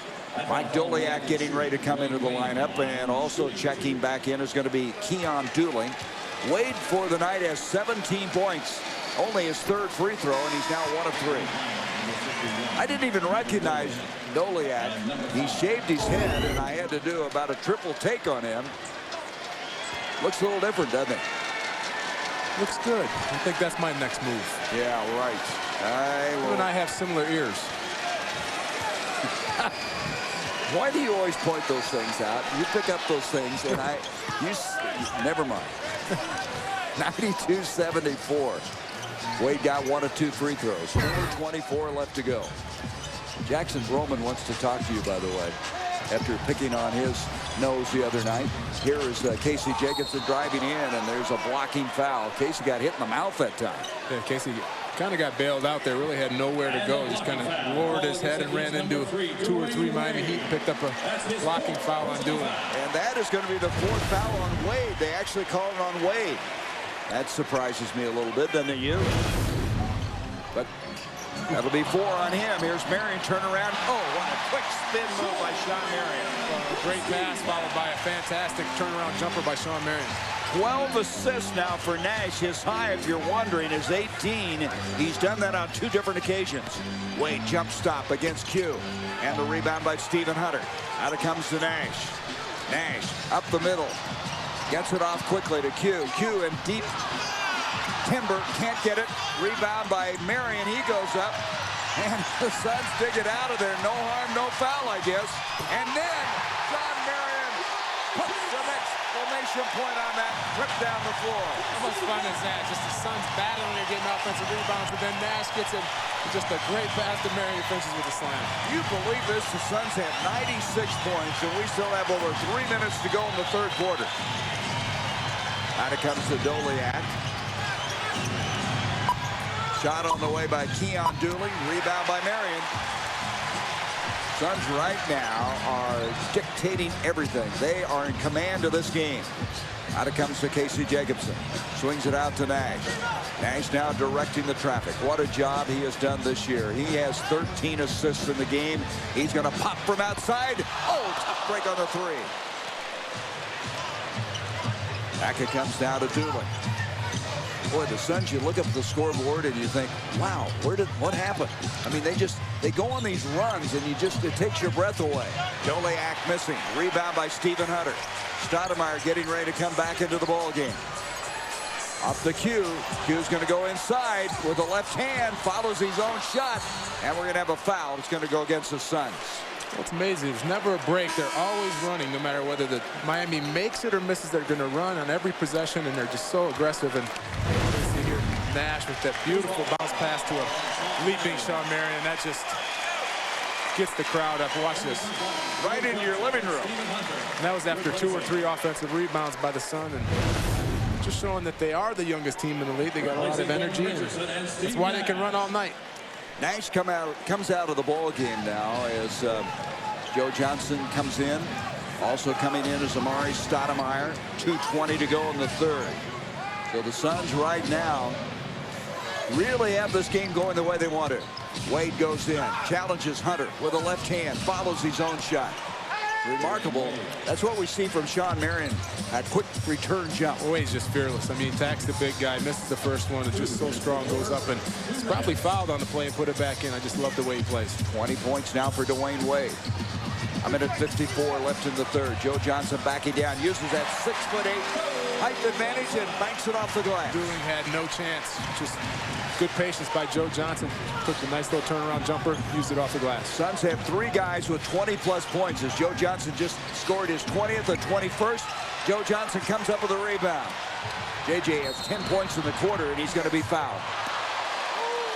Mike Doliak getting ready to come into the lineup, and also checking back in is going to be Keon Dooling. Wade for the night has 17 points, only his third free throw, and he's now 1 of 3. I didn't even recognize Doliak. He shaved his head, and I had to do about a triple take on him. Looks a little different, doesn't it? Looks good. I think that's my next move. Yeah, right. You and I have similar ears. Why do you always point those things out? You pick up those things, and never mind. 92-74. Wade got 1 of 2 free throws. 4:24 left to go. Jackson Broman wants to talk to you, by the way, after picking on his nose the other night. Here is Casey Jacobsen driving in, and there's a blocking foul. Casey got hit in the mouth that time. Yeah, Casey kind of got bailed out there, really had nowhere to go. Just kind of lowered his head and ran into 2 or 3 Miami Heat and picked up a blocking foul on Dooling. And that is going to be the 4th foul on Wade. They actually called it on Wade. That surprises me a little bit, doesn't it, you? But that'll be 4 on him. Here's Marion, turn around. Oh, what a quick spin move by Shawn Marion. A great pass followed by a fantastic turnaround jumper by Shawn Marion. 12 assists now for Nash. His high, if you're wondering, is 18. He's done that on 2 different occasions. Wade jump stop against Q. And the rebound by Stephen Hunter. Out it comes to Nash. Nash up the middle. Gets it off quickly to Q. Q in deep timber. Can't get it. Rebound by Marion. He goes up. And the Suns dig it out of there. No harm, no foul, I guess. And then Shawn Marion puts the exclamation point on that trip down the floor. How much fun is that? Just the Suns battling and getting offensive rebounds, but then Nash gets it. Just a great pass to Marion, finishes with a slam. You believe this? The Suns have 96 points, and we still have over 3 minutes to go in the 3rd quarter. Out it comes to Doliak. Shot on the way by Keon Dooling. Rebound by Marion. Suns right now are dictating everything. They are in command of this game. Out it comes to Casey Jacobsen. Swings it out to Nash. Nash now directing the traffic. What a job he has done this year. He has 13 assists in the game. He's going to pop from outside. Oh, tough break on the 3. Back it comes down to Dooling. Boy, the Suns, you look up at the scoreboard and you think, wow, what happened? I mean, they go on these runs and it takes your breath away. Doliak missing. Rebound by Stephen Hunter. Stoudemire getting ready to come back into the ball game. Up the Q. Q's going to go inside with the left hand, follows his own shot, and we're going to have a foul. It's going to go against the Suns. Well, it's amazing. There's never a break. They're always running, no matter whether the Miami makes it or misses. They're going to run on every possession, and they're just so aggressive. And see here, Nash with that beautiful bounce pass to a leaping Shawn Marion. That just gets the crowd up. Watch this. Right into your living room. And that was after 2 or 3 offensive rebounds by the Sun. And just showing that they are the youngest team in the league. They got a lot of energy. And that's why they can run all night. Nash comes out of the ball game now as Joe Johnson comes in. Also coming in is Amari Stoudemire. 2:20 to go in the third. So the Suns right now really have this game going the way they want it. Wade goes in, challenges Hunter with a left hand, follows his own shot. Remarkable. That's what we see from Shawn Marion. A quick return jump. Wade's just fearless. I mean, he attacks the big guy, misses the first one, and just so strong, goes up, and it's probably fouled on the play and put it back in. I just love the way he plays. 20 points now for Dwayne Wade. A minute 54 left in the third. Joe Johnson backing down, uses that 6'8" height advantage and banks it off the glass. Dooling had no chance. Just good patience by Joe Johnson. Took the nice little turnaround jumper, used it off the glass. Suns have 3 guys with 20-plus points as Joe Johnson just scored his 20th and 21st. Joe Johnson comes up with a rebound. JJ has 10 points in the quarter, and he's going to be fouled.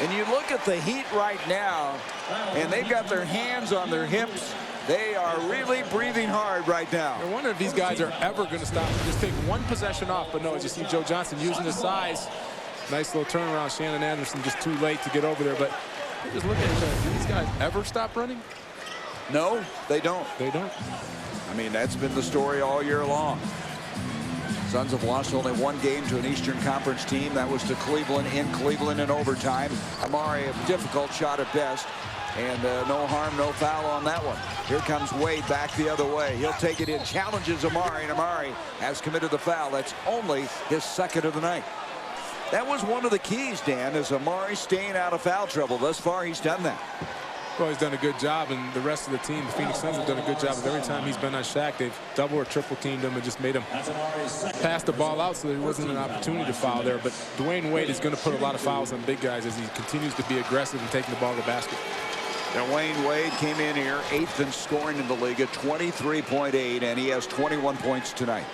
And you look at the Heat right now, and they've got their hands on their hips. They are really breathing hard right now. I wonder if these guys are ever going to stop and just take one possession off. But no, as you see Joe Johnson using his size. Nice little turnaround. Shannon Anderson just too late to get over there. But just look at each other. Do these guys ever stop running? No, they don't. They don't. I mean, that's been the story all year long. Suns have lost only 1 game to an Eastern Conference team. That was to Cleveland in Cleveland in overtime. Amari, a difficult shot at best. And no harm, no foul on that one. Here comes Wade back the other way. He'll take it in, challenges Amari, and Amari has committed the foul. That's only his 2nd of the night. That was one of the keys, Dan, is Amari staying out of foul trouble. Thus far, he's done that. Well, he's done a good job, and the rest of the team, the Phoenix Suns, have done a good job of every time he's been on Shaq. They've double or triple teamed him and just made him pass the ball out so there wasn't an opportunity to foul there. But Dwayne Wade is going to put a lot of fouls on big guys as he continues to be aggressive and taking the ball to the basket. Dwayne Wade came in here 8th in scoring in the league at 23.8, and he has 21 points tonight.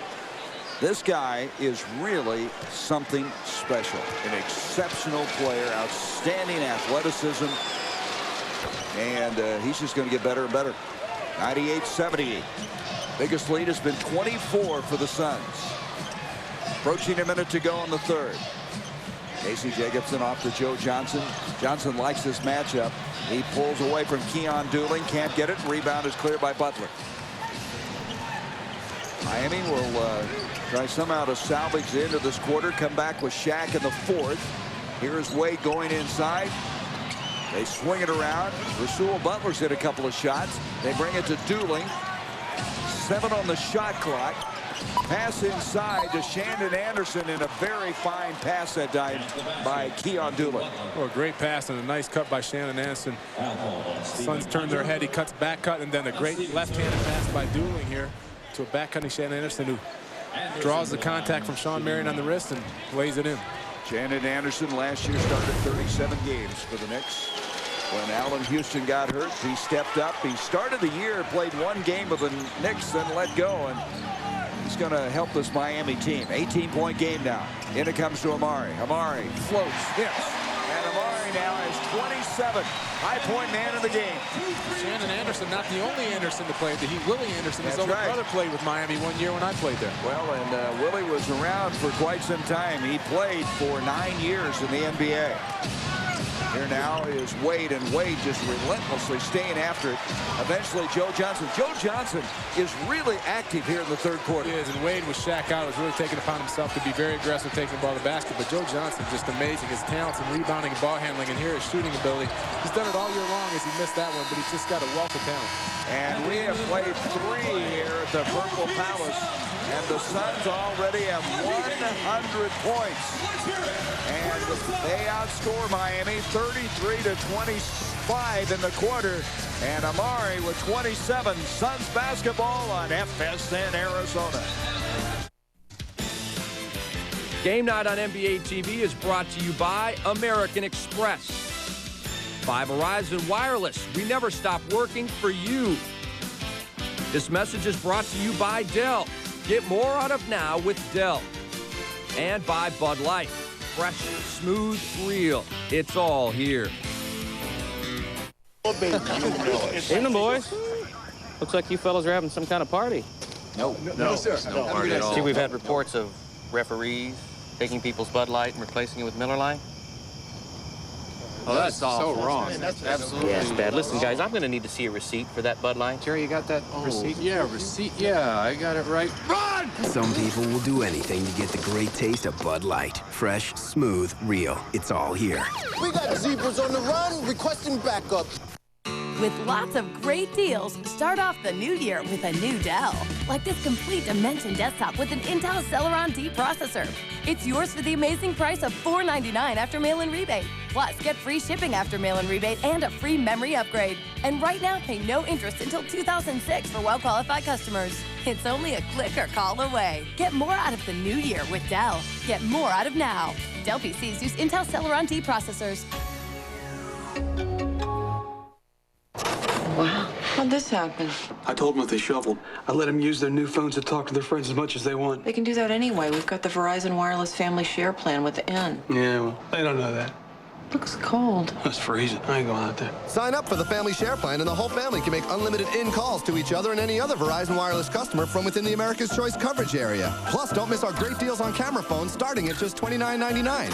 This guy is really something special. An exceptional player, outstanding athleticism, and he's just going to get better and better. 98-78. Biggest lead has been 24 for the Suns. Approaching a minute to go in the third. Casey Jacobson off to Joe Johnson. Johnson likes this matchup. He pulls away from Keon Dooling. Can't get it. Rebound is cleared by Butler. Miami will try somehow to salvage the end of this quarter. Come back with Shaq in the 4th. Here's Wade going inside. They swing it around. Rasul Butler's hit a couple of shots. They bring it to Dooling. 7 on the shot clock. Pass inside to Shandon Anderson, in a very fine pass that time by Keon Dooling. Oh, a great pass and a nice cut by Shannon Anderson. Suns turn their head. He cuts back cut, and then a great left-handed pass by Dooling here to a back-cutting Shannon Anderson, who draws the contact from Shawn Marion on the wrist and lays it in. Shannon Anderson last year started 37 games for the Knicks. When Allen Houston got hurt, he stepped up. He started the year, played 1 game with the Knicks, then let go, and he's going to help this Miami team. 18-point game now. In it comes to Amari. Amari floats, hits, and Amari now has 27. High-point man of the game. Shannon Anderson, not the only Anderson to play with the Heat. Willie Anderson, his older brother, played with Miami 1 year when I played there. Well, and Willie was around for quite some time. He played for 9 years in the NBA. Here now is Wade, and Wade just relentlessly staying after it. Eventually, Joe Johnson. Joe Johnson is really active here in the third quarter. He is, and Wade with Shaq out was really taking upon himself to be very aggressive taking the ball to the basket. But Joe Johnson, just amazing. His talents in rebounding and ball handling, and here his shooting ability. He's done it all year long as he missed that one, but he's just got a wealth of talent. And we have played 3 here at the Purple Palace, and the Suns already have 100 points. And they outscore Miami 33-25 in the quarter. And Amari with 27. Suns basketball on FSN Arizona. Game Night on NBA TV is brought to you by American Express. By Verizon Wireless, we never stop working for you. This message is brought to you by Dell. Get more out of now with Dell. And by Bud Light. fresh, smooth, real. It's all here. Evening, boys. Looks like you fellas are having some kind of party. No, sir. No party at all. See, we've had reports of referees taking people's Bud Light and replacing it with Miller Lite. Oh, that's awful. So wrong. That's absolutely. Yeah, it's bad. Listen, guys, I'm going to need to see a receipt for that Bud Light. Jerry, you got that receipt? Yeah, receipt. Yeah, I got it right. Run! Some people will do anything to get the great taste of Bud Light. Fresh, smooth, real. It's all here. We got zebras on the run requesting backup. With lots of great deals, start off the new year with a new Dell. Like this complete Dimension desktop with an Intel Celeron D processor. It's yours for the amazing price of $499 after mail-in rebate. Plus, get free shipping after mail-in rebate and a free memory upgrade. And right now, pay no interest until 2006 for well-qualified customers. It's only a click or call away. Get more out of the new year with Dell. Get more out of now. Dell PCs use Intel Celeron D processors. Wow, how'd this happen? I told them if they shoveled, I let them use their new phones to talk to their friends as much as they want. They can do that anyway. We've got the Verizon Wireless Family Share Plan with the N. Yeah, well, they don't know that. Looks cold. It's freezing. I ain't going out there. Sign up for the Family Share Plan, and the whole family can make unlimited in-calls to each other and any other Verizon Wireless customer from within the America's Choice coverage area. Plus, don't miss our great deals on camera phones starting at just $29.99.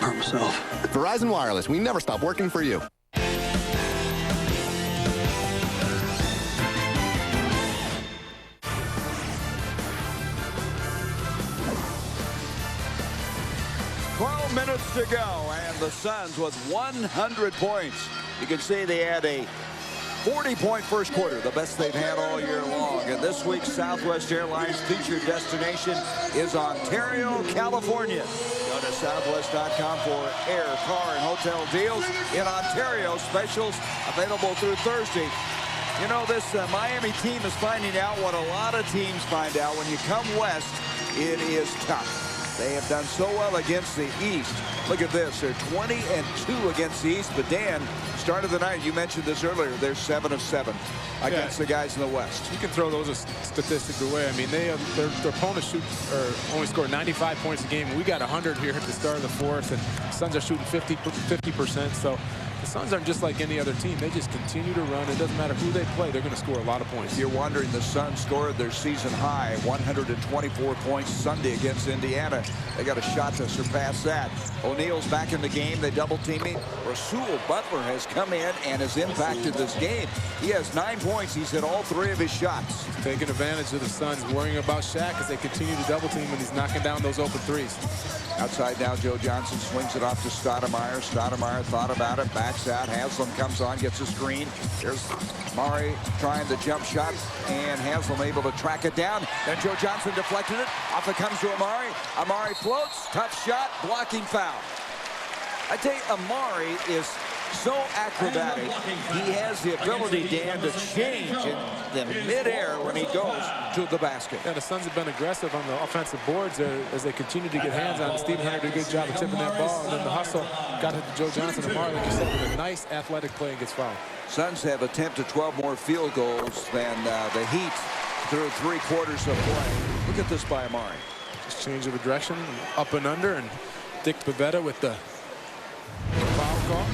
Hurt myself. Verizon Wireless, we never stop working for you. Minutes to go, and the Suns with 100 points. You can see they had a 40-point first quarter, the best they've had all year long. And this week's Southwest Airlines featured destination is Ontario, California. Go to southwest.com for air, car, and hotel deals in Ontario. Specials available through Thursday. You know, this Miami team is finding out what a lot of teams find out. When you come west, it is tough. They have done so well against the East. Look at this. They're 20-2 against the East. But Dan, start of the night, you mentioned this earlier, they're 7 of 7 against the guys in the West. You can throw those statistics away. I mean, their opponents only score 95 points a game. We got 100 here at the start of the fourth, and Suns are shooting 50%. So the Suns aren't just like any other team. They just continue to run. It doesn't matter who they play. They're going to score a lot of points. If you're wondering, the Suns scored their season high, 124 points Sunday against Indiana. They got a shot to surpass that. O'Neal's back in the game. They double team him. Rasul Butler has come in and has impacted this game. He has 9 points. He's hit all 3 of his shots. He's taking advantage of the Suns worrying about Shaq as they continue to double team, and he's knocking down those open threes. Outside now, Joe Johnson swings it off to Stoudemire. Stoudemire thought about it, backs out. Haslam comes on, gets a screen. Here's Murray trying the jump shot, and Haslam able to track it down. Then Joe Johnson deflected it. Off it comes to Amari. Amari floats, tough shot, blocking foul. I tell you, Amari is so acrobatic. He has the ability, Dan, to change in the midair when he goes to the basket. Yeah, the Suns have been aggressive on the offensive boards as they continue to get hands on it. Stephen Hunter did a good job of tipping that ball, and then the hustle got it to Joe Johnson. Amari, like you said, with a nice athletic play and gets fouled. Suns have attempted 12 more field goals than the Heat through 3 quarters of play. Look at this by Amari. Just change of a direction, up and under, and Dick Pavetta with the foul call.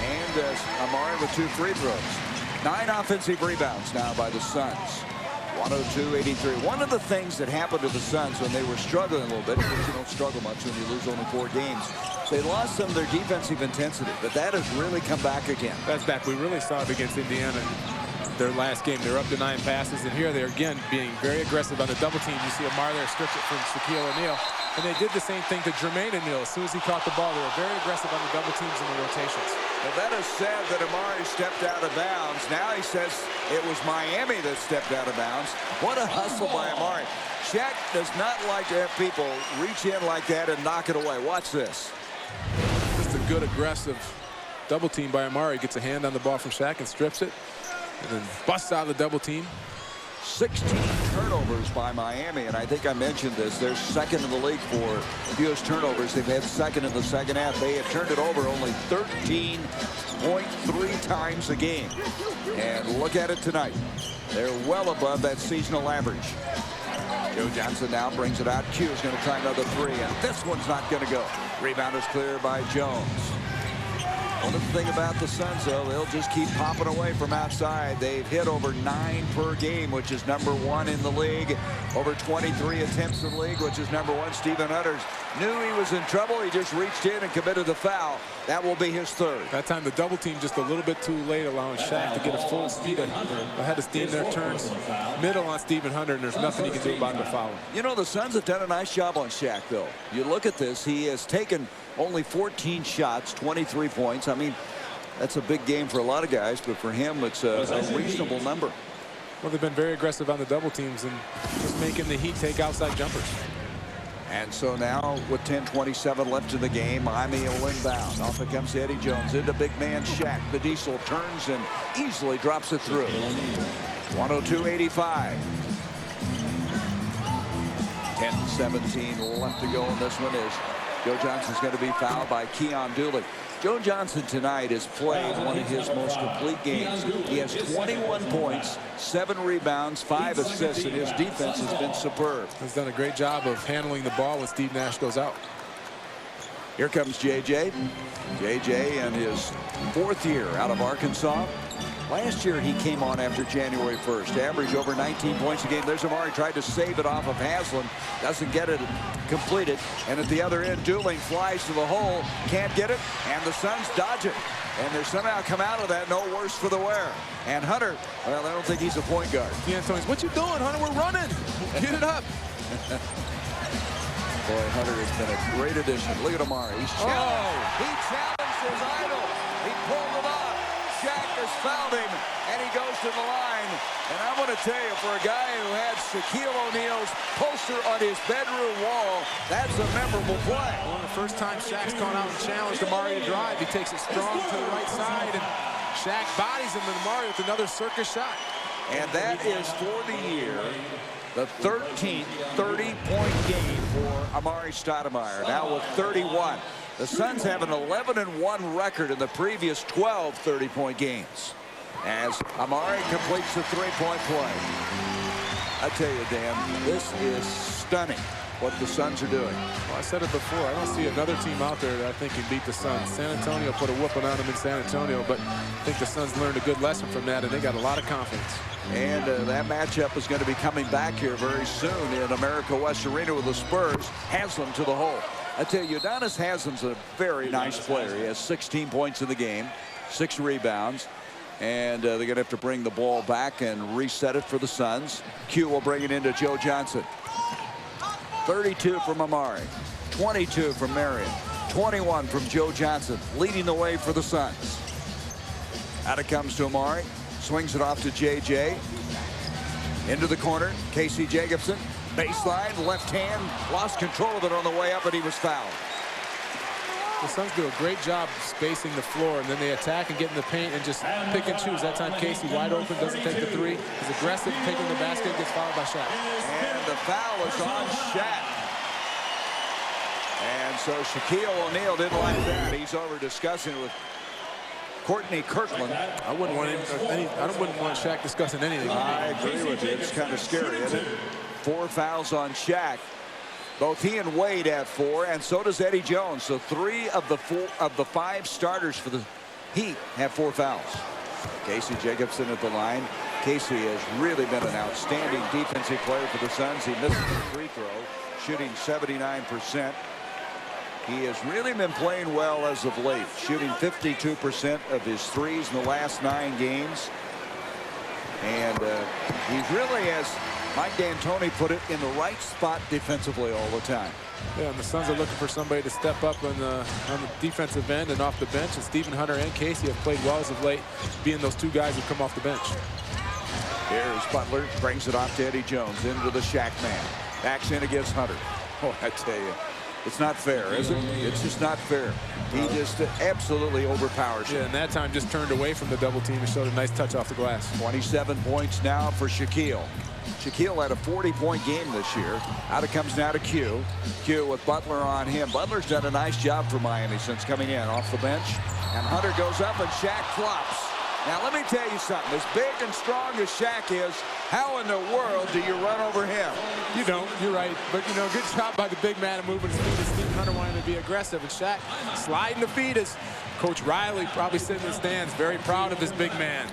And Amari with 2 free throws. 9 offensive rebounds now by the Suns. 102-83. One of the things that happened to the Suns when they were struggling a little bit, because you don't struggle much when you lose only 4 games, they lost some of their defensive intensity, but that has really come back again. That's back. We really saw it against Indiana. Their last game, they're up to 9 passes, and here they're again being very aggressive on the double team. You see Amari there stripped it from Shaquille O'Neal, and they did the same thing to Jermaine O'Neal. As soon as he caught the ball, they were very aggressive on the double teams and the rotations. Well, that is sad that Amari stepped out of bounds. Now he says it was Miami that stepped out of bounds. What a hustle by Amari. Shaq does not like to have people reach in like that and knock it away. Watch this. Just a good aggressive double team by Amari. Gets a hand on the ball from Shaq and strips it, and then busts out of the double team. 16 turnovers by Miami, and I think I mentioned this. They're second in the league for fewest turnovers. They've had second in the second half. They have turned it over only 13.3 times a game. And look at it tonight. They're well above that seasonal average. Joe Johnson now brings it out. Q is going to try another three, and this one's not going to go. Rebound is cleared by Jones. One of the thing about the Suns, though, they'll just keep popping away from outside. They've hit over 9 per game, which is #1 in the league. Over 23 attempts in the league, which is #1. Stephen Hunter knew he was in trouble. He just reached in and committed the foul. That will be his third. That time the double team just a little bit too late, allowing Shaq to get a full speed ahead of steam there. Turns middle on Stephen Hunter, and there's nothing he can do about the foul. You know, the Suns have done a nice job on Shaq, though. You look at this, he has taken only 14 shots, 23 points. I mean, that's a big game for a lot of guys, but for him, it's a reasonable number. Well, they've been very aggressive on the double teams and just making the Heat take outside jumpers. And so now, with 10:27 left in the game, Miami will inbound. Off it comes Eddie Jones into big man Shaq. The Diesel turns and easily drops it through. 102-85. 10:17 left to go, and this one is Joe Johnson's going to be fouled by Keon Dooley. Joe Johnson tonight has played one of his most complete games. He has 21 points, 7 rebounds, 5 assists, and his defense has been superb. He's done a great job of handling the ball when Steve Nash goes out. Here comes JJ. JJ in his 4th year out of Arkansas. Last year he came on after January 1st. Average over 19 points a game. There's Amari, tried to save it off of Haslam. Doesn't get it completed. And at the other end, Dooling flies to the hole. Can't get it. And the Suns dodge it. And they somehow come out of that no worse for the wear. And Hunter, well, I don't think he's a point guard. D'Antoni's, what you doing, Hunter? We're running. Get it up. Boy, Hunter has been a great addition. Look at Amari. He's challenged. He challenged his idol. He pulled it off. Shaq has fouled him, and he goes to the line. And I'm going to tell you, for a guy who had Shaquille O'Neal's poster on his bedroom wall, that's a memorable play. Well, the first time Shaq's gone out and challenged Amari to drive, he takes it strong to the right side, and Shaq bodies him, and Amari with another circus shot. And that is for the year, the 13th 30-point game for Amari Stoudemire, now with 31. The Suns have an 11-1 record in the previous 12 30-point games as Amari completes the 3-point play. I tell you, Dan, this is stunning what the Suns are doing. Well, I said it before. I don't see another team out there that I think can beat the Suns. San Antonio put a whooping on them in San Antonio, but I think the Suns learned a good lesson from that, and they got a lot of confidence. And that matchup is going to be coming back here very soon in America West Arena with the Spurs. Haslam to the hole. I tell you, Udonis Haslam's a very nice player. He has 16 points in the game, 6 rebounds. And they're going to have to bring the ball back and reset it for the Suns. Q will bring it into Joe Johnson. 32 from Amari, 22 from Marion, 21 from Joe Johnson, leading the way for the Suns. Out it comes to Amari, swings it off to JJ. Into the corner, Casey Jacobson. Baseline, left hand, lost control of it on the way up, and he was fouled. The Suns do a great job spacing the floor, and then they attack and get in the paint and just pick and choose. That time Casey wide open, doesn't take the 3. He's aggressive, taking the basket, gets fouled by Shaq. And the foul is on Shaq. And so Shaquille O'Neal didn't like that. He's over discussing it with Courtney Kirkland. I wouldn't want Shaq discussing anything. I agree with you. It's kind of scary, isn't it? 4 fouls on Shaq. Both he and Wade have 4, and so does Eddie Jones. So 3 of the 5 starters for the Heat have 4 fouls. Casey Jacobson at the line. Casey has really been an outstanding defensive player for the Suns. He misses the free throw, shooting 79%. He has really been playing well as of late, shooting 52% of his threes in the last 9 games. And he really has, Mike D'Antoni put it, in the right spot defensively all the time. Yeah, and the Suns are looking for somebody to step up on the defensive end and off the bench. And Stephen Hunter and Casey have played well as of late, being those 2 guys who come off the bench. Here's Butler, brings it off to Eddie Jones, into the Shaq man. Backs in against Hunter. Oh, I tell you, it's not fair, is it? It's just not fair. He just absolutely overpowers him. Yeah, and that time just turned away from the double team and showed a nice touch off the glass. 27 points now for Shaquille. Shaquille had a 40-point game this year. Out it comes now to Q. Q with Butler on him. Butler's done a nice job for Miami since coming in off the bench. And Hunter goes up and Shaq flops. Now, let me tell you something. As big and strong as Shaq is, how in the world do you run over him? You don't. You're right. But, you know, good job by the big man of moving his feet. As Steve Hunter wanted to be aggressive. And Shaq sliding the feet as Coach Riley probably sitting in the stands, very proud of his big man.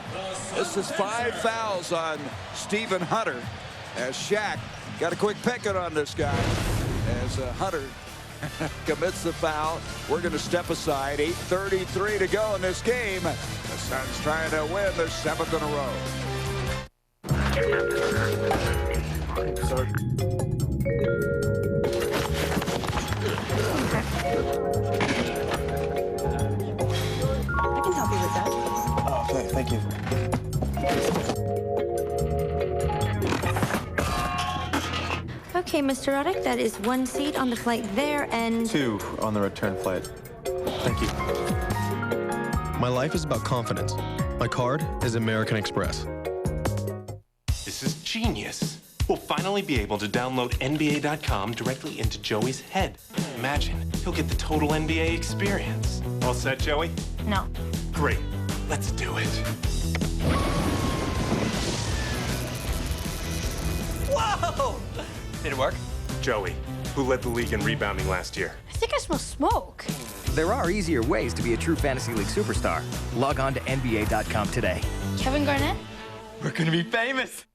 This is 5 fouls on Stephen Hunter as Shaq got a quick picking on this guy as Hunter commits the foul. We're going to step aside. 8:33 to go in this game. The Suns trying to win their 7th in a row. I can help you with that. Oh, okay, thank you. Okay, Mr. Roddick, that is 1 seat on the flight there and 2 on the return flight. Thank you. My life is about confidence. My card is American Express. This is genius. We'll finally be able to download NBA.com directly into Joey's head. Imagine, he'll get the total NBA experience. All set, Joey? no. Great. Let's do it. Whoa! Did it work? Joey, who led the league in rebounding last year? I think I smell smoke. There are easier ways to be a true Fantasy League superstar. Log on to NBA.com today. Kevin Garnett? We're gonna be famous.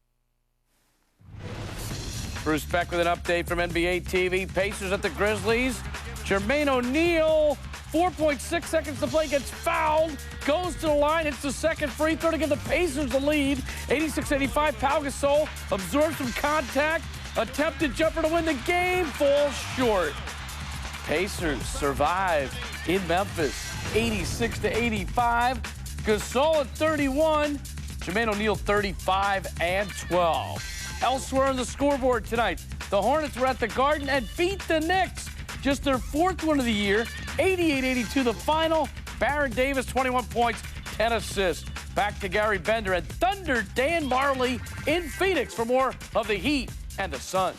Bruce Beck with an update from NBA TV. Pacers at the Grizzlies. Jermaine O'Neal, 4.6 seconds to play, gets fouled, goes to the line, hits the second free throw to give the Pacers the lead. 86-85, Pau Gasol absorbs some contact, attempted jumper to win the game, falls short. Pacers survive in Memphis, 86-85. Gasol at 31, Jermaine O'Neal 35 and 12. Elsewhere on the scoreboard tonight, the Hornets were at the Garden and beat the Knicks. Just their 4th win of the year, 88-82 the final. Baron Davis, 21 points, 10 assists. Back to Gary Bender and Thunder Dan Marley in Phoenix for more of the Heat and the Suns.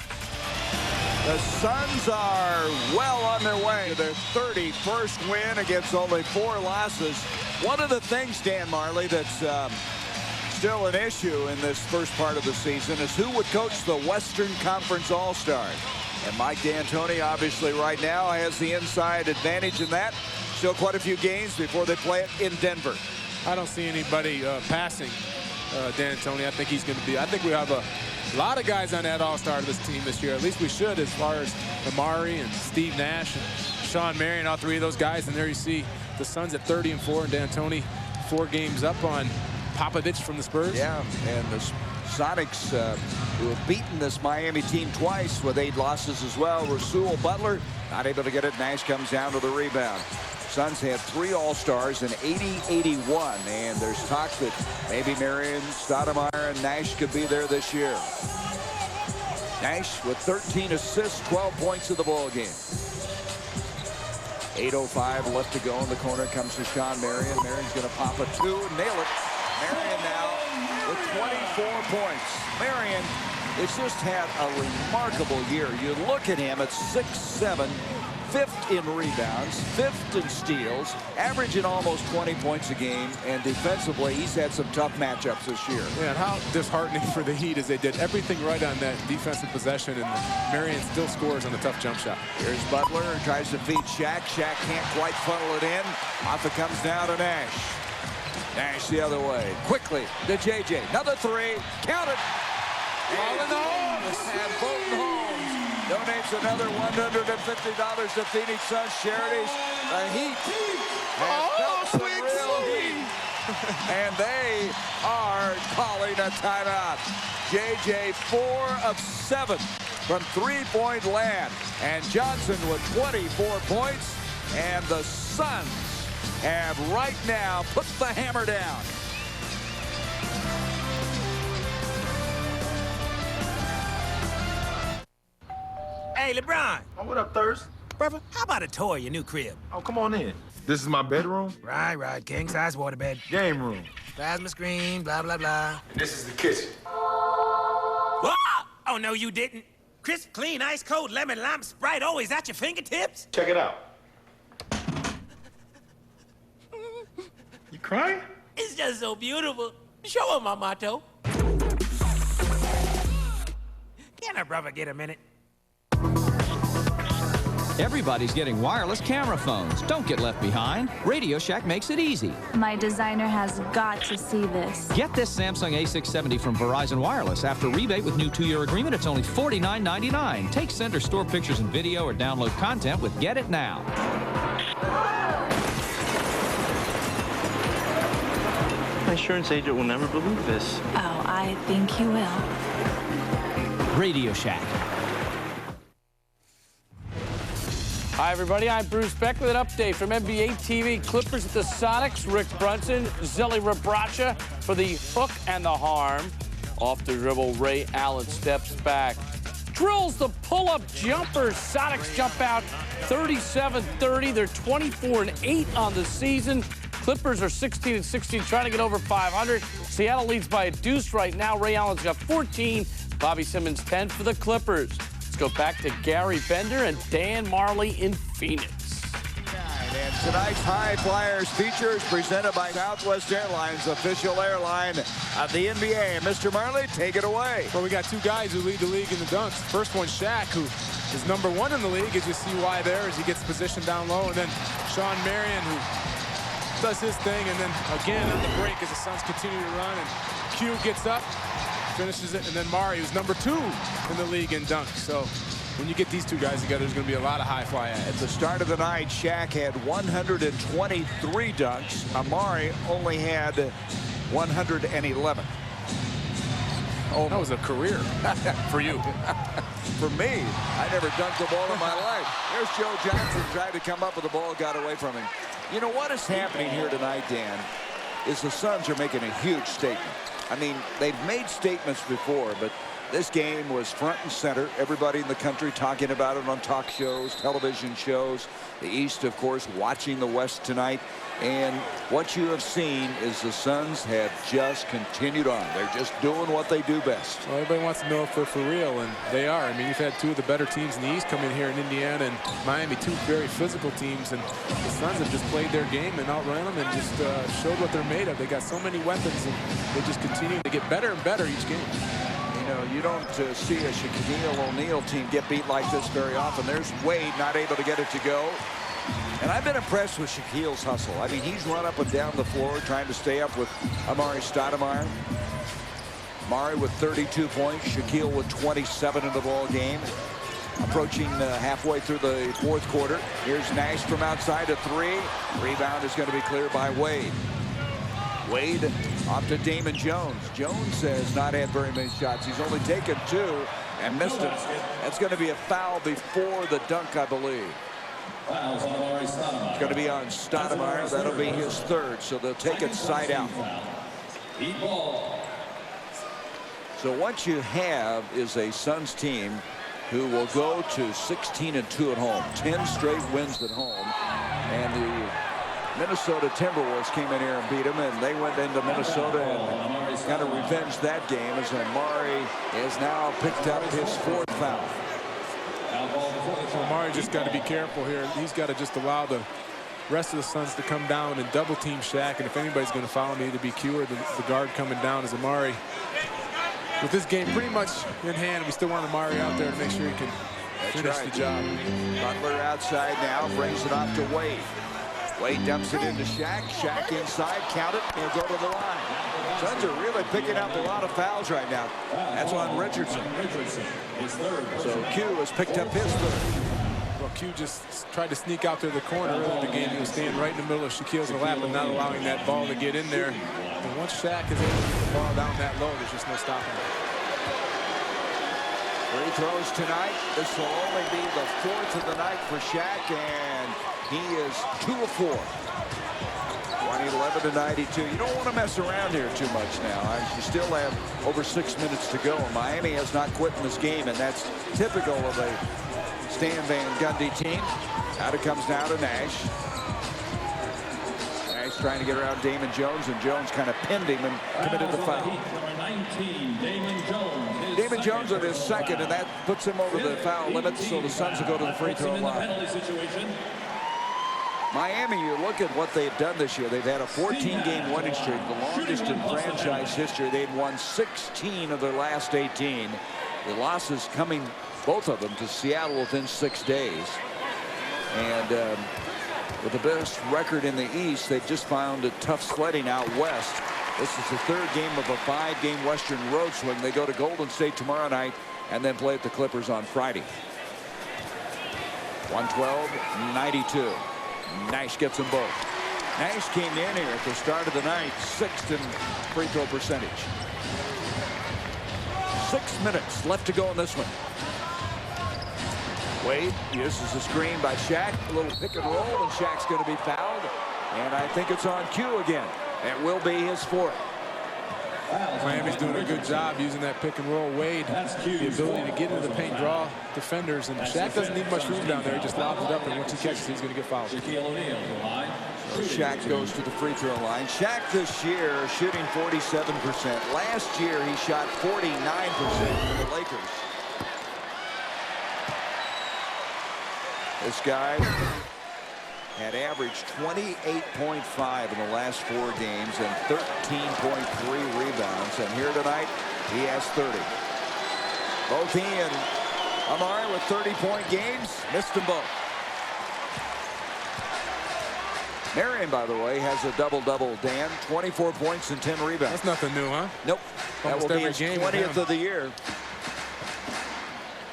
The Suns are well on their way to their 31st win against only 4 losses. One of the things, Dan Marley, that's still an issue in this first part of the season is who would coach the Western Conference All-Stars. And Mike D'Antoni, obviously, right now has the inside advantage in that. Still quite a few games before they play it in Denver. I don't see anybody passing D'Antoni. I think he's going to be. I think we have a lot of guys on that All-Star of this team this year. At least we should, as far as Amari and Steve Nash and Sean Marion, all 3 of those guys. And there you see the Suns at 30-4 and D'Antoni 4 games up on Popovich from the Spurs. Yeah, and the Sonics, who have beaten this Miami team twice with 8 losses as well. Rasul Butler not able to get it. Nash comes down to the rebound. Suns had 3 All-Stars in 80-81, and there's talk that maybe Marion, Stoudemire, and Nash could be there this year. Nash with 13 assists, 12 points in the ball game. 8:05 left to go in the corner. Comes to Sean Marion. Marion's going to pop a 2, nail it. Marion now with 24 points. Marion has just had a remarkable year. You look at him at 6'7", 5th in rebounds, 5th in steals, averaging almost 20 points a game, and defensively, he's had some tough matchups this year. Yeah, and how disheartening for the Heat is they did everything right on that defensive possession, and Marion still scores on the tough jump shot. Here's Butler, tries to feed Shaq. Shaq can't quite funnel it in. Off it comes down to Nash. Nash the other way. Quickly to JJ. Another 3. Count it. And Bolton Holmes donates another $150 to Phoenix Suns charities. The Heat have felt some real heat. And they are calling a timeout. JJ 4 of 7 from 3-point land. And Johnson with 24 points. And the Suns have right now put the hammer down. Hey, LeBron. Oh, what up, Thirst? Brother, how about a tour of your new crib? Oh, come on in. This is my bedroom? Right. King-size waterbed. Game room. Plasma screen, blah, blah, blah. And this is the kitchen. Whoa! Oh, no, you didn't. Crisp, clean, ice cold, lemon, lime, Sprite, always at your fingertips? Check it out. You crying? Is just so beautiful. Show him my motto. Can a brother get a minute? Everybody's getting wireless camera phones. Don't get left behind. Radio Shack makes it easy. My designer has got to see this. Get this Samsung A670 from Verizon Wireless. After rebate with new 2-year agreement, it's only $49.99. Take, send, or store pictures and video or download content with Get It Now. My insurance agent will never believe this. Oh, I think he will. Radio Shack. Hi, everybody. I'm Bruce Beck with an update from NBA TV. Clippers at the Sonics. Rick Brunson, Zelly Rebraca for the hook and the harm. Off the dribble, Ray Allen steps back. Drills the pull-up jumper. Sonics jump out 37-30. They're 24-8 on the season. Clippers are 16-16, trying to get over 500. Seattle leads by a deuce right now. Ray Allen's got 14. Bobby Simmons 10 for the Clippers. Let's go back to Gary Bender and Dan Marley in Phoenix. And tonight's High Flyers feature is presented by Southwest Airlines, official airline of the NBA. Mr. Marley, take it away. Well, we got two guys who lead the league in the dunks. First one, Shaq, who is #1 in the league, as you see why there, as he gets positioned down low. And then Sean Marion, who does his thing. And then again on the break as the Suns continue to run. And Q gets up, finishes it. And then Mari, who's #2 in the league in dunks. So when you get these two guys together, there's going to be a lot of high fly ads. At the start of the night, Shaq had 123 dunks. Amari only had 111. Oh, that was a career for you. For me, I never dunked the ball in my life. There's Joe Johnson trying to come up with the ball, got away from him. You know what is happening here tonight, Dan, is the Suns are making a huge statement. I mean, they've made statements before, but this game was front and center. Everybody in the country talking about it on talk shows, television shows. The East, of course, watching the West tonight. And what you have seen is the Suns have just continued on. They're just doing what they do best. Well, everybody wants to know if they're for real, and they are. I mean, you've had two of the better teams in the East come in here in Indiana and Miami, two very physical teams, and the Suns have just played their game and outrun them and just showed what they're made of. They got so many weapons, and they just continue to get better and better each game. You know, you don't see a Shaquille O'Neal team get beat like this very often. There's Wade not able to get it to go. And I've been impressed with Shaquille's hustle. I mean, he's run up and down the floor trying to stay up with Amari Stoudemire. Amari with 32 points. Shaquille with 27 in the ball game. Approaching halfway through the fourth quarter. Here's Nash from outside a three. Rebound is going to be cleared by Wade. Wade off to Damon Jones. Jones has not had very many shots. He's only taken 2 and missed it. That's going to be a foul before the dunk, I believe. It's going to be on Stoudemire. That'll be his 3rd, so they'll take it side out. So what you have is a Suns team who will go to 16-2 at home, 10 straight wins at home, and the Minnesota Timberwolves came in here and beat them, and they went into Minnesota and kind of revenged that game as Amari has now picked up his 4th foul. So Amari just got to be careful here. He's got to just allow the rest of the Suns to come down and double team Shaq, and if anybody's going to foul him, either be Q or the guard coming down as Amari. With this game pretty much in hand, we still want Amari out there to make sure he can finish the job. Butler outside now, brings it off to Wade. Wade dumps it into Shaq. Shaq inside, count it, he'll go to the line. Suns are really picking up a lot of fouls right now. That's on Richardson. So Q has picked up his 3rd. Well, Q just tried to sneak out to the corner early in the game. He was staying right in the middle of Shaquille's lap and not allowing that ball to get in there. And once Shaq is able to get the ball down that low, there's just no stopping it. Free throws tonight. This will only be the 4th of the night for Shaq, and he is 2 of 4. 111-92. You don't want to mess around here too much now. You still have over 6 minutes to go. Miami has not quit in this game, and that's typical of a Stan Van Gundy team. Out it comes now to Nash. Nash trying to get around Damon Jones, and Jones kind of pinned him and committed the foul. Damon Jones on his 2nd, and that puts him over the foul limit, so the Suns will go to the free throw line. Miami, you look at what they've done this year. They've had a 14-game winning streak, the longest in franchise history. They've won 16 of their last 18. The losses coming, both of them, to Seattle within 6 days. And with the best record in the East, they've just found it tough sledding out west. This is the third game of a 5-game Western road swing. They go to Golden State tomorrow night and then play at the Clippers on Friday. 112-92. Nash gets them both. Nash came in here at the start of the night, 6th in free throw percentage. 6 minutes left to go in this one. Wade uses the screen by Shaq. A little pick and roll, and Shaq's going to be fouled. And I think it's on cue again. It will be his fourth. Miami's doing a good job using that pick and roll. Wade, the ability to get into the paint, draw defenders, and Shaq doesn't need much room down there. He just lobs it up, and once he catches it, he's going to get fouled. So Shaq goes to the free throw line. Shaq this year shooting 47%. Last year he shot 49% for the Lakers. This guy had averaged 28.5 in the last 4 games and 13.3 rebounds. And here tonight, he has 30. Both he and Amari with 30-point games. Missed them both. Marion, by the way, has a double-double, Dan. 24 points and 10 rebounds. That's nothing new, huh? Nope. That will be his game 20th of the year.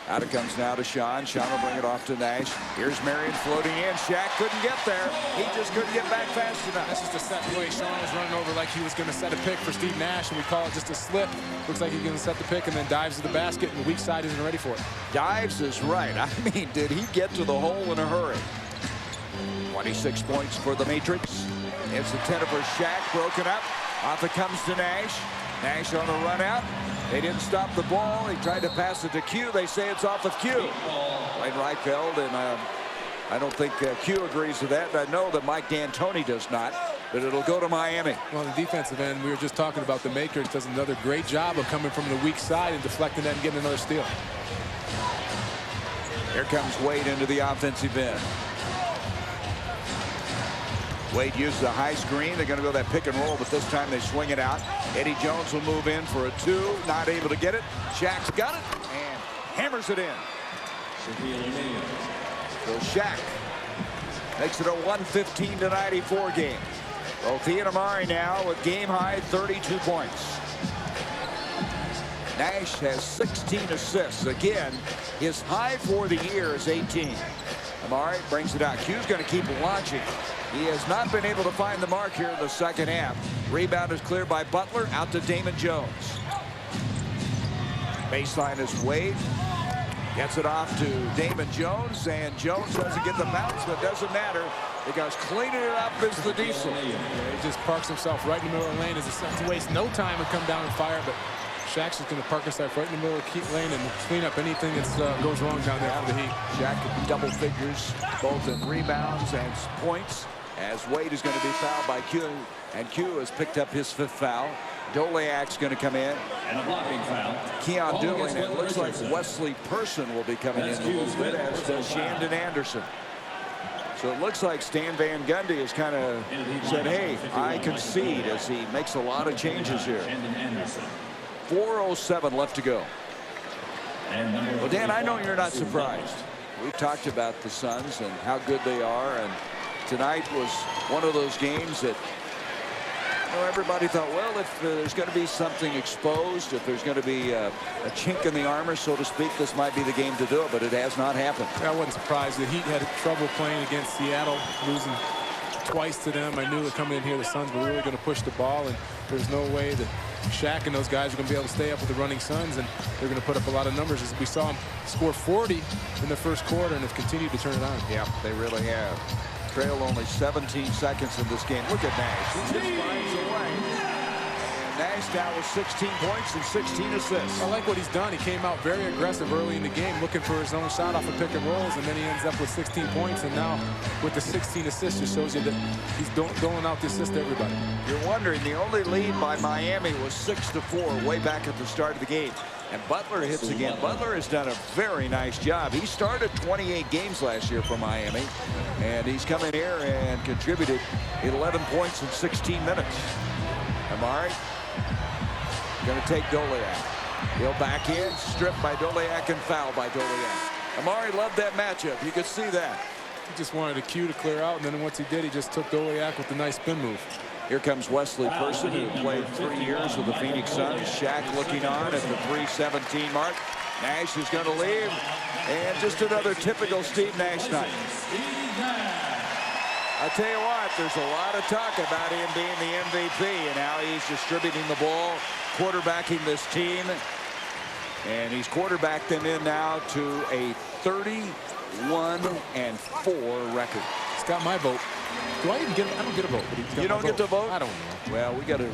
Out it comes now to Sean. Sean will bring it off to Nash. Here's Marion floating in. Shaq couldn't get there. He just couldn't get back fast enough. That's just a set play. Sean was running over like he was going to set a pick for Steve Nash, and we call it just a slip. Looks like he's going to set the pick and then dives to the basket, and the weak side isn't ready for it. Dives is right. I mean, did he get to the hole in a hurry? 26 points for the Matrix. It's the 10 for Shaq, broken up. Off it comes to Nash. Nash on a run out. They didn't stop the ball. He tried to pass it to Q. They say it's off of Q. Wayne Reicheld, and I don't think Q agrees with that. I know that Mike D'Antoni does not, but it'll go to Miami. Well, on the defensive end, we were just talking about the Makers does another great job of coming from the weak side and deflecting that and getting another steal. Here comes Wade into the offensive end. Wade uses a high screen. They're going to go that pick and roll, but this time they swing it out. Eddie Jones will move in for a 2. Not able to get it. Shaq's got it and hammers it in. So Shaq makes it a 115-94 game. Both he and Amari now with game-high 32 points. Nash has 16 assists. Again, his high for the year is 18. Amari brings it out. Q's going to keep launching. He has not been able to find the mark here in the second half. Rebound is cleared by Butler. Out to Damon Jones. Baseline is Wade. Gets it off to Damon Jones. And Jones doesn't get the bounce, but it doesn't matter because cleaning it up is the diesel. He just parks himself right in the middle of the lane. As the Suns waste no time and come down and fire, but Shaq's just going to park himself right in the middle of the lane and clean up anything that goes wrong down there for the Heat. Shaq double figures both in rebounds and points as Wade is going to be fouled by Q, and Q has picked up his 5th foul. Doleac's going to come in. And a blocking foul. Keon Dooling, and it looks like Wesley Person will be coming in a little bit, as does Shandon Anderson. So it looks like Stan Van Gundy has kind of said, hey, I concede, as he makes a lot of changes here. 4:07 left to go. Well, Dan, I know you're not surprised. We've talked about the Suns and how good they are, and tonight was one of those games that everybody thought, well, if there's going to be something exposed, if there's going to be a chink in the armor, so to speak, this might be the game to do it, but it has not happened. I wasn't surprised. The Heat had trouble playing against Seattle, losing twice to them. I knew that coming in here, the Suns were really going to push the ball, and there's no way that Shaq and those guys are going to be able to stay up with the running Suns, and they're going to put up a lot of numbers. As we saw them score 40 in the first quarter and have continued to turn it on. Yeah, they really have. Trail only 17 seconds in this game. Look at Nash. He just finds a way. And Nash now with 16 points and 16 assists. I like what he's done. He came out very aggressive early in the game, looking for his own shot off of pick and rolls, and then he ends up with 16 points, and now with the 16 assists, just shows you that he's doling out the assist to everybody. You're wondering, the only lead by Miami was 6-4 way back at the start of the game. And Butler hits again. Butler has done a very nice job. He started 28 games last year for Miami, and he's come in here and contributed 11 points in 16 minutes. Amari going to take Doliak. He'll back in, stripped by Doliak and fouled by Doliak. Amari loved that matchup. You could see that. He just wanted a cue to clear out, and then once he did, he just took Doliak with a nice spin move. Here comes Wesley Person, who played 3 years with the Phoenix Suns. Shaq looking on at the 3:17 mark. Nash is going to leave, and just another typical Steve Nash night. I tell you what, there's a lot of talk about him being the MVP and how he's distributing the ball, quarterbacking this team, and he's quarterbacked them in now to a 31-4 record. He's got my vote. Do I even get? I don't get a vote. But he's got you don't get to vote? I don't know. Well, we got to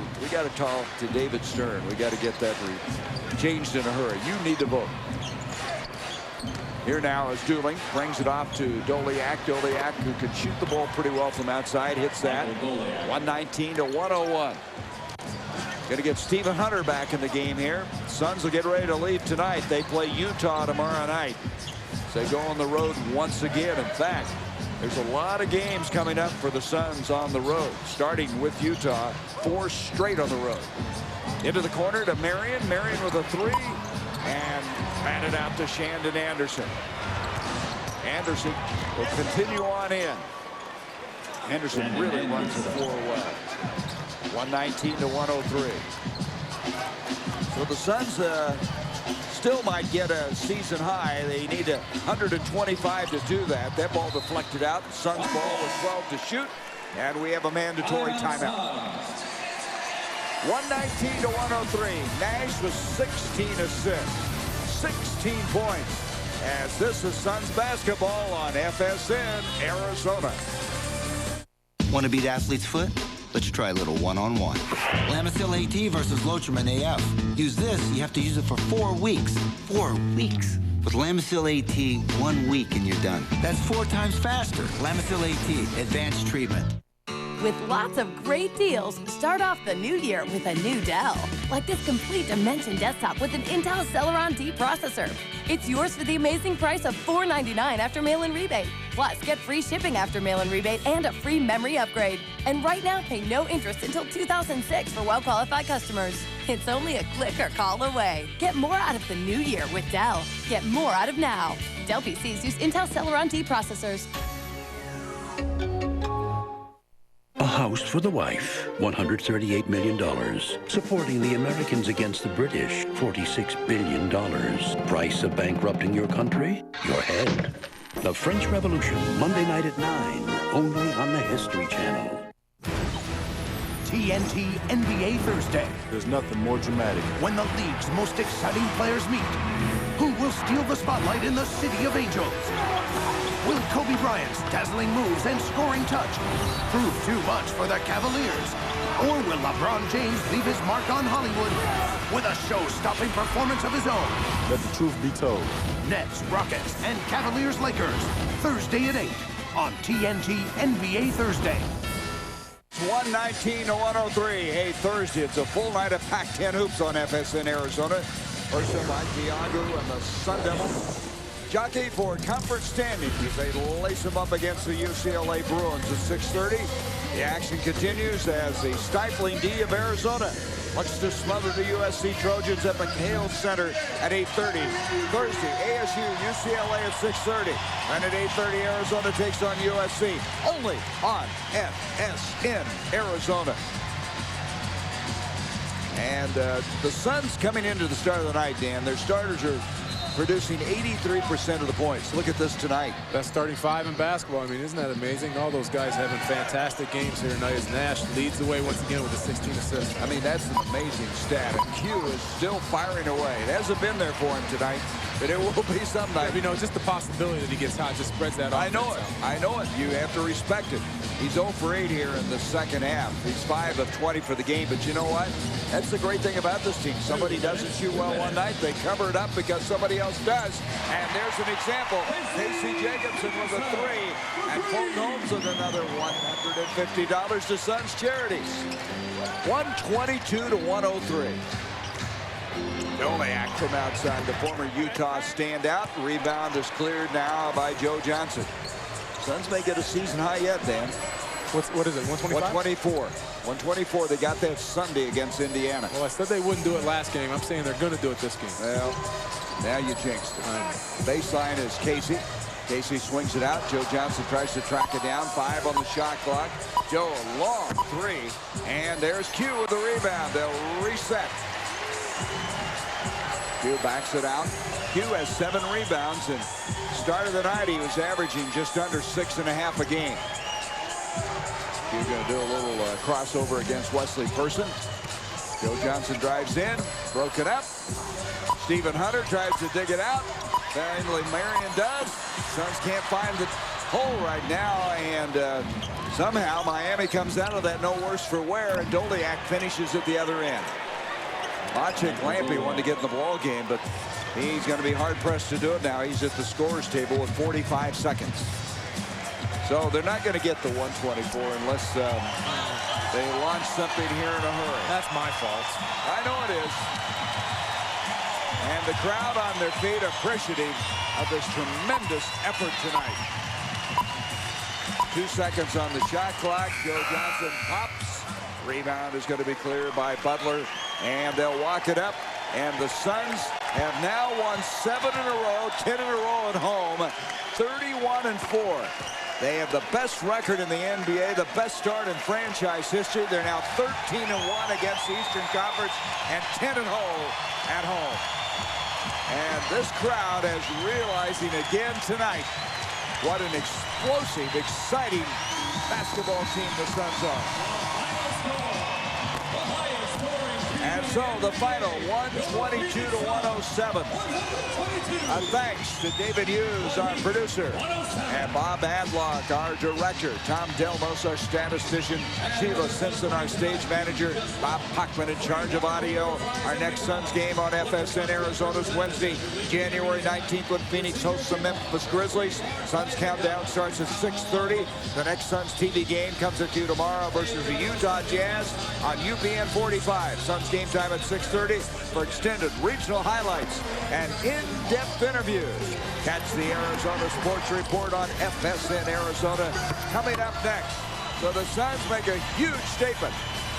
talk to David Stern. We got to get that changed in a hurry. You need to vote. Here now is Dooling, brings it off to Doliak. Doliak, who can shoot the ball pretty well from outside, hits that. 119-101. Going to get Stephen Hunter back in the game here. Suns will get ready to leave tonight. They play Utah tomorrow night. So they go on the road once again. In fact, there's a lot of games coming up for the Suns on the road, starting with Utah, 4 straight on the road. Into the corner to Marion. Marion with a 3, and batted out to Shandon Anderson. Anderson will continue on in. Anderson really runs the floor well. 119-103. So the Suns still might get a season high. They need 125 to do that. That ball deflected out. The Suns ball with 12 to shoot, and we have a mandatory timeout. 119-103. Nash with 16 assists, 16 points, as this is Suns basketball on FSN Arizona. Want to beat athlete's foot? Let's try a little one-on-one. Lamisil AT versus Lotrimin AF. Use this, you have to use it for 4 weeks. 4 weeks. With Lamisil AT, 1 week and you're done. That's 4 times faster. Lamisil AT, advanced treatment. With lots of great deals, start off the new year with a new Dell. Like this complete Dimension desktop with an Intel Celeron D processor. It's yours for the amazing price of $499 after mail-in rebate. Plus, get free shipping after mail-in rebate and a free memory upgrade. And right now, pay no interest until 2006 for well-qualified customers. It's only a click or call away. Get more out of the new year with Dell. Get more out of now. Dell PCs use Intel Celeron D processors. A House for the Wife, $138 million. Supporting the Americans against the British, $46 billion. Price of bankrupting your country? Your head. The French Revolution, Monday night at 9, only on the History Channel. TNT NBA Thursday. There's nothing more dramatic. When the league's most exciting players meet. Who will steal the spotlight in the City of Angels? Will Kobe Bryant's dazzling moves and scoring touch prove too much for the Cavaliers? Or will LeBron James leave his mark on Hollywood with a show-stopping performance of his own? Let the truth be told. Nets, Rockets, and Cavaliers-Lakers, Thursday at 8 on TNT NBA Thursday. 119-103. Hey, Thursday, it's a full night of Pac-10 hoops on FSN Arizona. First up by Diago and the Sun Devils. Jockey for conference standings as they lace them up against the UCLA Bruins at 6:30. The action continues as the stifling D of Arizona looks to smother the USC Trojans at McHale Center at 8:30. Thursday, ASU, UCLA at 6:30. And at 8:30, Arizona takes on USC. Only on FSN Arizona. And the Suns coming into the start of the night, Dan, their starters are producing 83% of the points. Look at this tonight. Best starting 5 in basketball. I mean, isn't that amazing? All those guys having fantastic games here tonight as Nash leads the way once again with the 16 assists. I mean, that's an amazing stat. And Q is still firing away. It hasn't been there for him tonight, but it will be some night. You know, just the possibility that he gets hot just spreads that off. I know it. I know it. You have to respect it. He's 0 for 8 here in the second half. He's 5 of 20 for the game, but you know what? That's the great thing about this team. Somebody doesn't shoot well one night, they cover it up because somebody else does. And there's an example. Casey Jacobson with a 3, and Fulton Holmes with another $150 to Suns Charities. 122 to 103. Doleac from outside, the former Utah standout. Rebound is cleared now by Joe Johnson. Suns may get a season high yet, Dan. What is it, 125? 124. 124. They got that Sunday against Indiana. Well, I said they wouldn't do it last game. I'm saying they're going to do it this game. Well, now you jinxed it. Baseline is Casey. Casey swings it out. Joe Johnson tries to track it down. 5 on the shot clock. Joe, a long 3. And there's Q with the rebound. They'll reset. Q backs it out. Q has 7 rebounds, and start of the night he was averaging just under 6.5 a game. Q's going to do a little crossover against Wesley Person. Joe Johnson drives in, broke it up. Stephen Hunter tries to dig it out. Finally Marion does. Suns can't find the hole right now, and somehow Miami comes out of that no worse for wear, and Doleac finishes at the other end. Maciek Lampe wanted to get in the ball game, but he's going to be hard-pressed to do it now. He's at the scorer's table with 45 seconds. So they're not going to get the 124 unless they launch something here in a hurry. That's my fault. I know it is. And the crowd on their feet appreciative of this tremendous effort tonight. 2 seconds on the shot clock. Joe Johnson pops. Rebound is going to be cleared by Butler, and they'll walk it up. And the Suns have now won 7 in a row, 10 in a row at home, 31-4. They have the best record in the NBA, the best start in franchise history. They're now 13-1 against the Eastern Conference and 10-0 at home. And this crowd is realizing again tonight what an explosive, exciting basketball team the Suns are. And so the final 122 to 107. Thanks to David Hughes, our producer, and Bob Adlock, our director, Tom Delmos, our statistician, Sheila Simpson, our stage manager, Bob Puckman in charge of audio. Our next Suns game on FSN Arizona's Wednesday, January 19th, when Phoenix hosts the Memphis Grizzlies. Suns countdown starts at 6:30. The next Suns TV game comes at you tomorrow versus the Utah Jazz on UPN 45. Suns game time at 6:30 for extended regional highlights and in-depth interviews. Catch the Arizona Sports Report on FSN Arizona coming up next. So the Suns make a huge statement.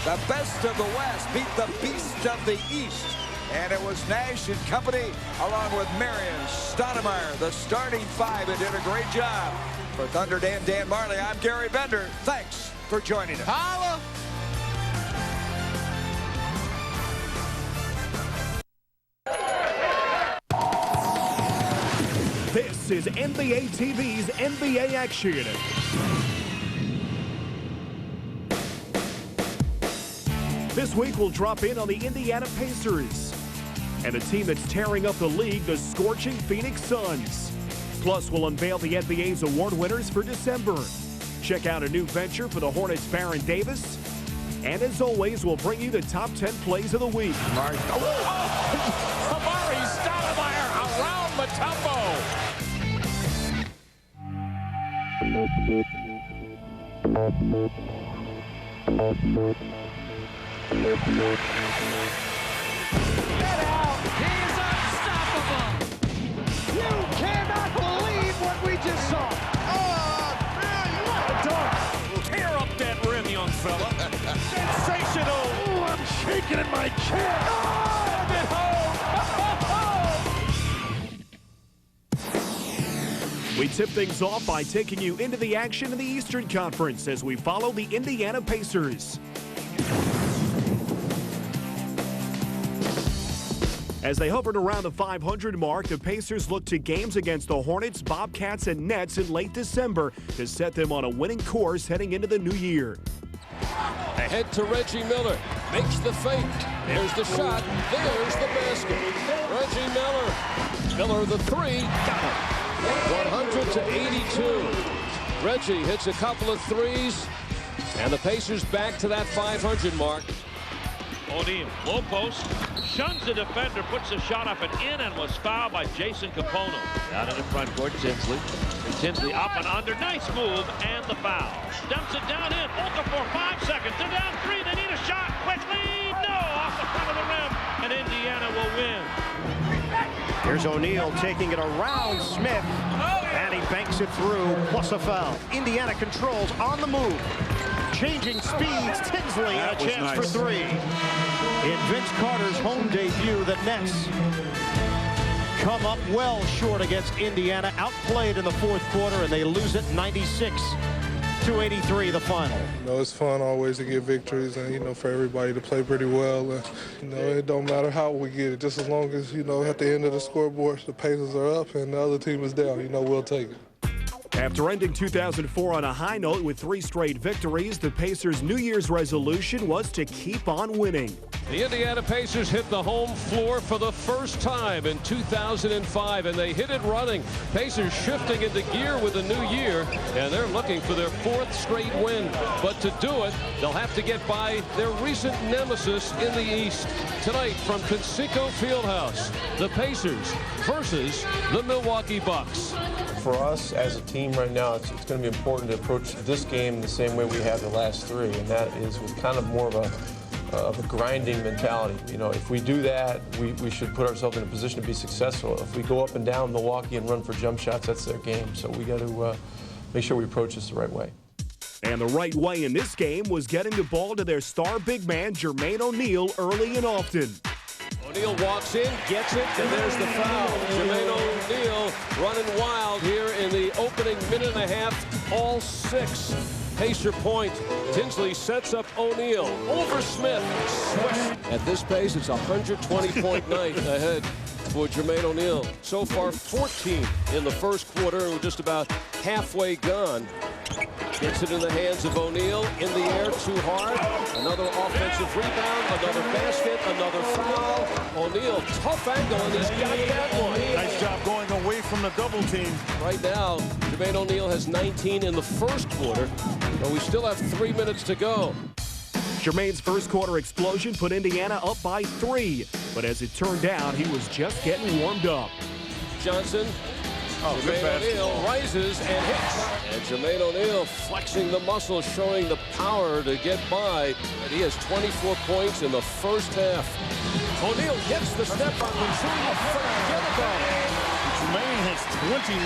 The best of the West beat the beast of the East. And it was Nash and company along with Marion Stoudemire, the starting 5, and did a great job. For Thunder Dan, Dan Marley, I'm Gary Bender. Thanks for joining us. Holla! This is NBA TV's NBA Action. This week we'll drop in on the Indiana Pacers and a team that's tearing up the league, the scorching Phoenix Suns. Plus, we'll unveil the NBA's award winners for December. Check out a new venture for the Hornets' Baron Davis. And as always, we'll bring you the top 10 plays of the week. Amari Stoudemire around Mutombo. Get out! He's unstoppable! You cannot believe what we just saw! Oh, man, what a dunk! Tear up that rim, young fella. Sensational! Ooh, I'm shaking in my chair! Oh, at home! We tip things off by taking you into the action in the Eastern Conference as we follow the Indiana Pacers. As they hovered around the 500 mark, the Pacers look to games against the Hornets, Bobcats, and Nets in late December to set them on a winning course heading into the new year. Ahead to Reggie Miller. Makes the fake. There's the shot. There's the basket. Reggie Miller. Miller the 3. Got it. 100 to 82. Reggie hits a couple of threes, and the Pacers back to that 500 mark. O'Neal, low post, shuns the defender, puts the shot up and in, and was fouled by Jason Kapono. Down in the front court, Tinsley. And Tinsley up and under, nice move, and the foul. Dumps it down in, Okafor 5 seconds, they're down 3, they need a shot, quickly, no, off the front of the rim, and Indiana will win. Here's O'Neal taking it around Smith, and he banks it through, plus a foul. Indiana controls on the move. Changing speeds, Tinsley, and a chance for 3. In Vince Carter's home debut, the Nets come up well short against Indiana, outplayed in the fourth quarter, and they lose it 96-83, the final. You know, it's fun always to get victories and, you know, for everybody to play pretty well. And, you know, it don't matter how we get it, just as long as, you know, at the end of the scoreboard, the Pacers are up and the other team is down, you know, we'll take it. After ending 2004 on a high note with 3 straight victories, the Pacers' New Year's resolution was to keep on winning. The Indiana Pacers hit the home floor for the first time in 2005, and they hit it running. Pacers shifting into gear with the new year, and they're looking for their 4th straight win. But to do it, they'll have to get by their recent nemesis in the East. Tonight from Conseco Fieldhouse, the Pacers versus the Milwaukee Bucks. For us as a team right now, it's going to be important to approach this game the same way we have the last 3, and that is with kind of more of a grinding mentality. You know, if we do that, we should put ourselves in a position to be successful. If we go up and down Milwaukee and run for jump shots, that's their game. So we got to make sure we approach this the right way. And the right way in this game was getting the ball to their star big man, Jermaine O'Neal, early and often. O'Neal walks in, gets it, and there's the foul. Jermaine O'Neal running wild here in the opening minute and a half, all 6. Pacer point. Tinsley sets up O'Neal over Smith. Swish. At this pace, it's 120-point night ahead for Jermaine O'Neal. So far, 14 in the first quarter, and we're just about halfway gone. Gets it in the hands of O'Neal. In the air, too hard. Another offensive rebound, another basket, another foul. O'Neal, tough angle, and he's got that one. Nice job going away from the double team. Right now, Jermaine O'Neal has 19 in the first quarter, but we still have 3 minutes to go. Jermaine's first quarter explosion put Indiana up by 3, but as it turned out, he was just getting warmed up. Johnson. Jermaine O'Neal rises and hits. And Jermaine O'Neal flexing the muscles, showing the power to get by. And he has 24 points in the first half. O'Neal gets the step on the tree. Forget about it. Jermaine has 29.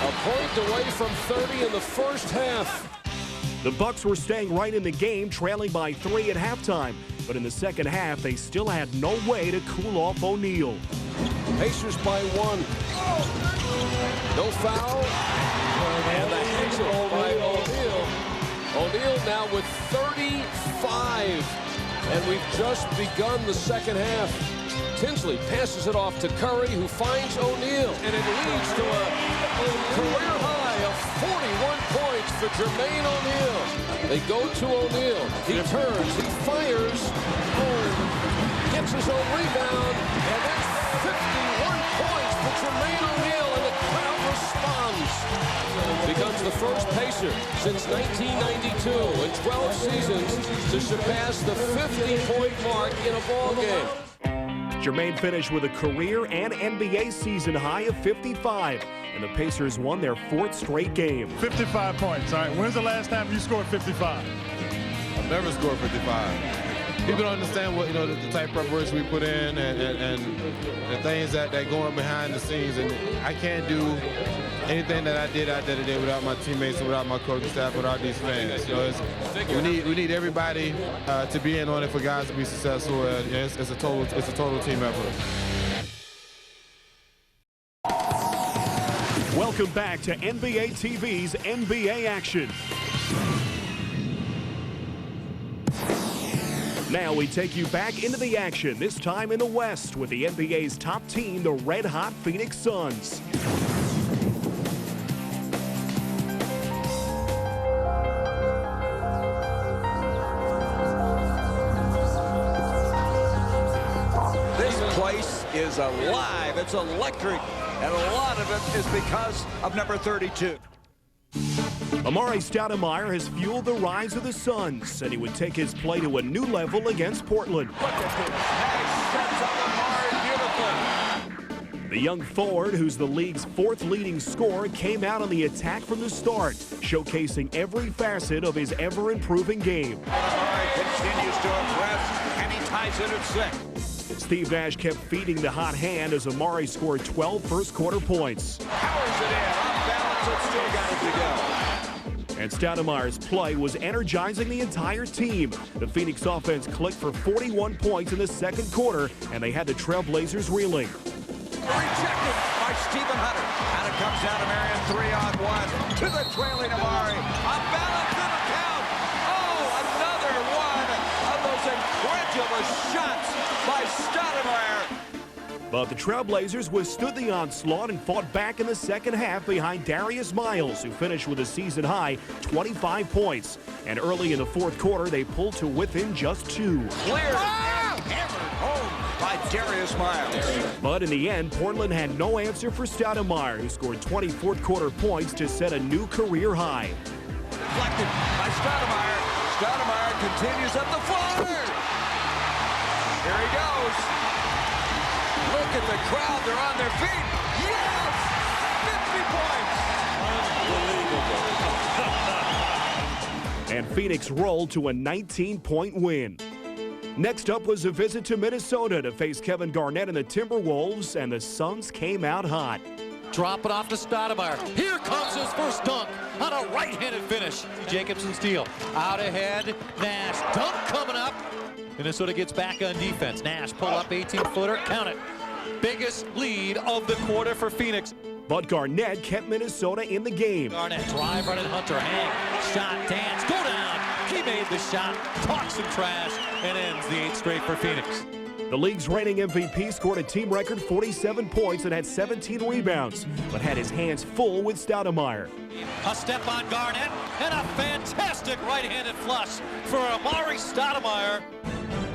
A point away from 30 in the first half. The Bucks were staying right in the game, trailing by 3 at halftime. But in the second half, they still had no way to cool off O'Neal. Pacers by 1. No foul. And the hustle by O'Neal. O'Neal now with 35. And we've just begun the second half. Tinsley passes it off to Curry, who finds O'Neal. And it leads to a career high of 41 points for Jermaine O'Neal. They go to O'Neal. He turns. He fires. Gets his own rebound. And that's 51 points for Jermaine O'Neal, and the crowd responds. Becomes the first Pacer since 1992 in 12 seasons to surpass the 50-point mark in a ball game. Jermaine finished with a career and NBA season high of 55, and the Pacers won their 4th straight game. 55 points, all right. When's the last time you scored 55? I've never scored 55. People don't understand what, you know, the type of preparation we put in and the things that go on behind the scenes. And I can't do anything that I did out there today without my teammates, without my coaching staff, without these fans. You know, we need everybody to be in on it for guys to be successful. It's a total team effort. Welcome back to NBA TV's NBA Action. Now we take you back into the action, this time in the West, with the NBA's top team, the red-hot Phoenix Suns. This place is alive. It's electric, and a lot of it is because of number 32. Amari Stoudemire has fueled the rise of the Suns, and he would take his play to a new level against Portland. Look at this. Nice sets on Amari, beautifully. The young forward, who's the league's 4th leading scorer, came out on the attack from the start, showcasing every facet of his ever-improving game. Amari continues to impress, and he ties it at 6. Steve Nash kept feeding the hot hand as Amari scored 12 first-quarter points. Powers it in, off balance, but still got it to go. And Stoudemire's play was energizing the entire team. The Phoenix offense clicked for 41 points in the second quarter, and they had the Trailblazers reeling. Rejected by Stephen Hunter. And it comes down to Marion 3-on-1 to the trailing Amari. Off balance in the count. Oh, another one of those incredulous shots by Stoudemire. But the Trailblazers withstood the onslaught and fought back in the second half behind Darius Miles, who finished with a season-high 25 points. And early in the fourth quarter, they pulled to within just 2. Cleared and hammered home by Darius Miles. But in the end, Portland had no answer for Stoudemire, who scored 20 fourth-quarter points to set a new career high. Deflected by Stoudemire. Stoudemire continues up the floor. Here he goes. Look at the crowd. They're on their feet. Yes! 50 points. And Phoenix rolled to a 19-point win. Next up was a visit to Minnesota to face Kevin Garnett and the Timberwolves, and the Suns came out hot. Drop it off to Stoudemire. Here comes his first dunk on a right-handed finish. Jacobson steal. Out ahead. Nash. Dunk coming up. Minnesota gets back on defense. Nash pull up 18-footer. Count it. Biggest lead of the quarter for Phoenix. But Garnett kept Minnesota in the game. Garnett drive right at Hunter. Hang. Shot. Dance. Go down. He made the shot. Talks some trash and ends the 8th straight for Phoenix. The league's reigning MVP scored a team record 47 points and had 17 rebounds, but had his hands full with Stoudemire. A step on Garnett and a fantastic right-handed flush for Amari Stoudemire.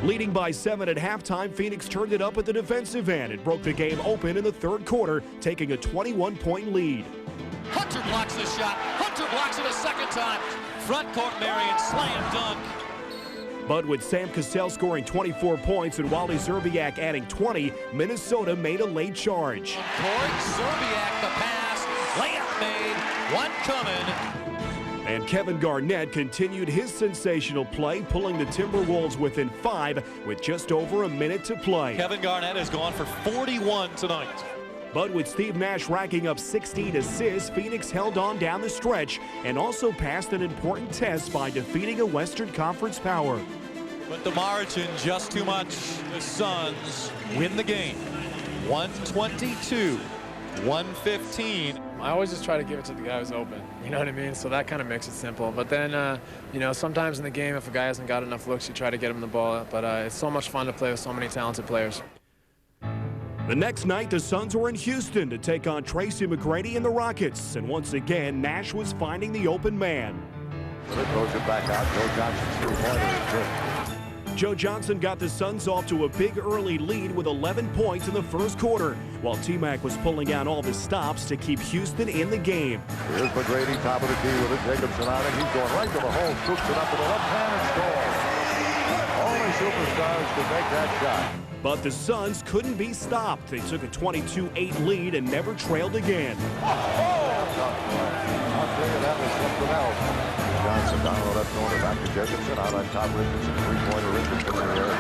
Leading by 7 at halftime, Phoenix turned it up at the defensive end and broke the game open in the third quarter, taking a 21-point lead. Hunter blocks the shot. Hunter blocks it a second time. Front court Marion slam dunk. But with Sam Cassell scoring 24 points and Wally Szczerbiak adding 20, Minnesota made a late charge. Corey Szczerbiak the pass. Layup made. One coming. And Kevin Garnett continued his sensational play, pulling the Timberwolves within 5 with just over a minute to play. Kevin Garnett has gone for 41 tonight. But with Steve Nash racking up 16 assists, Phoenix held on down the stretch and also passed an important test by defeating a Western Conference power. But the margin just too much. The Suns win the game. 122-115. I always just try to give it to the guy who's open. You know what I mean? So that kind of makes it simple. But then, you know, sometimes in the game, if a guy hasn't got enough looks, you try to get him the ball. But it's so much fun to play with so many talented players. The next night, the Suns were in Houston to take on Tracy McGrady and the Rockets. And once again, Nash was finding the open man. It throws it back out. Joe Johnson's three-pointer is good. Joe Johnson got the Suns off to a big early lead with 11 points in the first quarter, while T-Mac was pulling out all the stops to keep Houston in the game. Here's McGrady, top of the key with it. Jacobson on it. He's going right to the hole. Scoops it up to the left hand and scores. Only superstars could make that shot. But the Suns couldn't be stopped. They took a 22-8 lead and never trailed again. I'll tell you, that was something else. Johnson down the left corner, back to Jacobson, out on top, Richardson, three-pointer Richardson in the air.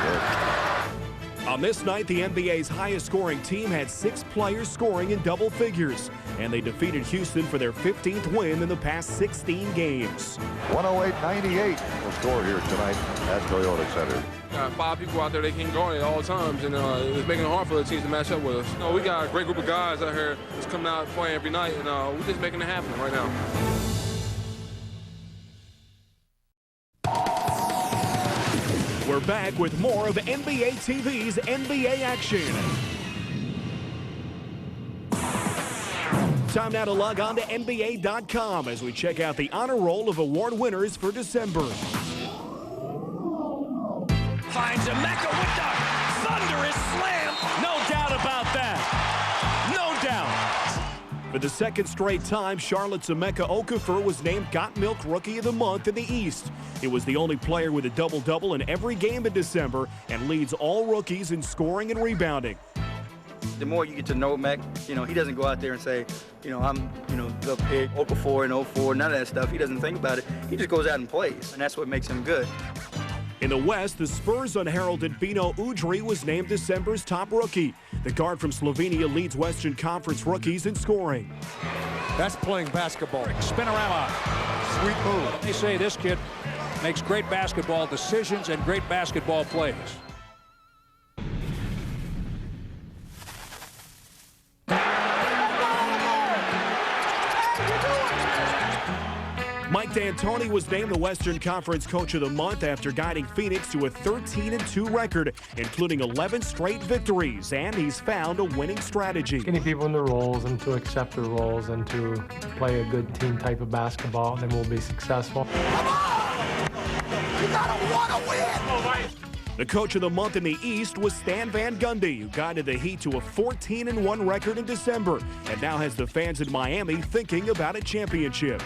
On this night, the NBA's highest-scoring team had 6 players scoring in double figures, and they defeated Houston for their 15th win in the past 16 games. 108-98 will score here tonight at Toyota Center. Got 5 people out there they can guard at all times, and it's making it hard for the teams to match up with us. We got a great group of guys out here that's coming out playing every night, and we're just making it happen right now. We're back with more of NBA TV's NBA action. Time now to log on to NBA.com as we check out the honor roll of award winners for December. Finds Emeka with the thunderous slam. No doubt about that. No doubt. For the second straight time, Charlotte's Emeka Okafor was named Got Milk Rookie of the Month in the East. He was the only player with a double-double in every game in December and leads all rookies in scoring and rebounding. The more you get to know Mac, he doesn't go out there and say, I'm, the big Okafor and 04, none of that stuff. He doesn't think about it. He just goes out and plays, and that's what makes him good. In the West, the Spurs' unheralded Bino Udrih was named December's top rookie. The guard from Slovenia leads Western Conference rookies in scoring. That's playing basketball. Spinorama. Sweet move. They say this kid makes great basketball decisions and great basketball plays. Mike D'Antoni was named the Western Conference Coach of the Month after guiding Phoenix to a 13-2 record, including 11 straight victories, and he's found a winning strategy. Getting people into roles and to accept their roles and to play a good team type of basketball, then we'll be successful. Come on! You gotta want to win! The Coach of the Month in the East was Stan Van Gundy, who guided the Heat to a 14-1 record in December, and now has the fans in Miami thinking about a championship.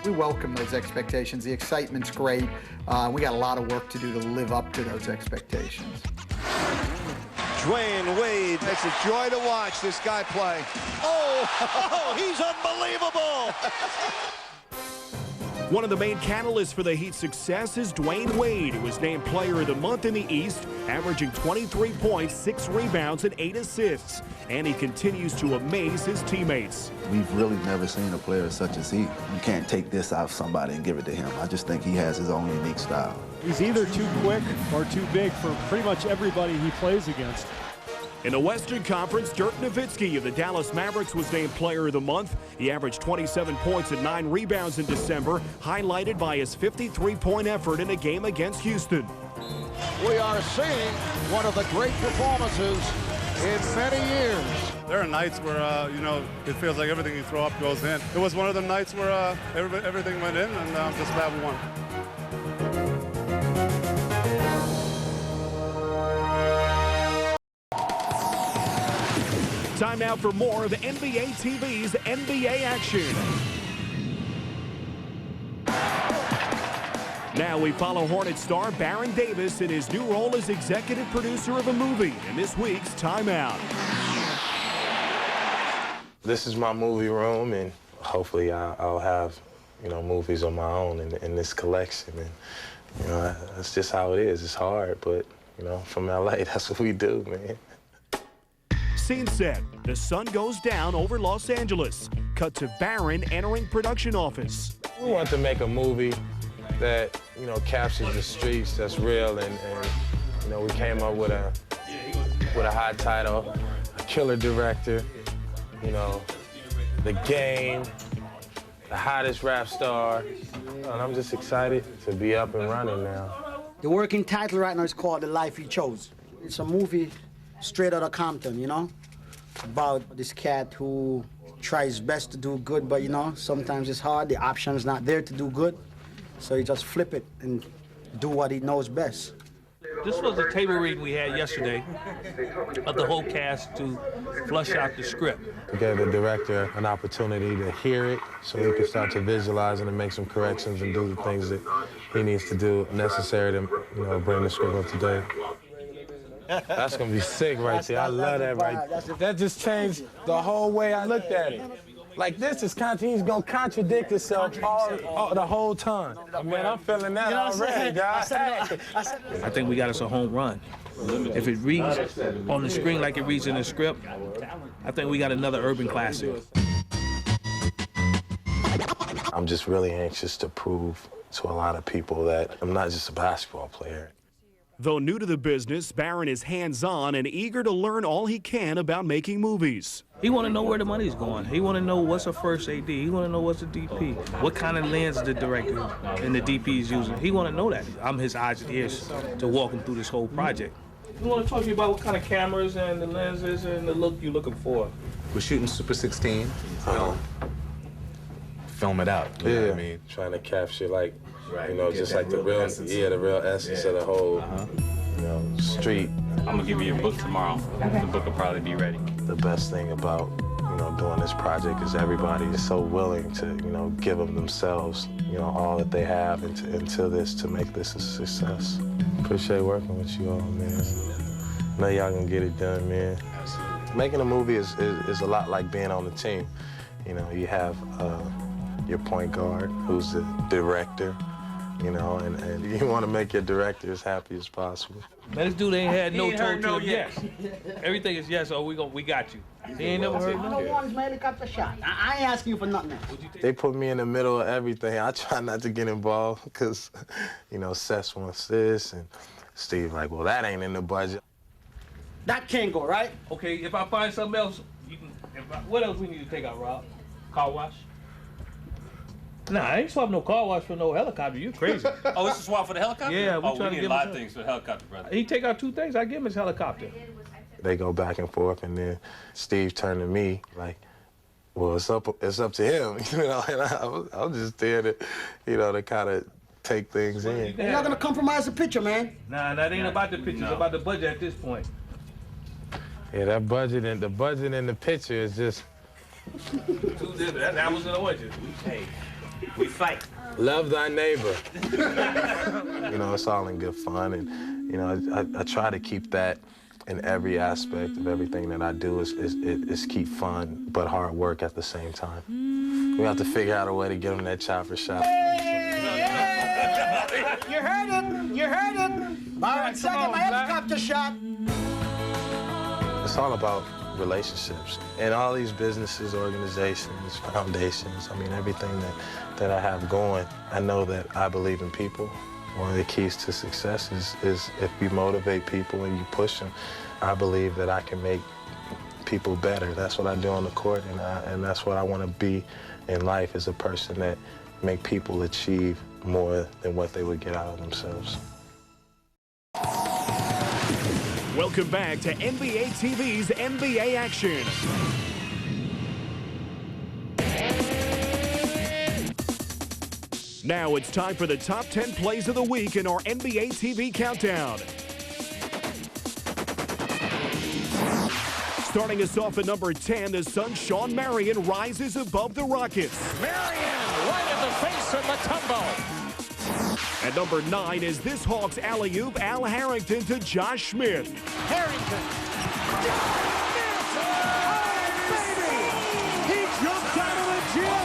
We welcome those expectations. The excitement's great. We got a lot of work to do to live up to those expectations. Dwayne Wade, it's a joy to watch this guy play. Oh, he's unbelievable. One of the main catalysts for the Heat's success is Dwayne Wade, who was named Player of the Month in the East, averaging 23 points, 6 rebounds, and 8 assists. And he continues to amaze his teammates. We've really never seen a player such as he. You can't take this out of somebody and give it to him. I just think he has his own unique style. He's either too quick or too big for pretty much everybody he plays against. In the Western Conference, Dirk Nowitzki of the Dallas Mavericks was named Player of the Month. He averaged 27 points and 9 rebounds in December, highlighted by his 53-point effort in a game against Houston. We are seeing one of the great performances in many years. There are nights where, it feels like everything you throw up goes in. It was one of the nights where everything went in, and I'm just glad we won. Time now for more of NBA TV's NBA action. Now we follow Hornet star Baron Davis in his new role as executive producer of a movie in this week's Timeout. This is my movie room, and hopefully I'll have, movies of my own in this collection. And, that's just how it is. It's hard, but, from LA, that's what we do, man. Scene set. The sun goes down over Los Angeles. Cut to Baron entering production office. We want to make a movie that, captures the streets, that's real, and we came up with a hot title, a killer director, the game, the hottest rap star, and I'm just excited to be up and running now. The working title right now is called The Life You Chose. It's a movie straight out of Compton, about this cat who tries best to do good, but sometimes it's hard. The option's not there to do good, so he just flip it and do what he knows best. This was a table reading we had yesterday of the whole cast to flush out the script. We gave the director an opportunity to hear it so he could start to visualize and make some corrections and do the things that he needs to do necessary to bring the script up to date. That's gonna be sick right there. I love that right there. That just changed the whole way I looked at it. Like this is he's gonna contradict himself the whole time. Man, I'm feeling that already, guys. I think we got us a home run. If it reads on the screen like it reads in the script, I think we got another urban classic. I'm just really anxious to prove to a lot of people that I'm not just a basketball player. Though new to the business, Baron is hands-on and eager to learn all he can about making movies. He want to know where the money's going. He want to know what's a first AD. He want to know what's a DP. What kind of lens the director and the DP is using. He want to know that. I'm his eyes and ears to walk him through this whole project. He want to talk to you about what kind of cameras and the lenses and the look you're looking for. We're shooting Super 16. Film it out. You know what I mean? Trying to capture just like the real essence. Yeah, the real essence of the whole, street. I'm gonna give you a book tomorrow. The book will probably be ready. The best thing about, doing this project is everybody is so willing to, give of themselves, all that they have into this to make this a success. Appreciate working with you all, man. I know y'all gonna get it done, man. Making a movie is a lot like being on the team. You have your point guard, who's the director, and you want to make your director as happy as possible. Man, this dude ain't had no total yes. Everything is yes, we got you. He ain't never heard I don't want his helicopter shot. I ain't asking you for nothing else. They put me in the middle of everything. I try not to get involved because, Seth wants this, and Steve like, well, that ain't in the budget. That can't go, right? Okay, if I find something else, you can. What else we need to take out, Rob? Car wash? Nah, I ain't swap no car wash for no helicopter. You crazy? Oh, it's a swap for the helicopter? Yeah, we need a lot of things for the helicopter, brother. He take out 2 things. I give him his helicopter. They go back and forth, and then Steve turned to me like, well, it's up to him, and I'm just there to, to kind of take things in. You're not gonna compromise the picture, man. Nah, that ain't about the picture. It's about the budget at this point. Yeah, the budget and the picture is just. That was an origin. We fight. Love thy neighbor. It's all in good fun, and I try to keep that in every aspect of everything that I do is keep fun but hard work at the same time. We have to figure out a way to get them that chopper shot. You heard it. You heard it. All right, second, my helicopter shot. It's all about relationships. And all these businesses, organizations, foundations, everything that I have going, I know that I believe in people. One of the keys to success is if you motivate people and you push them, I believe that I can make people better. That's what I do on the court, and that's what I want to be in life, as a person that make people achieve more than what they would get out of themselves. Welcome back to NBA TV's NBA Action. Now it's time for the top 10 plays of the week in our NBA TV countdown. Starting us off at number 10, the Suns' Sean Marion rises above the Rockets. Marion, right in the face of Mutombo. At number 9 is this Hawks alley-oop, Al Harrington to Josh Smith. Harrington. Oh, baby! He jumped out of the gym.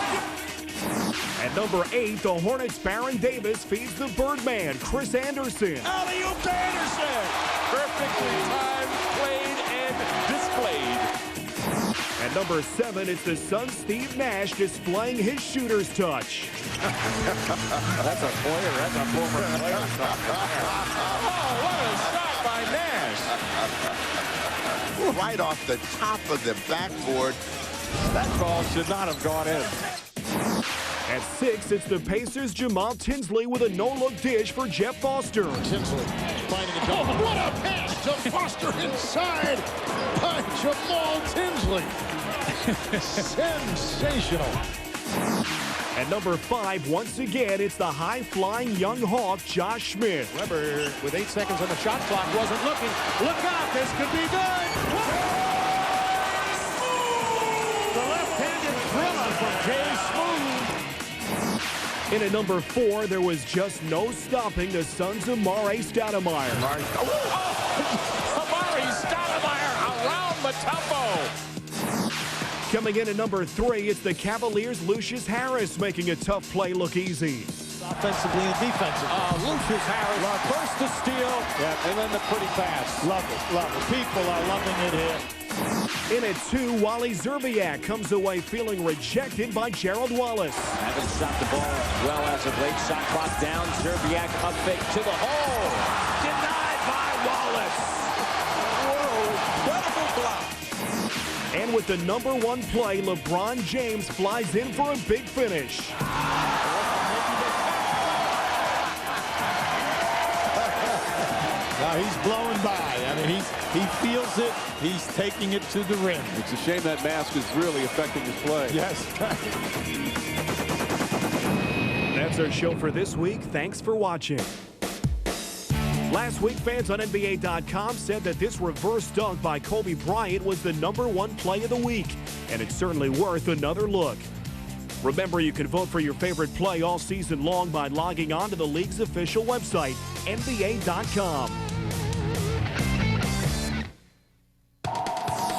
At number 8, the Hornets' Baron Davis feeds the Birdman, Chris Anderson. Alley-oop to Anderson. Perfectly timed, played, and displayed. At number 7, it's the Suns' Steve Nash displaying his shooter's touch. That's a player. That's a former player. Oh, what a shot by Nash. Right off the top of the backboard. That ball should not have gone in. At 6, it's the Pacers' Jamal Tinsley with a no-look dish for Jeff Foster. Tinsley finding a goal. What a pass to Foster inside by Jamal Tinsley. Sensational. At number 5, once again, it's the high-flying young Hawk, Josh Smith. Weber, with 8 seconds on the shot clock, wasn't looking. Look out, this could be good. The left-handed thriller from Jay Smooth. And at number 4, there was just no stopping the Suns' Amare Stoudemire. Amare Stoudemire around Mutombo. Coming in at number 3, it's the Cavaliers' Lucius Harris making a tough play look easy. Offensively and defensively. Lucius Harris, first to steal, and then the pretty pass. Love it, love it. People are loving it here. In at 2, Wally Zerbiak comes away feeling rejected by Gerald Wallace. Haven't shot the ball well as of late. Shot clock down. Zerbiak up fake to the hole. Denied by Wallace. Whoa, incredible block. And with the number 1 play, LeBron James flies in for a big finish. Now he's blowing by. He feels it. He's taking it to the rim. It's a shame that mask is really affecting his play. Yes. That's our show for this week. Thanks for watching. Last week, fans on NBA.com said that this reverse dunk by Kobe Bryant was the number 1 play of the week. and it's certainly worth another look. Remember, you can vote for your favorite play all season long by logging on to the league's official website, NBA.com.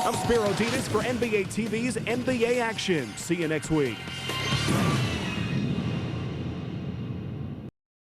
I'm Spiro Dinas for NBA TV's NBA Action. See you next week.